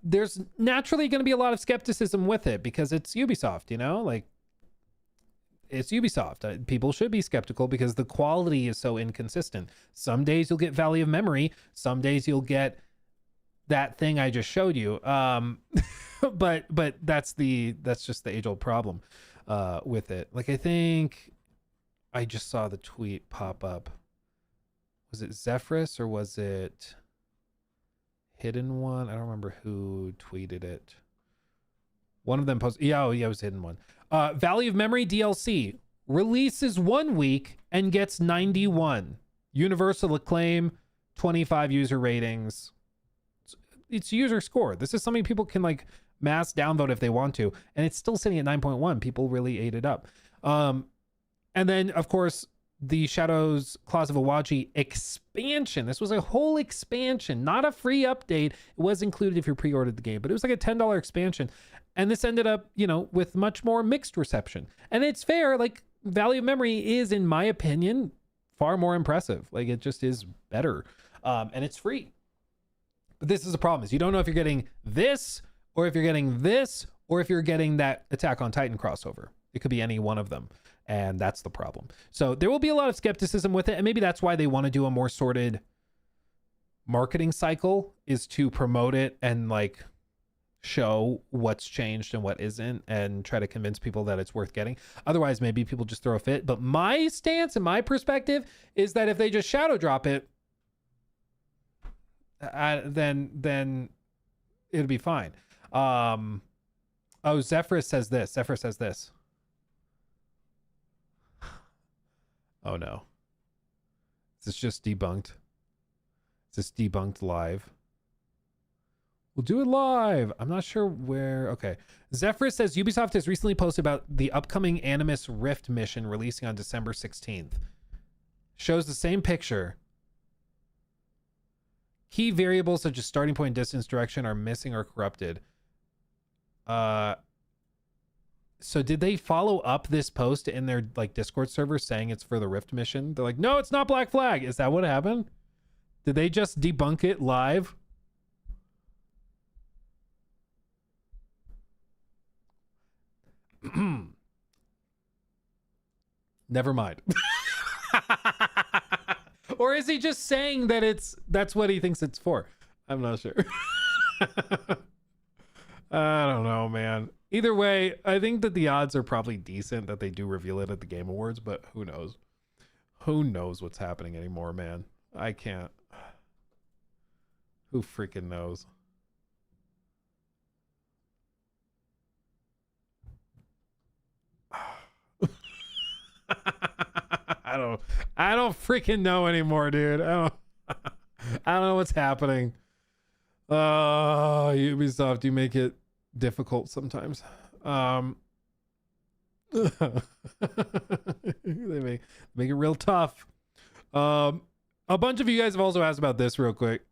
There's naturally going to be a lot of skepticism with it because it's Ubisoft, you know, like it's Ubisoft. People should be skeptical because the quality is so inconsistent. Some days you'll get Valley of Memory. Some days you'll get that thing I just showed you. But that's just the age old problem with it. Like, I think I just saw the tweet pop up. Was it Zephyrus or was it Hidden One? I don't remember who tweeted it. One of them posted. Yeah, it was Hidden One. Valley of Memory DLC releases 1 week and gets 91. Universal acclaim, 25 user ratings. It's user score. This is something people can like mass downvote if they want to, and it's still sitting at 9.1. People really ate it up. And then of course the Shadows Claws of Awaji expansion. This was a whole expansion, not a free update. It was included if you pre-ordered the game, but it was like a $10 expansion. And this ended up, you know, with much more mixed reception. And it's fair. Like, Valley of Memory is, in my opinion, far more impressive. Like, it just is better. And it's free. But this is the problem, is you don't know if you're getting this, or if you're getting this, or if you're getting that Attack on Titan crossover. It could be any one of them. And that's the problem. So there will be a lot of skepticism with it. And maybe that's why they want to do a more sorted marketing cycle, is to promote it and like show what's changed and what isn't, and try to convince people that it's worth getting. Otherwise, maybe people just throw a fit. But my stance and my perspective is that if they just shadow drop it, then it'll be fine. Zephyrus says this. Oh no. Is this just debunked? Is this debunked live? We'll do it live. I'm not sure where. Okay. Zephyrus says Ubisoft has recently posted about the upcoming Animus Rift mission releasing on December 16th. Shows the same picture. Key variables such as starting point, distance, direction are missing or corrupted. So did they follow up this post in their like Discord server saying it's for the Rift mission? They're like, no, it's not Black Flag. Is that what happened? Did they just debunk it live? Never mind. Or is he just saying that that's what he thinks it's for? I'm not sure. I don't know, man. Either way, I think that the odds are probably decent that they do reveal it at the Game Awards, but who knows? Who knows what's happening anymore, man? I can't. Who freaking knows? I don't freaking know anymore, dude. I don't know what's happening. Ubisoft, you make it difficult sometimes. They make it real tough. A bunch of you guys have also asked about this real quick.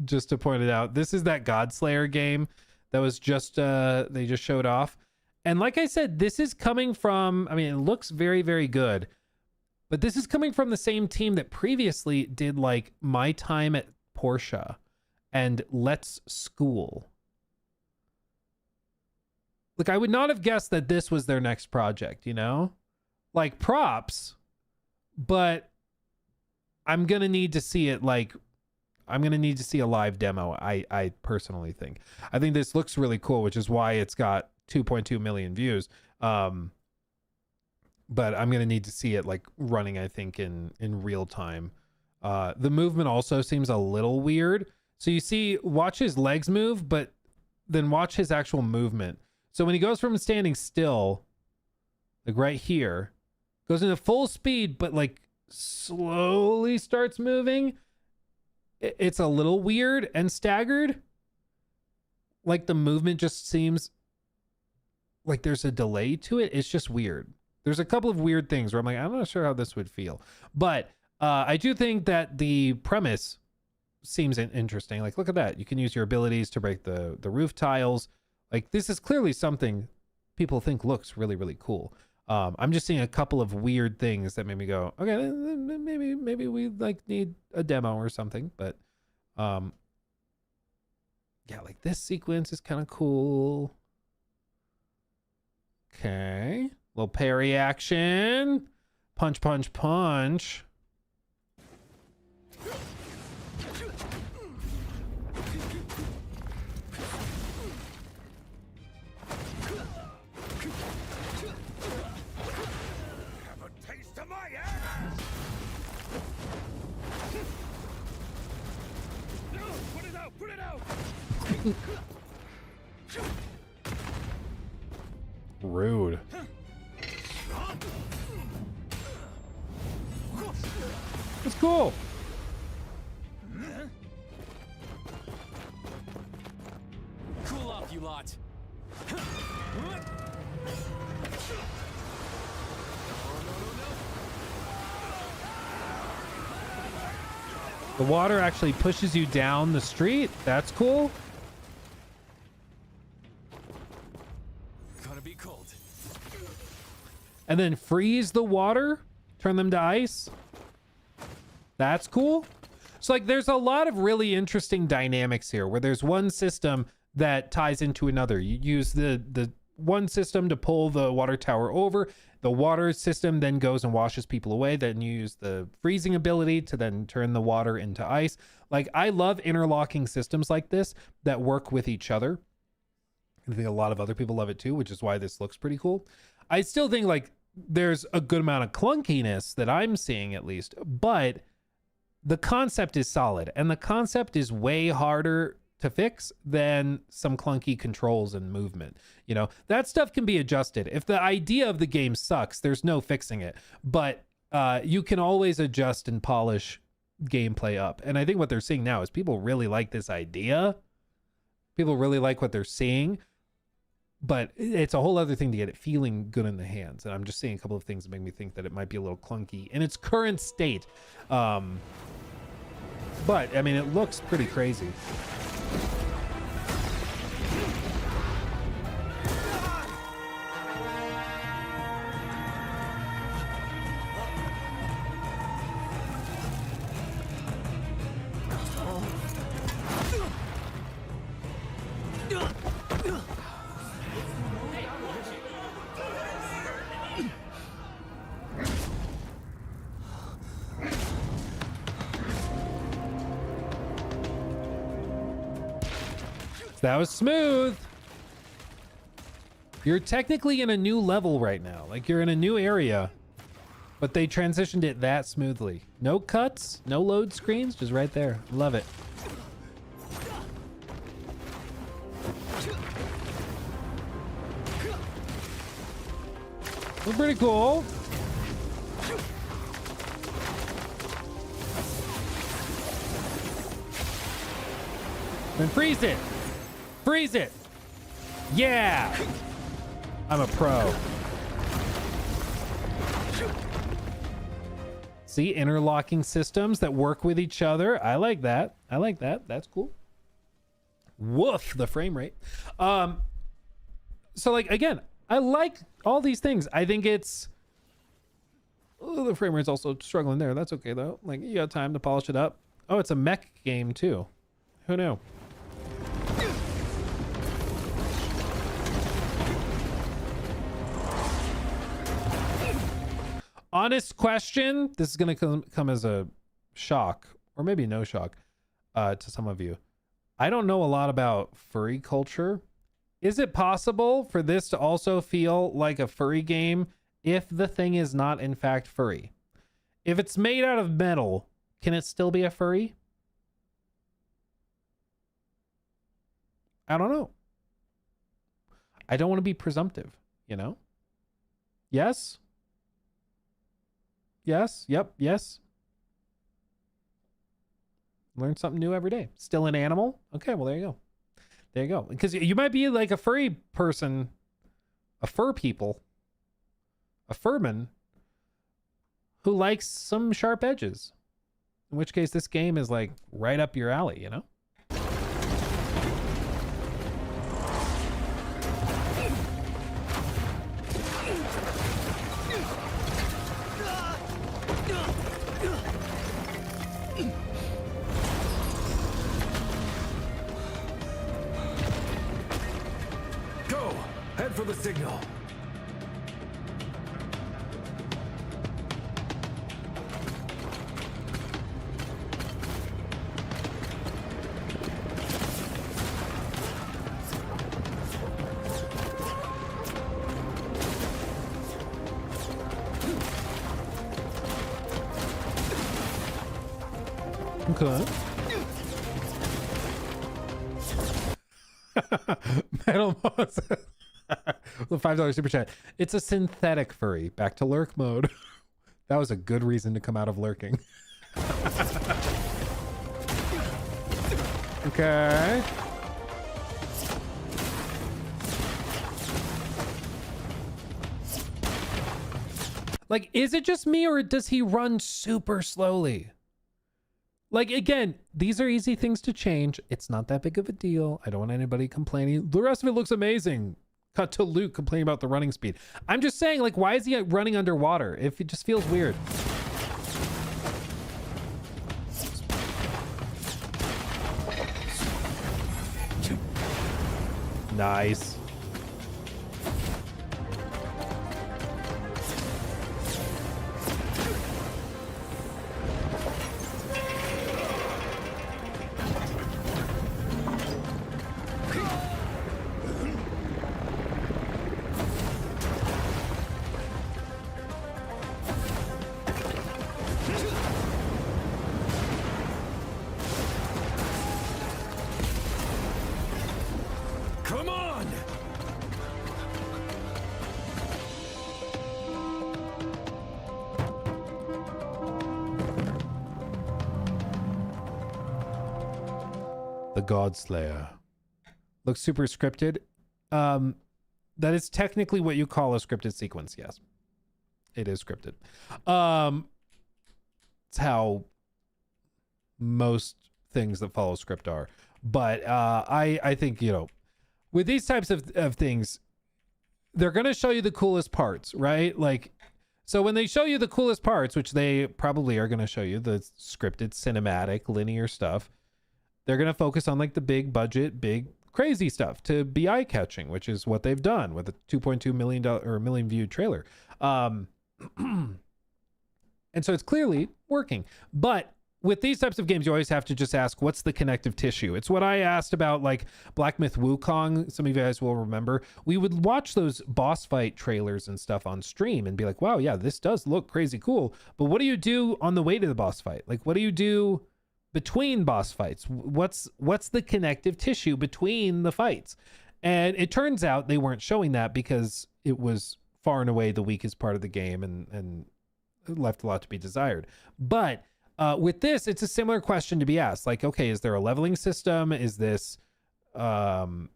Just to point it out, this is that Godslayer game that was just they just showed off. And like I said, this is coming from, I mean, it looks very, very good, but this is coming from the same team that previously did like My Time at Portia and Let's School. Like, I would not have guessed that this was their next project, you know? Like, props, but I'm going to need to see it, like, I'm going to need to see a live demo, I personally think. I think this looks really cool, which is why it's got 2.2 million views. But I'm going to need to see it, like, running, I think, in real time. The movement also seems a little weird. So you see, watch his legs move, but then watch his actual movement. So when he goes from standing still, like right here, goes into full speed, but like slowly starts moving, it's a little weird and staggered. Like the movement just seems like there's a delay to it. It's just weird. There's a couple of weird things where I'm like, I'm not sure how this would feel. But I do think that the premise seems interesting. Like, look at that. You can use your abilities to break the roof tiles. Like, this is clearly something people think looks really, really cool. I'm just seeing a couple of weird things that made me go, okay, maybe we like need a demo or something. But yeah, like this sequence is kind of cool. Okay, little parry action, punch, punch, punch. Rude. It's cool. Cool off, you lot. The water actually pushes you down the street. That's cool. Gotta be cold. And then freeze the water, turn them to ice. That's cool. So like there's a lot of really interesting dynamics here where there's one system that ties into another. You use the one system to pull the water tower over. The water system then goes and washes people away. Then you use the freezing ability to then turn the water into ice. Like, I love interlocking systems like this that work with each other. I think a lot of other people love it too, which is why this looks pretty cool. I still think like there's a good amount of clunkiness that I'm seeing, at least, but the concept is solid, and the concept is way harder to fix than some clunky controls and movement. You know, that stuff can be adjusted. If the idea of the game sucks, there's no fixing it, but you can always adjust and polish gameplay up. And I think what they're seeing now is people really like this idea. People really like what they're seeing, but it's a whole other thing to get it feeling good in the hands. And I'm just seeing a couple of things that make me think that it might be a little clunky in its current state. But I mean, it looks pretty crazy. That was smooth. You're technically in a new level right now. Like, you're in a new area, but they transitioned it that smoothly. No cuts, no load screens, just right there. Love it. Well, pretty cool. Then freeze it. Freeze it. Yeah. I'm a pro. See, interlocking systems that work with each other. I like that. I like that. That's cool. Woof, the frame rate. So like, again, I like all these things. I think it's, oh, the frame rate's also struggling there. That's okay though. Like, you got time to polish it up. Oh, it's a mech game too. Who knew? Honest question. This is going to come as a shock, or maybe no shock, to some of you. I don't know a lot about furry culture. Is it possible for this to also feel like a furry game if the thing is not in fact furry? If it's made out of metal, can it still be a furry? I don't know. I don't want to be presumptive, you know? Yes? Yes. Yep. Yes. Learn something new every day. Still an animal? Okay, well, there you go. There you go. Because you might be like a furry person, a fur people, a furman who likes some sharp edges. In which case, this game is like right up your alley, you know? Head for the signal. Okay. Metal Moss. The $5 super chat. It's a synthetic furry. Back to lurk mode. That was a good reason to come out of lurking. Okay. Like, is it just me, or does he run super slowly? Like, again, these are easy things to change. It's not that big of a deal. I don't want anybody complaining. The rest of it looks amazing. Cut to Luke complaining about the running speed. I'm just saying, like, why is he running underwater? If it just feels weird. Nice. The Godslayer. Looks super scripted. That is technically what you call a scripted sequence. Yes, it is scripted. It's how most things that follow script are. But I think, you know, with these types of things, they're going to show you the coolest parts, right? Like, so when they show you the coolest parts, which they probably are going to show you, the scripted, cinematic, linear stuff, they're going to focus on like the big budget, big crazy stuff to be eye-catching, which is what they've done with a $2.2 million or a million viewed trailer. And so it's clearly working. But with these types of games, you always have to just ask, what's the connective tissue? It's what I asked about like Black Myth Wukong. Some of you guys will remember. We would watch those boss fight trailers and stuff on stream and be like, wow, yeah, this does look crazy cool. But what do you do on the way to the boss fight? Like, what do you do between boss fights? What's the connective tissue between the fights? And it turns out they weren't showing that because it was far and away the weakest part of the game and left a lot to be desired. But with this, it's a similar question to be asked. Like, okay, is there a leveling system? Is this going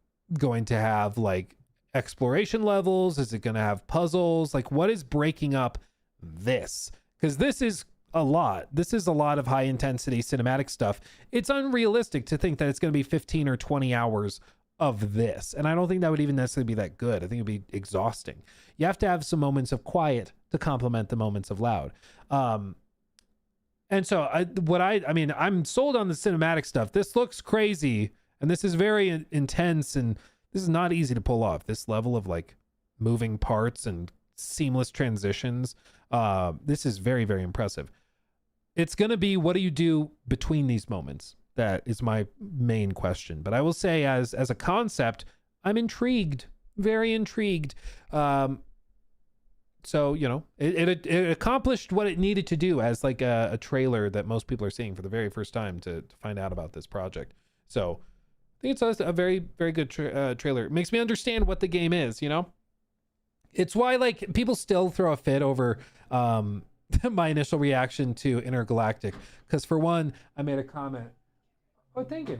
to have like exploration levels? Is it going to have puzzles? Like, what is breaking up this? Because this is a lot. This is a lot of high intensity cinematic stuff. It's unrealistic to think that it's going to be 15 or 20 hours of this. And I don't think that would even necessarily be that good. I think it'd be exhausting. You have to have some moments of quiet to complement the moments of loud. And so I mean, I'm sold on the cinematic stuff. This looks crazy and this is very intense and this is not easy to pull off. This level of like moving parts and seamless transitions. This is very, very impressive. It's going to be, what do you do between these moments? That is my main question. But I will say as a concept, I'm intrigued, very intrigued. So, you know, it accomplished what it needed to do as like a trailer that most people are seeing for the very first time to find out about this project. So I think it's a very, very good trailer. It makes me understand what the game is, you know? It's why like people still throw a fit over my initial reaction to Intergalactic. Because for one, I made a comment. Oh, thank you.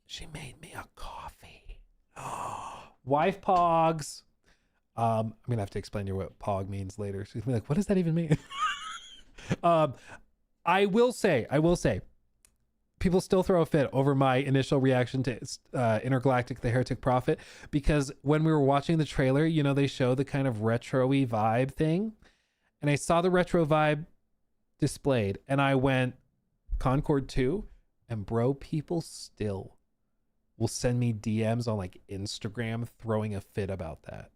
She made me a coffee. Oh, wife pogs. I'm gonna have to explain to you what pog means later. She's gonna be like, what does that even mean? I will say, people still throw a fit over my initial reaction to Intergalactic, the Heretic Prophet, because when we were watching the trailer, you know, they show the kind of retro-y vibe thing. And I saw the retro vibe displayed and I went, Concord 2? And bro, people still will send me DMs on like Instagram throwing a fit about that.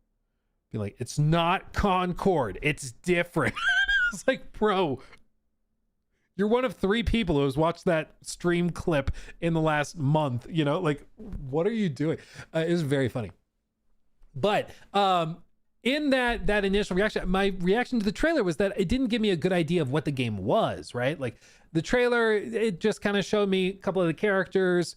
Be like, it's not Concord, it's different. It's like, bro, you're one of 3 people who has watched that stream clip in the last month. You know, like, what are you doing? It was very funny. But in that initial reaction, my reaction to the trailer was that it didn't give me a good idea of what the game was, right? Like the trailer, it just kind of showed me a couple of the characters.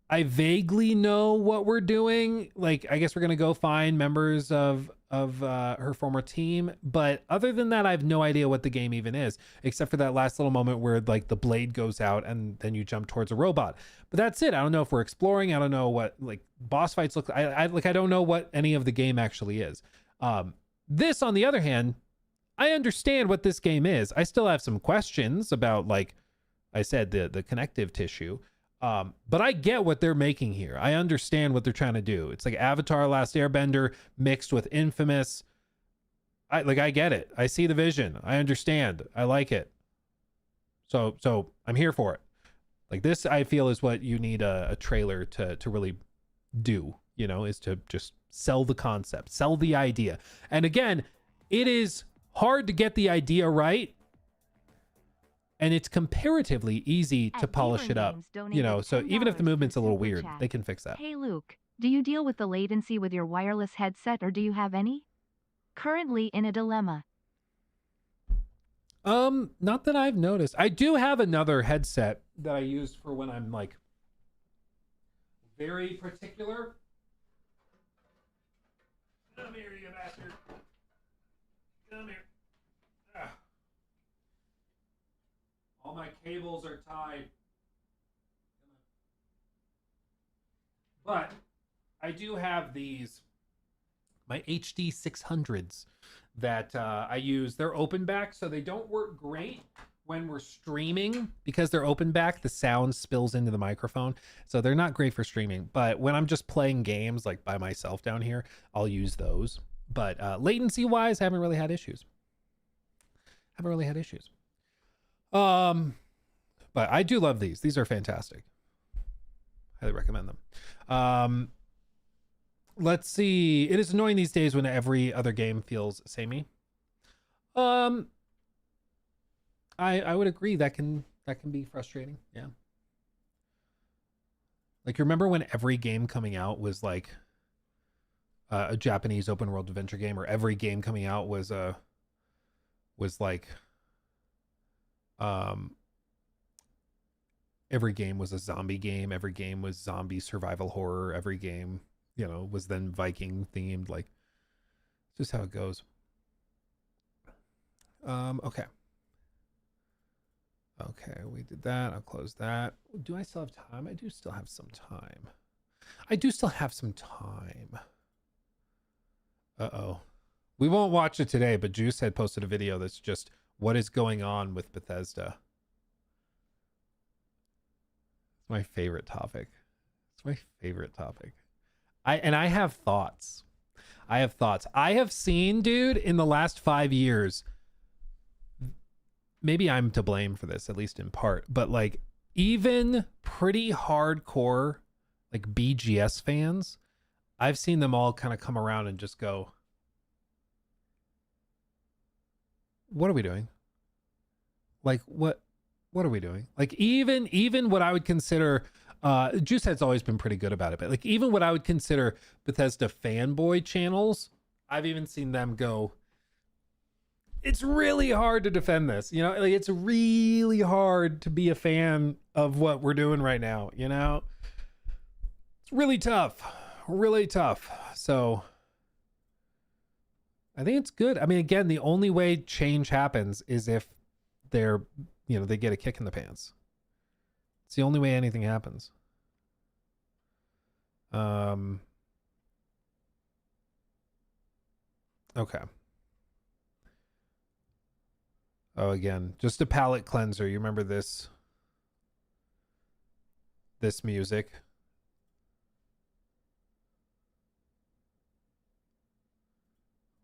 I vaguely know what we're doing. Like, I guess we're going to go find members of her former team. But other than that, I have no idea what the game even is, except for that last little moment where like the blade goes out and then you jump towards a robot. But that's it. I don't know if we're exploring. I don't know what like boss fights look like. I don't know what any of the game actually is. This, on the other hand, I understand what this game is. I still have some questions about, like I said, the connective tissue. But I get what they're making here. I understand what they're trying to do. It's like Avatar: Last Airbender mixed with Infamous. I get it. I see the vision. I understand. I like it. So I'm here for it. Like this, I feel is what you need a trailer to really do, you know, is to just sell the concept, sell the idea. And again, it is hard to get the idea right. And it's comparatively easy to polish it up, you know, so even if the movement's a little weird, they can fix that. Hey Luke, do you deal with the latency with your wireless headset or do you have any? Currently in a dilemma. Not that I've noticed. I do have another headset that I use for when I'm like very particular. Come here, you bastard. Come here. Ah. All my cables are tied. But I do have these, my HD 600s that I use. They're open back, so they don't work great when we're streaming because they're open back. The sound spills into the microphone, so they're not great for streaming. But when I'm just playing games like by myself down here, I'll use those. But latency wise, I haven't really had issues. But I do love these. These are fantastic. Highly recommend them. Let's see. It is annoying these days when every other game feels samey. I would agree that can be frustrating. Yeah. Like, you remember when every game coming out was like a Japanese open world adventure game, or every game coming out was like every game was a zombie game, every game was zombie survival horror, every game, you know, was then Viking themed. Like, it's just how it goes. Okay, we did that. I'll close that. Do I still have time? I do still have some time. Uh-oh. We won't watch it today, but Juice had posted a video that's just what is going on with Bethesda. It's my favorite topic. I have thoughts. I have seen, dude, in the last 5 years, maybe I'm to blame for this, at least in part, but like even pretty hardcore like BGS fans, I've seen them all kind of come around and just go, what are we doing? Like, what are we doing? Like, even what I would consider, Juicehead's always been pretty good about it, but like even what I would consider Bethesda fanboy channels, I've even seen them go, it's really hard to defend this, you know, like it's really hard to be a fan of what we're doing right now, you know? It's really tough. So I think it's good. I mean, again, the only way change happens is if they're, you know, they get a kick in the pants. It's the only way anything happens. Okay. Oh, again, just a palate cleanser. You remember this music?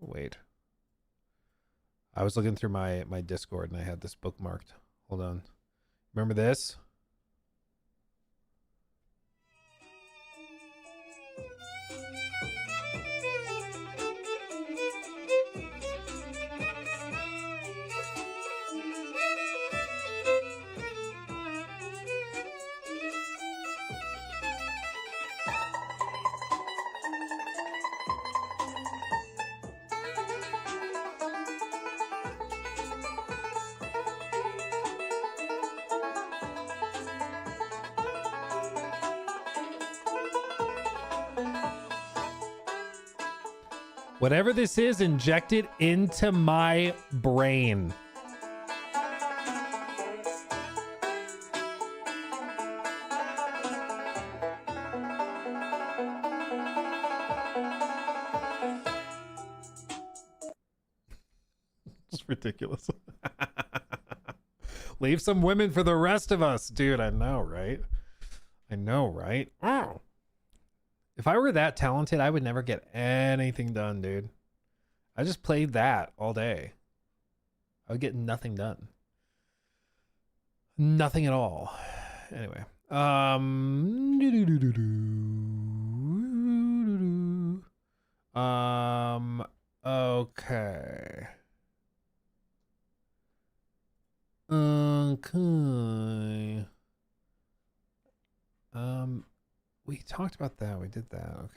Wait. I was looking through my Discord and I had this bookmarked. Hold on. Remember this? Whatever this is, inject it into my brain. It's ridiculous. Leave some women for the rest of us, dude. I know, right? Oh. If I were that talented, I would never get anything done, dude. I just played that all day. I would get nothing done. Nothing at all. Anyway. Okay. We talked about that. We did that.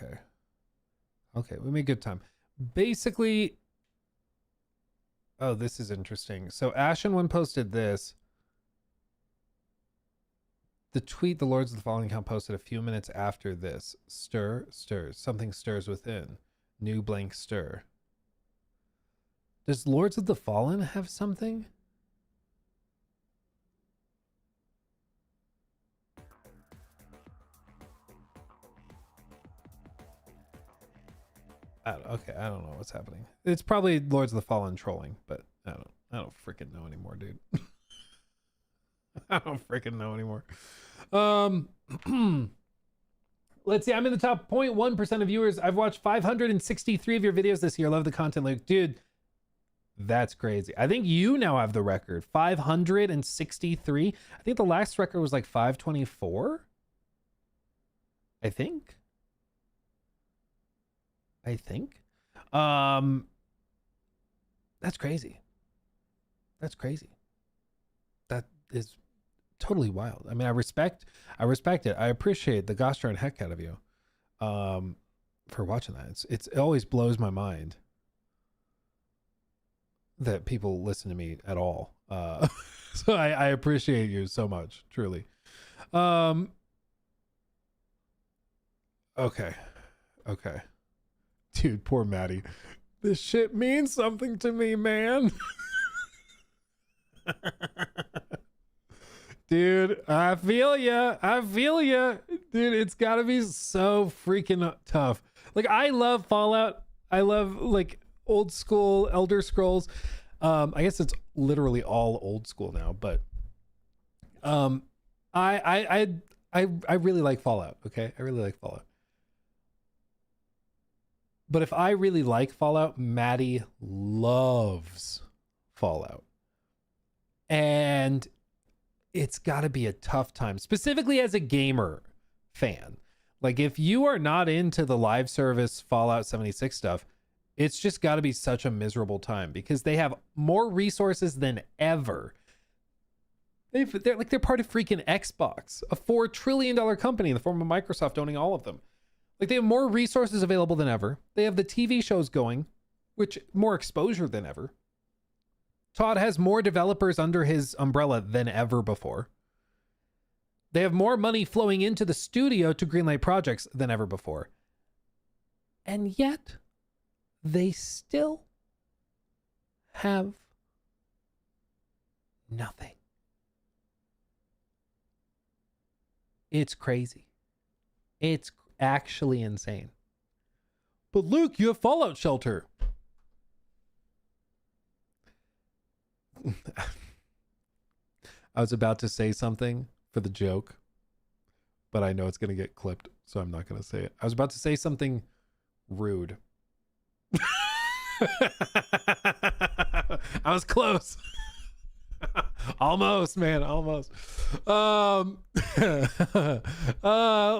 Okay, we made good time. Basically, oh, this is interesting. So Ashen1 posted this. The tweet the Lords of the Fallen account posted a few minutes after this. Stirs. Something stirs within. New blank stir. Does Lords of the Fallen have something? Okay, I don't know what's happening. It's probably Lords of the Fallen trolling, but I don't freaking know anymore, dude. I don't freaking know anymore. Let's see. I'm in the top 0.1% of viewers. I've watched 563 of your videos this year. Love the content, Luke. Dude, that's crazy. I think you now have the record. 563. I think the last record was like 524. I think. That's crazy. That's crazy. That is totally wild. I mean, I respect it. I appreciate the gosh darn heck out of you for watching that. It always blows my mind that people listen to me at all. So I appreciate you so much, truly. Okay. Dude, poor Maddie. This shit means something to me, man. Dude, I feel ya. Dude, it's gotta be so freaking tough. Like, I love Fallout. I love like old school Elder Scrolls. I guess it's literally all old school now, but I really like Fallout. Okay, I really like Fallout. But if I really like Fallout, Maddie loves Fallout. And it's got to be a tough time, specifically as a gamer fan. Like, if you are not into the live service Fallout 76 stuff, it's just got to be such a miserable time because they have more resources than ever. They're part of freaking Xbox, a $4 trillion company in the form of Microsoft owning all of them. Like, they have more resources available than ever. They have the TV shows going, which more exposure than ever. Todd has more developers under his umbrella than ever before. They have more money flowing into the studio to greenlight projects than ever before. And yet, they still have nothing. It's crazy. It's actually insane. But Luke, you have Fallout Shelter. I was about to say something for the joke, but I know it's going to get clipped, so I'm not going to say it. I was about to say something rude. I was close. Almost, man, almost.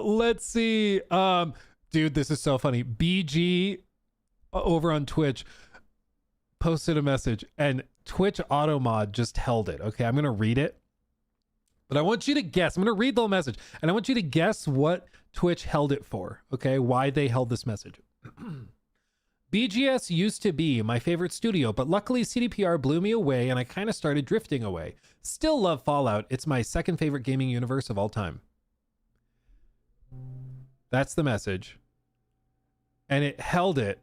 Let's see. Dude, this is so funny. BG over on Twitch posted a message and Twitch Automod just held it. Okay, I'm gonna read it, but I want you to guess. I'm gonna read the whole message and I want you to guess what Twitch held it for. Okay, why they held this message. BGS used to be my favorite studio, but luckily CDPR blew me away and I kind of started drifting away. Still love Fallout. It's my second favorite gaming universe of all time. That's the message. And it held it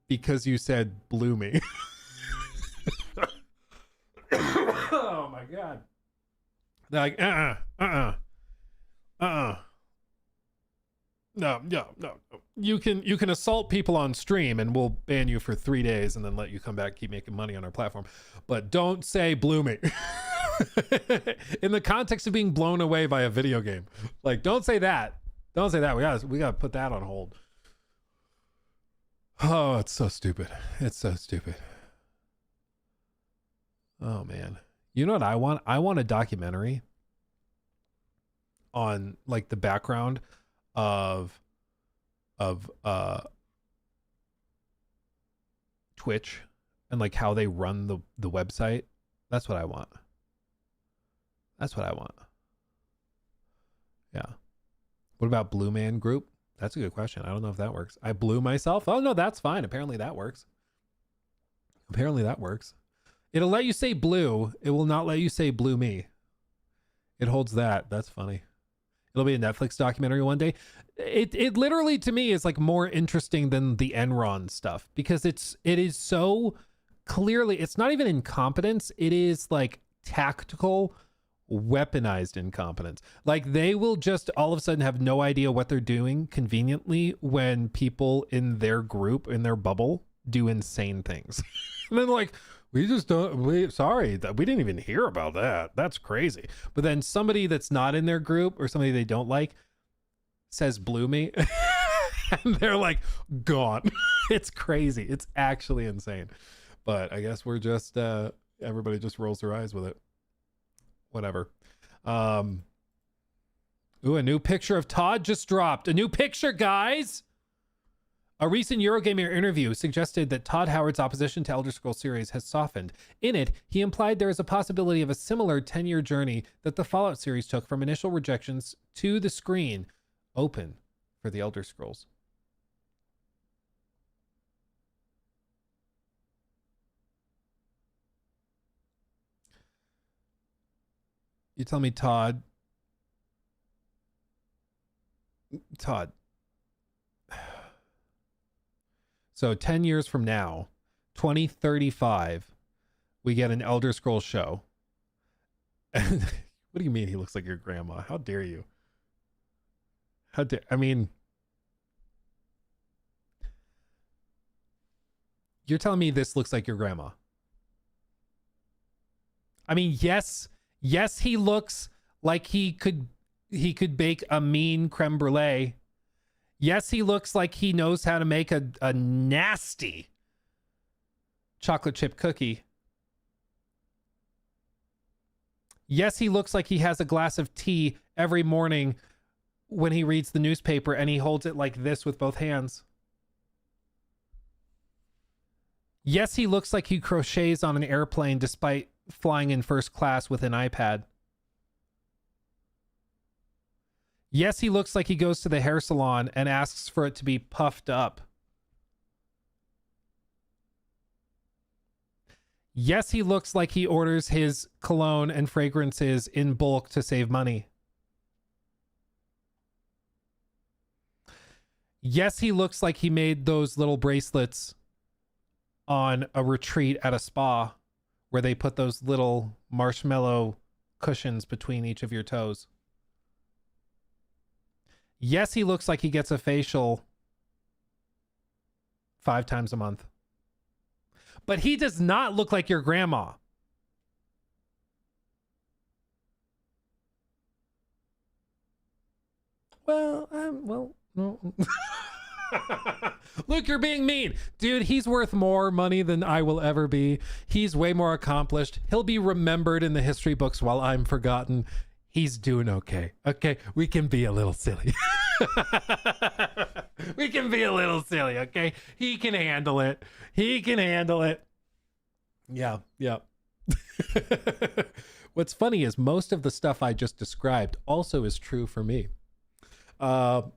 because you said blew me. Oh my God. They're like, No. You can assault people on stream and we'll ban you for 3 days and then let you come back, keep making money on our platform. But don't say blew me. In the context of being blown away by a video game. Like, don't say that. Don't say that. We gotta put that on hold. Oh, it's so stupid. It's so stupid. Oh man. You know what I want? I want a documentary on like the background of Twitch and like how they run the website. That's what I want. That's what I want. Yeah. What about Blue Man Group? That's a good question. I don't know if that works. I blew myself. Oh no, that's fine. Apparently that works. It'll let you say blue. It will not let you say blew me. It holds that. That's funny. It'll be a Netflix documentary one day. It literally to me is like more interesting than the Enron stuff because it is so clearly, it's not even incompetence. It is like tactical weaponized incompetence. Like they will just all of a sudden have no idea what they're doing conveniently when people in their group, in their bubble, do insane things. And then like, sorry, that we didn't even hear about that. That's crazy. But then somebody that's not in their group or somebody they don't like says blew me. And they're like gone. It's crazy. It's actually insane. But I guess we're just everybody just rolls their eyes with it. Whatever. Ooh, a new picture of Todd just dropped. A new picture, guys. A recent Eurogamer interview suggested that Todd Howard's opposition to Elder Scrolls series has softened. In it, he implied there is a possibility of a similar 10-year journey that the Fallout series took from initial rejections to the screen open for the Elder Scrolls. You tell me, Todd. So 10 years from now, 2035, we get an Elder Scrolls show. What do you mean he looks like your grandma? How dare you? I mean, you're telling me this looks like your grandma? I mean, yes, he looks like he could bake a mean creme brulee. Yes, he looks like he knows how to make a nasty chocolate chip cookie. Yes, he looks like he has a glass of tea every morning when he reads the newspaper and he holds it like this with both hands. Yes, he looks like he crochets on an airplane despite flying in first class with an iPad. Yes, he looks like he goes to the hair salon and asks for it to be puffed up. Yes, he looks like he orders his cologne and fragrances in bulk to save money. Yes, he looks like he made those little bracelets on a retreat at a spa where they put those little marshmallow cushions between each of your toes. Yes, he looks like he gets a facial 5 times a month. But he does not look like your grandma. Well, no. Luke, you're being mean. Dude, he's worth more money than I will ever be. He's way more accomplished. He'll be remembered in the history books while I'm forgotten. He's doing okay. Okay, we can be a little silly. We can be a little silly, okay? He can handle it. He can handle it. Yeah. What's funny is most of the stuff I just described also is true for me. I've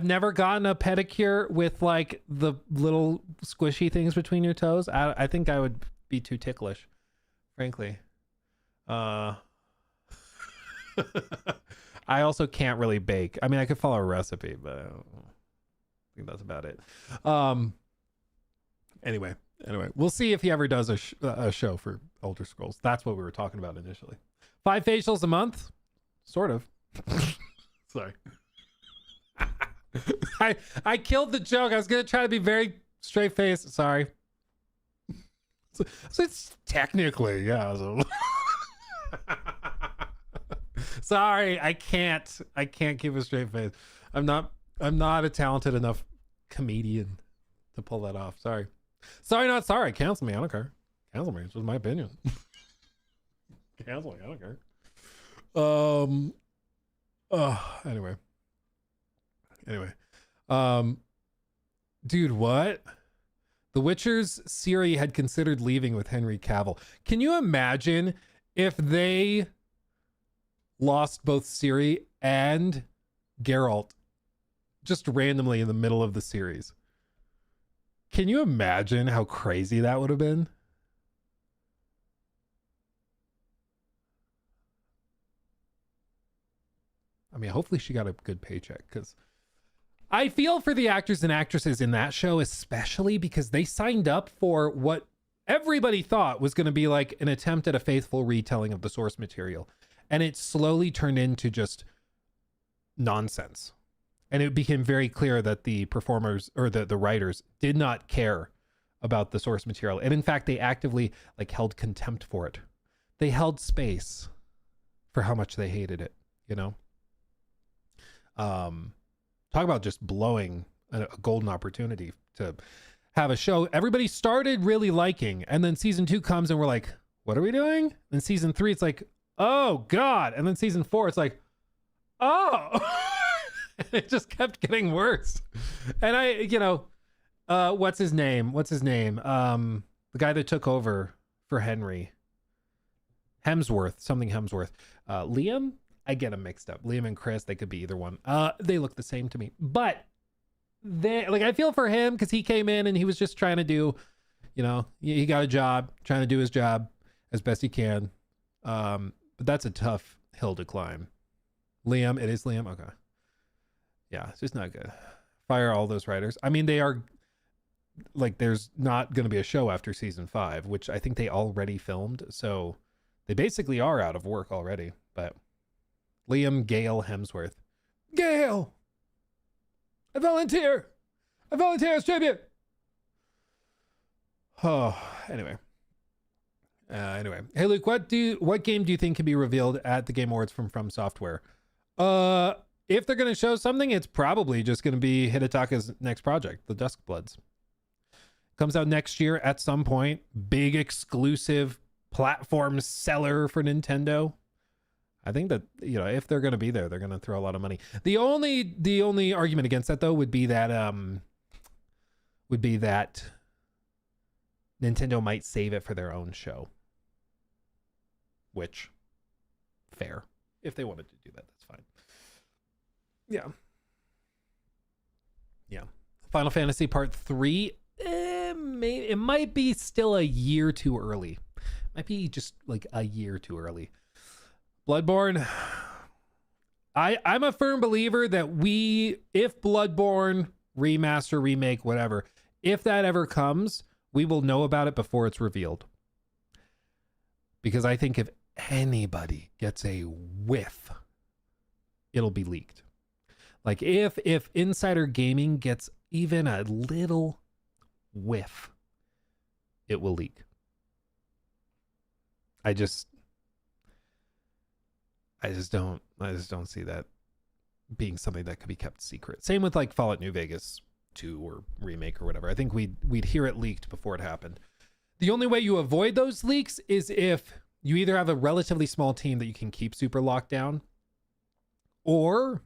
never gotten a pedicure with like the little squishy things between your toes. I think I would be too ticklish, frankly. I also can't really bake. I mean, I could follow a recipe, but I think that's about it. Anyway, we'll see if he ever does a show for Elder Scrolls. That's what we were talking about initially. 5 facials a month, sort of. Sorry. I killed the joke. I was gonna try to be very straight faced. Sorry. So it's technically, yeah. So. Sorry, I can't keep a straight face. I'm not a talented enough comedian to pull that off. Sorry, not sorry. Cancel me. I don't care. Cancel me. It's just my opinion. Cancel me. I don't care. Anyway. Dude, what? The Witcher's Ciri had considered leaving with Henry Cavill. Can you imagine if they lost both Ciri and Geralt just randomly in the middle of the series? Can you imagine how crazy that would have been? I mean, hopefully she got a good paycheck, because I feel for the actors and actresses in that show, especially because they signed up for what everybody thought was going to be like an attempt at a faithful retelling of the source material. And it slowly turned into just nonsense. And it became very clear that the performers or the writers did not care about the source material. And in fact, they actively like held contempt for it. They held space for how much they hated it, you know? Talk about just blowing a golden opportunity to have a show everybody started really liking, and then season 2 comes and we're like, what are we doing? And season 3, it's like, oh God. And then season 4, it's like, oh, it just kept getting worse. And what's his name? The guy that took over for Henry, Hemsworth, Liam. I get them mixed up. Liam and Chris, they could be either one. They look the same to me, but I feel for him because he came in and he was just trying to do, he got a job, trying to do his job as best he can. But that's a tough hill to climb. Liam, it is Liam. Okay. Yeah, it's just not good. Fire all those writers. I mean, they are like, there's not going to be a show after season 5, which I think they already filmed. So they basically are out of work already, but Liam Gale Hemsworth. Gale! I volunteer as tribute. Oh, anyway. Hey Luke, what game do you think can be revealed at the Game Awards from Software? If they're going to show something, it's probably just going to be Hidetaka's next project, The Duskbloods. Comes out next year at some point. Big exclusive platform seller for Nintendo. I think that, if they're going to be there, they're going to throw a lot of money. The only argument against that though would be that Nintendo might save it for their own show. Which, fair. If they wanted to do that, that's fine. Yeah. Final Fantasy Part 3, it might be still a year too early. Might be just like a year too early. Bloodborne, I'm a firm believer that if Bloodborne remaster, remake, whatever, if that ever comes, we will know about it before it's revealed. Because I think if anybody gets a whiff, it'll be leaked. Like if Insider Gaming gets even a little whiff, it will leak. I just don't see that being something that could be kept secret. Same with like Fallout New Vegas 2 or remake or whatever. I think we'd hear it leaked before it happened. The only way you avoid those leaks is if you either have a relatively small team that you can keep super locked down, or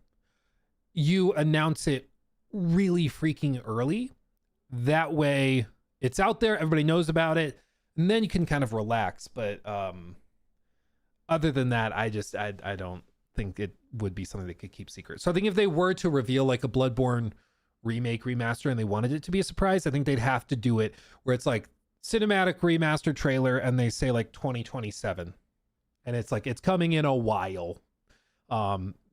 you announce it really freaking early. That way it's out there, everybody knows about it, and then you can kind of relax. But other than that, I don't think it would be something that could keep secret. So I think if they were to reveal like a Bloodborne remake, remaster, and they wanted it to be a surprise, I think they'd have to do it where it's like cinematic remaster trailer and they say like 2027. And it's like, it's coming in a while.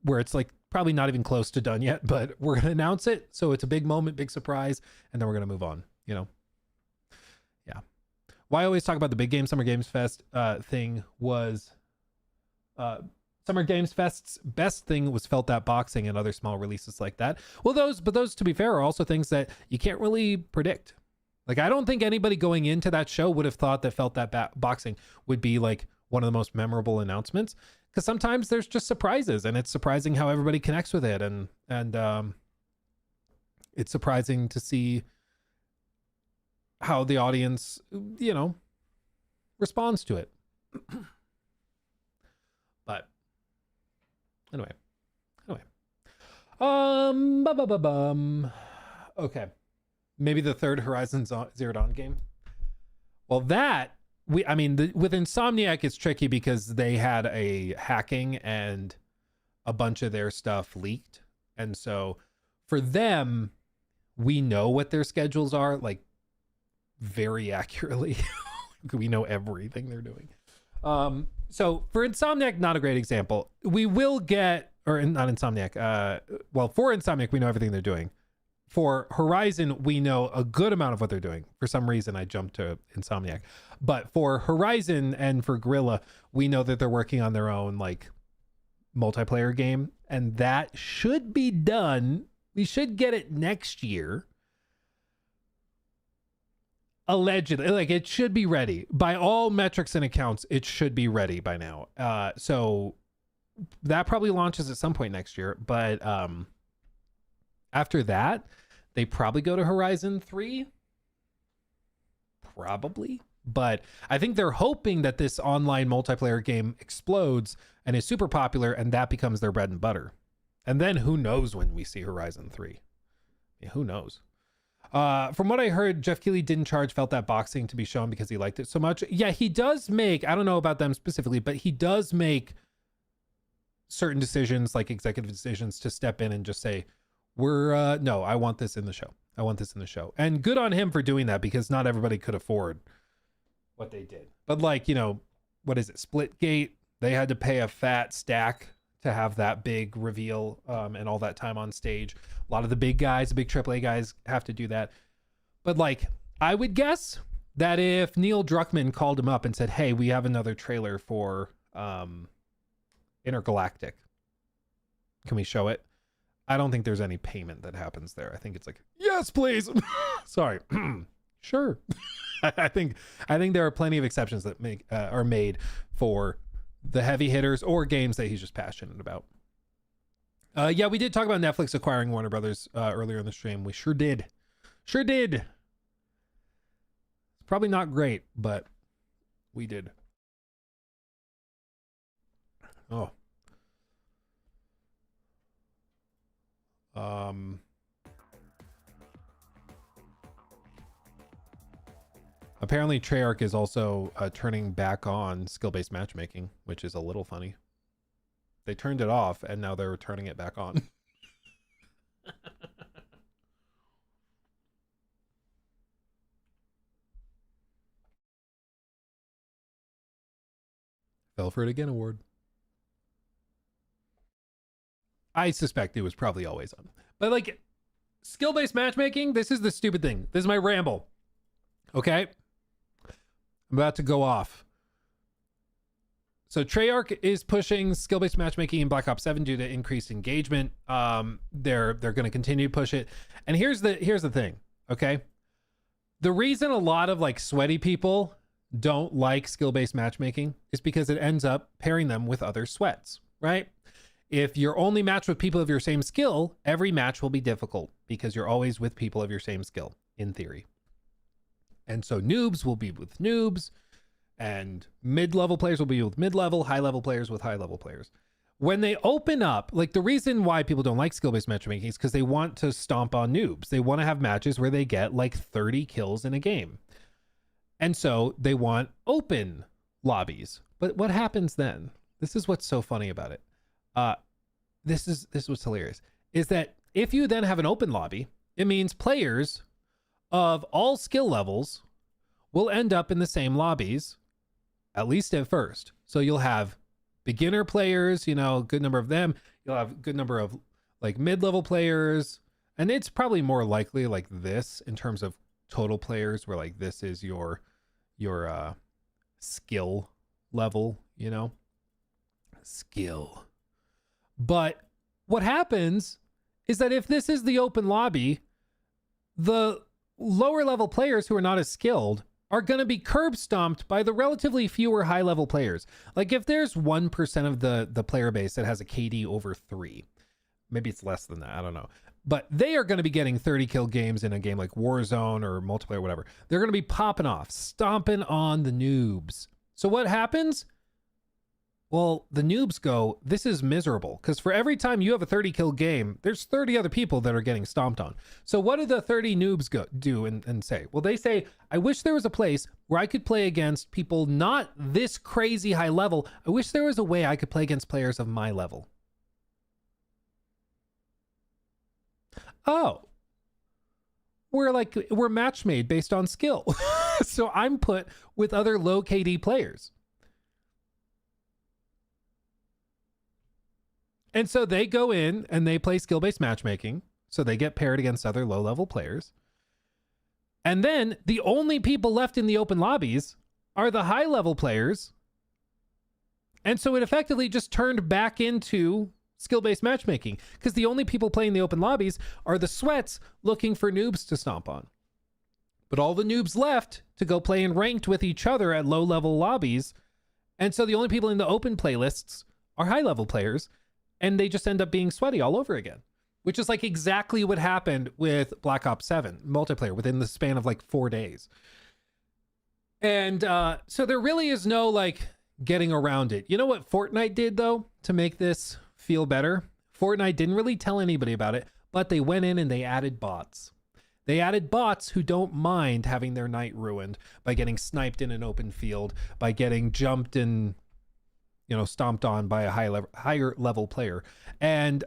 Where it's like probably not even close to done yet, but we're going to announce it. So it's a big moment, big surprise, and then we're going to move on, Yeah. Why I always talk about the big game Summer Games Fest thing was Summer Games Fest's best thing was Felt That Boxing and other small releases like that. Well, those to be fair are also things that you can't really predict. Like, I don't think anybody going into that show would have thought that Felt That Boxing would be like one of the most memorable announcements, because sometimes there's just surprises, and it's surprising how everybody connects with it, and it's surprising to see how the audience, responds to it. But anyway. Okay. Maybe the third Horizon Zero Dawn game. Well, that with Insomniac, it's tricky because they had a hacking and a bunch of their stuff leaked. And so for them, we know what their schedules are, like, very accurately. We know everything they're doing. So for Insomniac, not a great example. We will get, or not Insomniac. For Insomniac, we know everything they're doing. for Horizon, we know a good amount of what they're doing. For some reason, I jumped to Insomniac. But for Horizon and for Guerrilla, we know that they're working on their own like multiplayer game, and that should be done. We should get it next year. Allegedly, like it should be ready by all metrics and accounts. It should be ready by now. So that probably launches at some point next year. But after that, they probably go to Horizon 3. Probably. But I think they're hoping that this online multiplayer game explodes and is super popular, and that becomes their bread and butter. And then who knows when we see Horizon 3? Yeah, who knows? From what I heard, Jeff Keighley didn't charge Felt That Boxing to be shown because he liked it so much. Yeah, he does make, I don't know about them specifically, but he does make certain decisions, like executive decisions, to step in and just say, no, I want this in the show. I want this in the show. And good on him for doing that, because not everybody could afford what they did. But like, you know, what is it? Splitgate, they had to pay a fat stack to have that big reveal and all that time on stage. A lot of the big guys, the big AAA guys have to do that. But like, I would guess that if Neil Druckmann called him up and said, hey, we have another trailer for Intergalactic, can we show it? I don't think there's any payment that happens there. I think it's like, yes, please. Sorry. Sure. I think there are plenty of exceptions that are made for the heavy hitters or games that he's just passionate about. Yeah, we did talk about Netflix acquiring Warner Brothers earlier in the stream. We sure did. Sure did. It's probably not great, but we did. Oh. Apparently Treyarch is also turning back on skill-based matchmaking, which is a little funny. They turned it off and now they're turning it back on. Fell for it again award. I suspect it was probably always on. But like, skill-based matchmaking, this is the stupid thing. This is my ramble. Okay? I'm about to go off. So Treyarch is pushing skill-based matchmaking in Black Ops 7 due to increased engagement. They're going to continue to push it. And here's the thing, okay? The reason a lot of like sweaty people don't like skill-based matchmaking is because it ends up pairing them with other sweats, right? If you're only matched with people of your same skill, every match will be difficult because you're always with people of your same skill, in theory. And so noobs will be with noobs, and mid-level players will be with mid-level, high-level players with high-level players. When they open up, like the reason why people don't like skill-based matchmaking is because they want to stomp on noobs. They want to have matches where they get like 30 kills in a game. And so they want open lobbies. But what happens then? This is what's so funny about it. This is what's hilarious, is that if you then have an open lobby, it means players of all skill levels will end up in the same lobbies, at least at first. So you'll have beginner players, you know, a good number of them. You'll have a good number of like mid-level players. And it's probably more likely like this in terms of total players, where like this is your skill level, you know, skill. But what happens is that if this is the open lobby, the lower level players who are not as skilled are going to be curb stomped by the relatively fewer high level players. Like if there's 1% of the player base that has a KD over 3, maybe it's less than that, I don't know. But they are going to be getting 30 kill games in a game like Warzone or multiplayer, whatever. They're going to be popping off, stomping on the noobs. So what happens? Well, the noobs go, this is miserable, because for every time you have a 30 kill game, there's 30 other people that are getting stomped on. So what do the 30 noobs do and say? Well, they say, I wish there was a place where I could play against people not this crazy high level. I wish there was a way I could play against players of my level. Oh, we're match made based on skill. So I'm put with other low KD players. And so they go in and they play skill-based matchmaking. So they get paired against other low-level players. And then the only people left in the open lobbies are the high-level players. And so it effectively just turned back into skill-based matchmaking, because the only people playing the open lobbies are the sweats looking for noobs to stomp on. But all the noobs left to go play in ranked with each other at low-level lobbies. And so the only people in the open playlists are high-level players, and they just end up being sweaty all over again, which is like exactly what happened with Black Ops 7 multiplayer within the span of like 4 days. And so there really is no like getting around it. You know what Fortnite did though to make this feel better? Fortnite didn't really tell anybody about it, but they went in and they added bots. They added bots who don't mind having their night ruined by getting sniped in an open field, by getting jumped and, you know, stomped on by a higher level player. And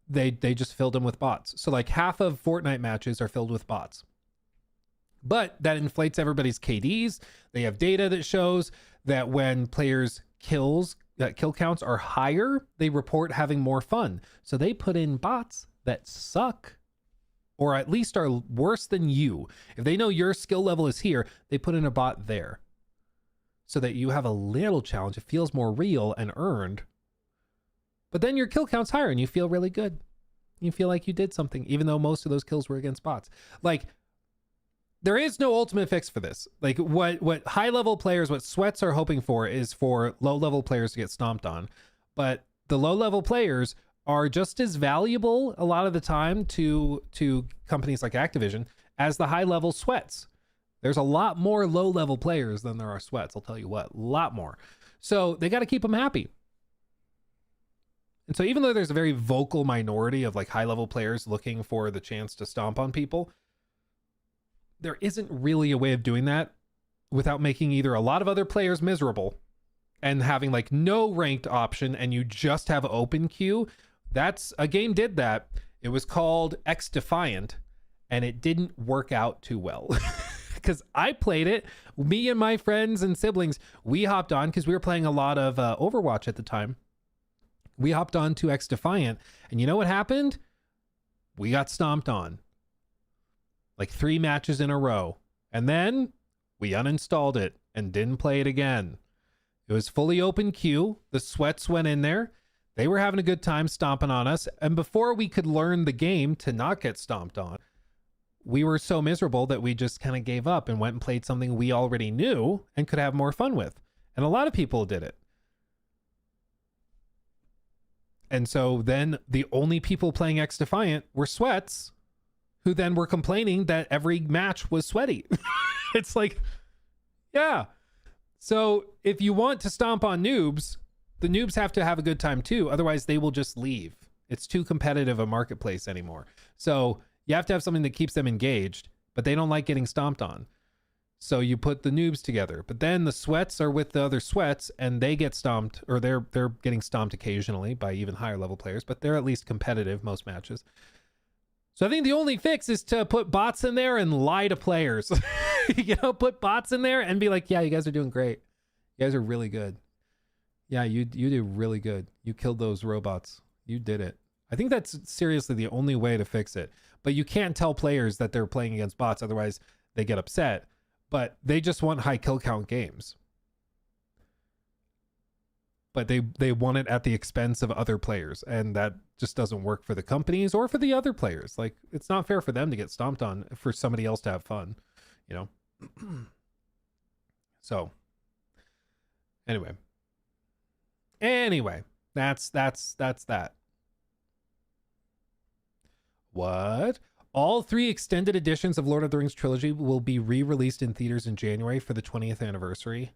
they just filled them with bots. So like half of Fortnite matches are filled with bots. But that inflates everybody's KDs. They have data that shows that when players kill counts are higher, they report having more fun. So they put in bots that suck, or at least are worse than you. If they know your skill level is here, they put in a bot there so that you have a little challenge. It feels more real and earned. But then your kill count's higher and you feel really good. You feel like you did something, even though most of those kills were against bots. Like, there is no ultimate fix for this. Like what high level players, what sweats are hoping for is for low level players to get stomped on. But the low level players are just as valuable a lot of the time to companies like Activision as the high level sweats. There's a lot more low level players than there are sweats. I'll tell you what, a lot more. So they got to keep them happy. And so even though there's a very vocal minority of like high level players looking for the chance to stomp on people, there isn't really a way of doing that without making either a lot of other players miserable and having like no ranked option and you just have open queue. That's a game did that. It was called X Defiant and it didn't work out too well because I played it. Me and my friends and siblings, we hopped on because we were playing a lot of Overwatch at the time. We hopped on to X Defiant and you know what happened? We got stomped on. Like 3 matches in a row. And then we uninstalled it and didn't play it again. It was fully open queue. The sweats went in there. They were having a good time stomping on us. And before we could learn the game to not get stomped on, we were so miserable that we just kind of gave up and went and played something we already knew and could have more fun with. And a lot of people did it. And so then the only people playing X Defiant were sweats, who then were complaining that every match was sweaty. It's like, yeah. So if you want to stomp on noobs, the noobs have to have a good time too. Otherwise they will just leave. It's too competitive a marketplace anymore. So you have to have something that keeps them engaged, but they don't like getting stomped on. So you put the noobs together, but then the sweats are with the other sweats and they get stomped, or they're getting stomped occasionally by even higher level players, but they're at least competitive most matches. So I think the only fix is to put bots in there and lie to players. You know, put bots in there and be like, yeah, you guys are doing great. You guys are really good. Yeah, you do really good. You killed those robots. You did it. I think that's seriously the only way to fix it. But you can't tell players that they're playing against bots, otherwise they get upset. But they just want high kill count games. But they want it at the expense of other players, and that just doesn't work for the companies or for the other players. Like, it's not fair for them to get stomped on for somebody else to have fun, you know? So anyway, that's that. What? All 3 extended editions of Lord of the Rings trilogy will be re-released in theaters in January for the 20th anniversary.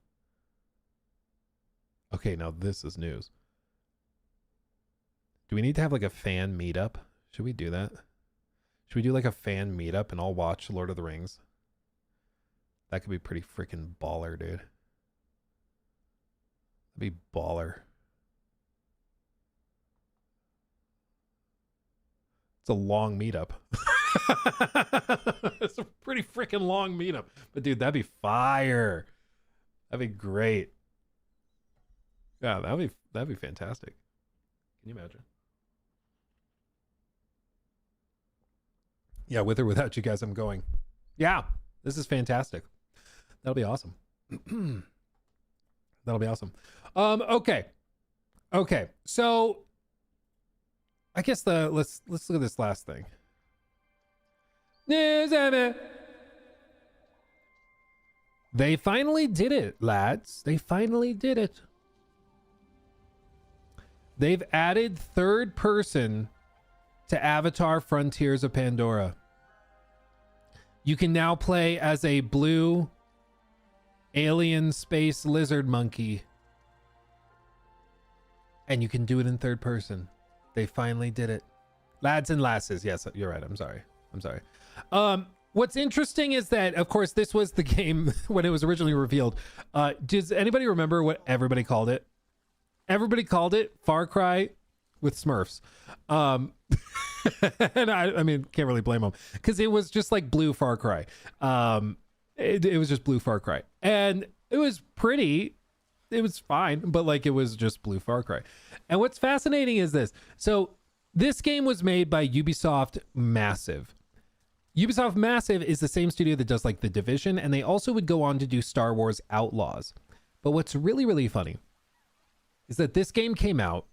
Okay, now this is news. Do we need to have like a fan meetup? Should we do that? Should we do like a fan meetup and all watch Lord of the Rings? That could be pretty freaking baller, dude. That'd be baller. It's a long meetup. It's a pretty freaking long meetup. But dude, that'd be fire. That'd be great. Yeah, that'd be fantastic. Can you imagine? Yeah, with or without you guys, I'm going. Yeah, this is fantastic. That'll be awesome. That'll be awesome. Okay. So I guess let's look at this last thing. They finally did it, lads. They finally did it. They've added third person to Avatar Frontiers of Pandora. You can now play as a blue alien space lizard monkey. And you can do it in third person. They finally did it. Lads and lasses. Yes, you're right. I'm sorry. What's interesting is that, of course, this was the game when it was originally revealed. Does anybody remember what everybody called it? Everybody called it Far Cry with Smurfs. And I mean, can't really blame them because it was just like blue Far Cry. It was just blue Far Cry. And it was pretty. It was fine, but like it was just blue Far Cry. And what's fascinating is this. So this game was made by Ubisoft Massive. Ubisoft Massive is the same studio that does like The Division, and they also would go on to do Star Wars Outlaws. But what's really, really funny is that this game came out,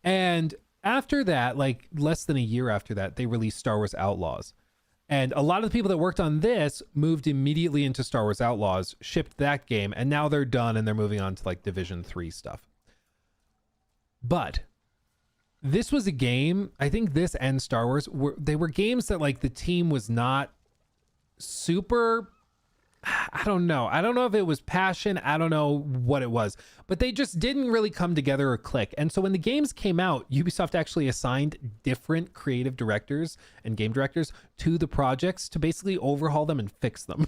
and after that, like less than a year after that, they released Star Wars Outlaws. And a lot of the people that worked on this moved immediately into Star Wars Outlaws, shipped that game, and now they're done and they're moving on to like Division 3 stuff. But this was a game, I think this and Star Wars, they were games that like the team was not super, I don't know if it was passion, I don't know what it was, but they just didn't really come together or click. And so when the games came out, Ubisoft actually assigned different creative directors and game directors to the projects to basically overhaul them and fix them.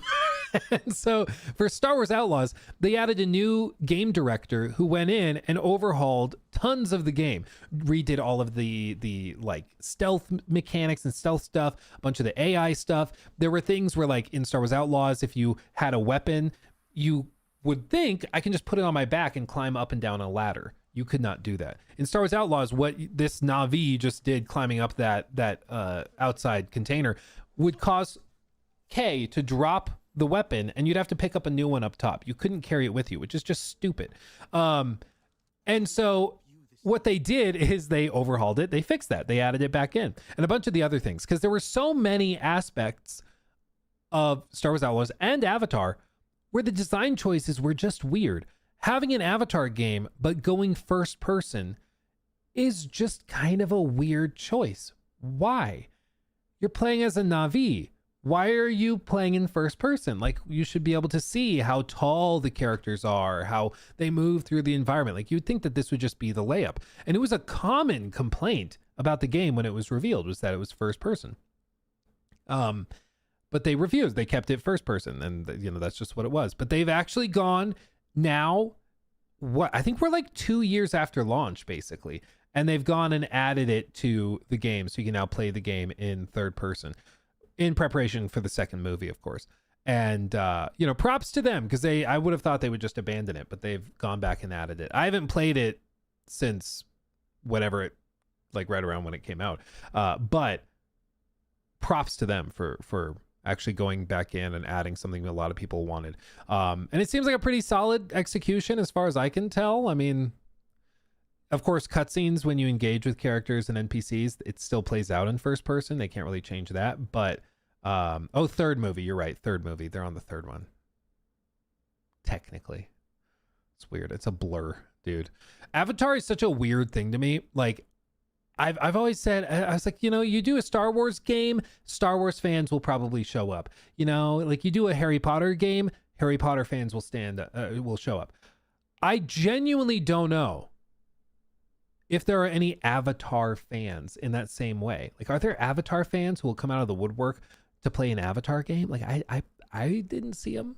And so for Star Wars Outlaws, they added a new game director who went in and overhauled tons of the game, redid all of the like stealth mechanics and stealth stuff, a bunch of the AI stuff. There were things where like in Star Wars Outlaws, if you had a weapon, you would think I can just put it on my back and climb up and down a ladder. You could not do that. In Star Wars Outlaws, what this Na'vi just did climbing up that outside container would cause K to drop the weapon, and you'd have to pick up a new one up top. You couldn't carry it with you, which is just stupid. And so what they did is they overhauled it. They fixed that. They added it back in, and a bunch of the other things, because there were so many aspects of Star Wars Outlaws and Avatar where the design choices were just weird. Having an Avatar game but going first person is just kind of a weird choice. Why? You're playing as a Na'vi. Why are you playing in first person? Like, you should be able to see how tall the characters are, how they move through the environment. Like, you'd think that this would just be the layup. And it was a common complaint about the game when it was revealed, was that it was first person. But they refused. They kept it first person, and you know, that's just what it was. But they've actually gone now, I think we're like 2 years after launch, basically. And they've gone and added it to the game, so you can now play the game in third person, in preparation for the second movie, of course. And you know, props to them, because I would have thought they would just abandon it, but they've gone back and added it. I haven't played it since whatever it, like right around when it came out. But props to them for actually going back in and adding something that a lot of people wanted. And it seems like a pretty solid execution as far as I can tell. I mean, of course, cutscenes, when you engage with characters and NPCs, it still plays out in first person. They can't really change that. But third movie. You're right. Third movie. They're on the third one. Technically. It's weird. It's a blur, dude. Avatar is such a weird thing to me. Like, I've always said, I was like, you know, you do a Star Wars game, Star Wars fans will probably show up. You know, like you do a Harry Potter game, Harry Potter fans will show up. I genuinely don't know if there are any Avatar fans in that same way. Like, are there Avatar fans who will come out of the woodwork to play an Avatar game? Like, I didn't see them.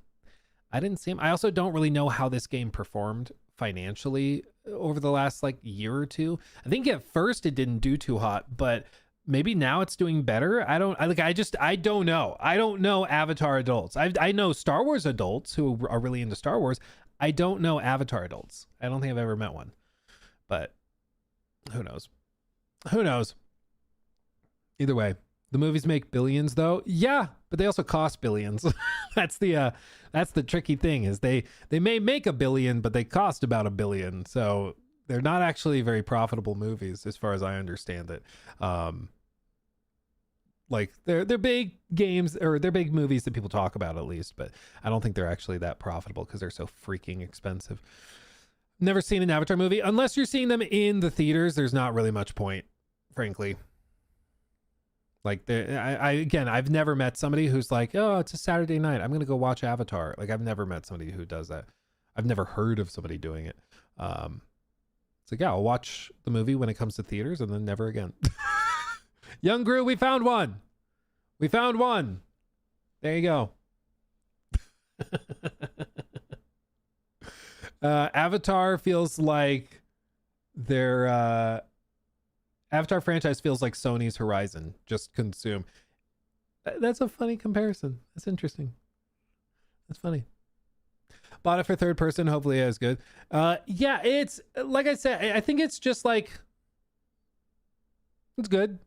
I also don't really know how this game performed financially over the last like year or two. I think at first it didn't do too hot, but maybe now it's doing better. I don't know. I don't know Avatar adults. I know Star Wars adults who are really into Star Wars. I don't know Avatar adults. I don't think I've ever met one, but who knows? Either way, The movies make billions though. Yeah, but they also cost billions. That's the tricky thing is they may make a billion, but they cost about $1 billion. So they're not actually very profitable movies as far as I understand it. Like they're big games or they're big movies that people talk about at least, but I don't think they're actually that profitable because they're so freaking expensive. Never seen an Avatar movie. Unless you're seeing them in the theaters, there's not really much point, frankly. Like I've never met somebody who's like, oh, it's a Saturday night, I'm going to go watch Avatar. Like I've never met somebody who does that. I've never heard of somebody doing it. It's like, yeah, I'll watch the movie when it comes to theaters and then never again. Young Gru, we found one. We found one. There you go. Avatar feels like their Avatar franchise feels like Sony's Horizon. Just consume. That's a funny comparison. That's interesting. That's funny. Bought it for third person. Hopefully it was good. Yeah, it's like I said, I think it's just like it's good.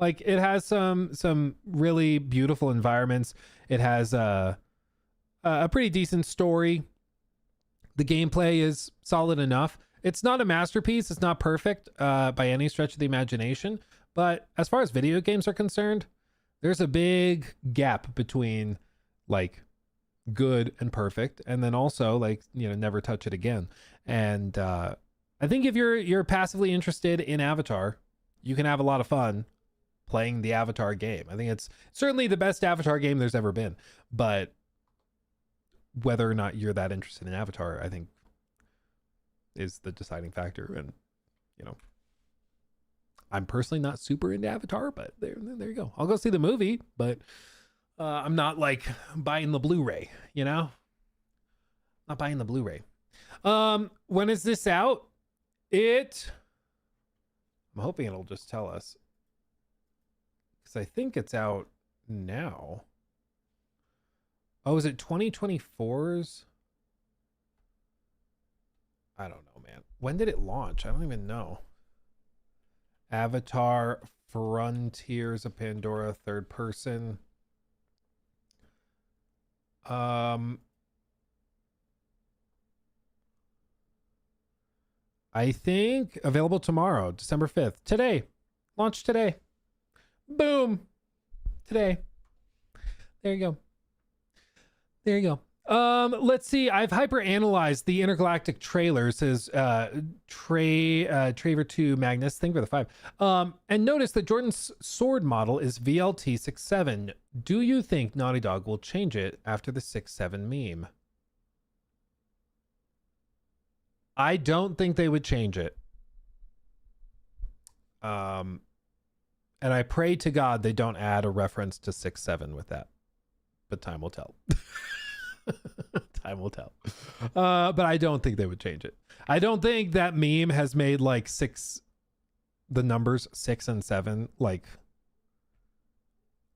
Like it has some really beautiful environments. It has a pretty decent story. The gameplay is solid enough. It's not a masterpiece. It's not perfect by any stretch of the imagination. But as far as video games are concerned, there's a big gap between like good and perfect, and then also like, you know, never touch it again. And I think if you're passively interested in Avatar, you can have a lot of fun playing the Avatar game. I think it's certainly the best Avatar game there's ever been. But whether or not you're that interested in Avatar, I think is the deciding factor. And, you know, I'm personally not super into Avatar, but there you go. I'll go see the movie, but I'm not like buying the Blu-ray, you know? Not buying the Blu-ray. When is this out? I'm hoping it'll just tell us. Because I think it's out now. Oh, is it 2024's? I don't know, man. When did it launch? I don't even know. Avatar Frontiers of Pandora, third person. I think available tomorrow, December 5th. Today. Launch today. Boom. Today. There you go. There you go. Let's see. I've hyper analyzed the intergalactic trailer, says Traver 2 Magnus. Thank you for the 5. And notice that Jordan's sword model is VLT67. Do you think Naughty Dog will change it after the 6-7 meme? I don't think they would change it. And I pray to God they don't add a reference to 6-7 with that. But time will tell. Time will tell. But I don't think they would change it. I don't think that meme has made like the numbers 6 and 7 like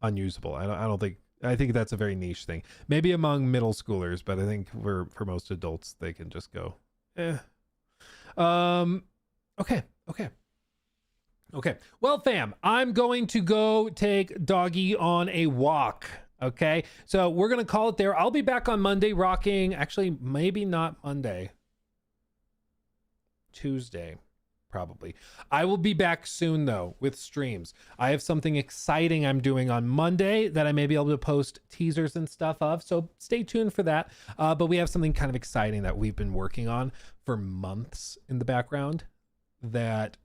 unusable. I think that's a very niche thing. Maybe among middle schoolers, but I think for most adults they can just go, eh. Okay. Well, fam, I'm going to go take Doggy on a walk. Okay, so we're going to call it there. I'll be back on Monday rocking, actually, maybe not Monday. Tuesday, probably. I will be back soon, though, with streams. I have something exciting I'm doing on Monday that I may be able to post teasers and stuff of, so stay tuned for that. But we have something kind of exciting that we've been working on for months in the background that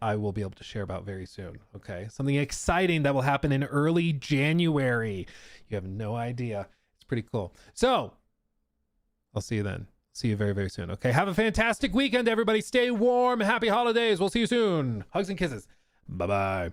I will be able to share about very soon. Okay. Something exciting that will happen in early January. You have no idea. It's pretty cool. So I'll see you then. See you very, very soon. Okay. Have a fantastic weekend, everybody. Stay warm. Happy holidays. We'll see you soon. Hugs and kisses. Bye-bye.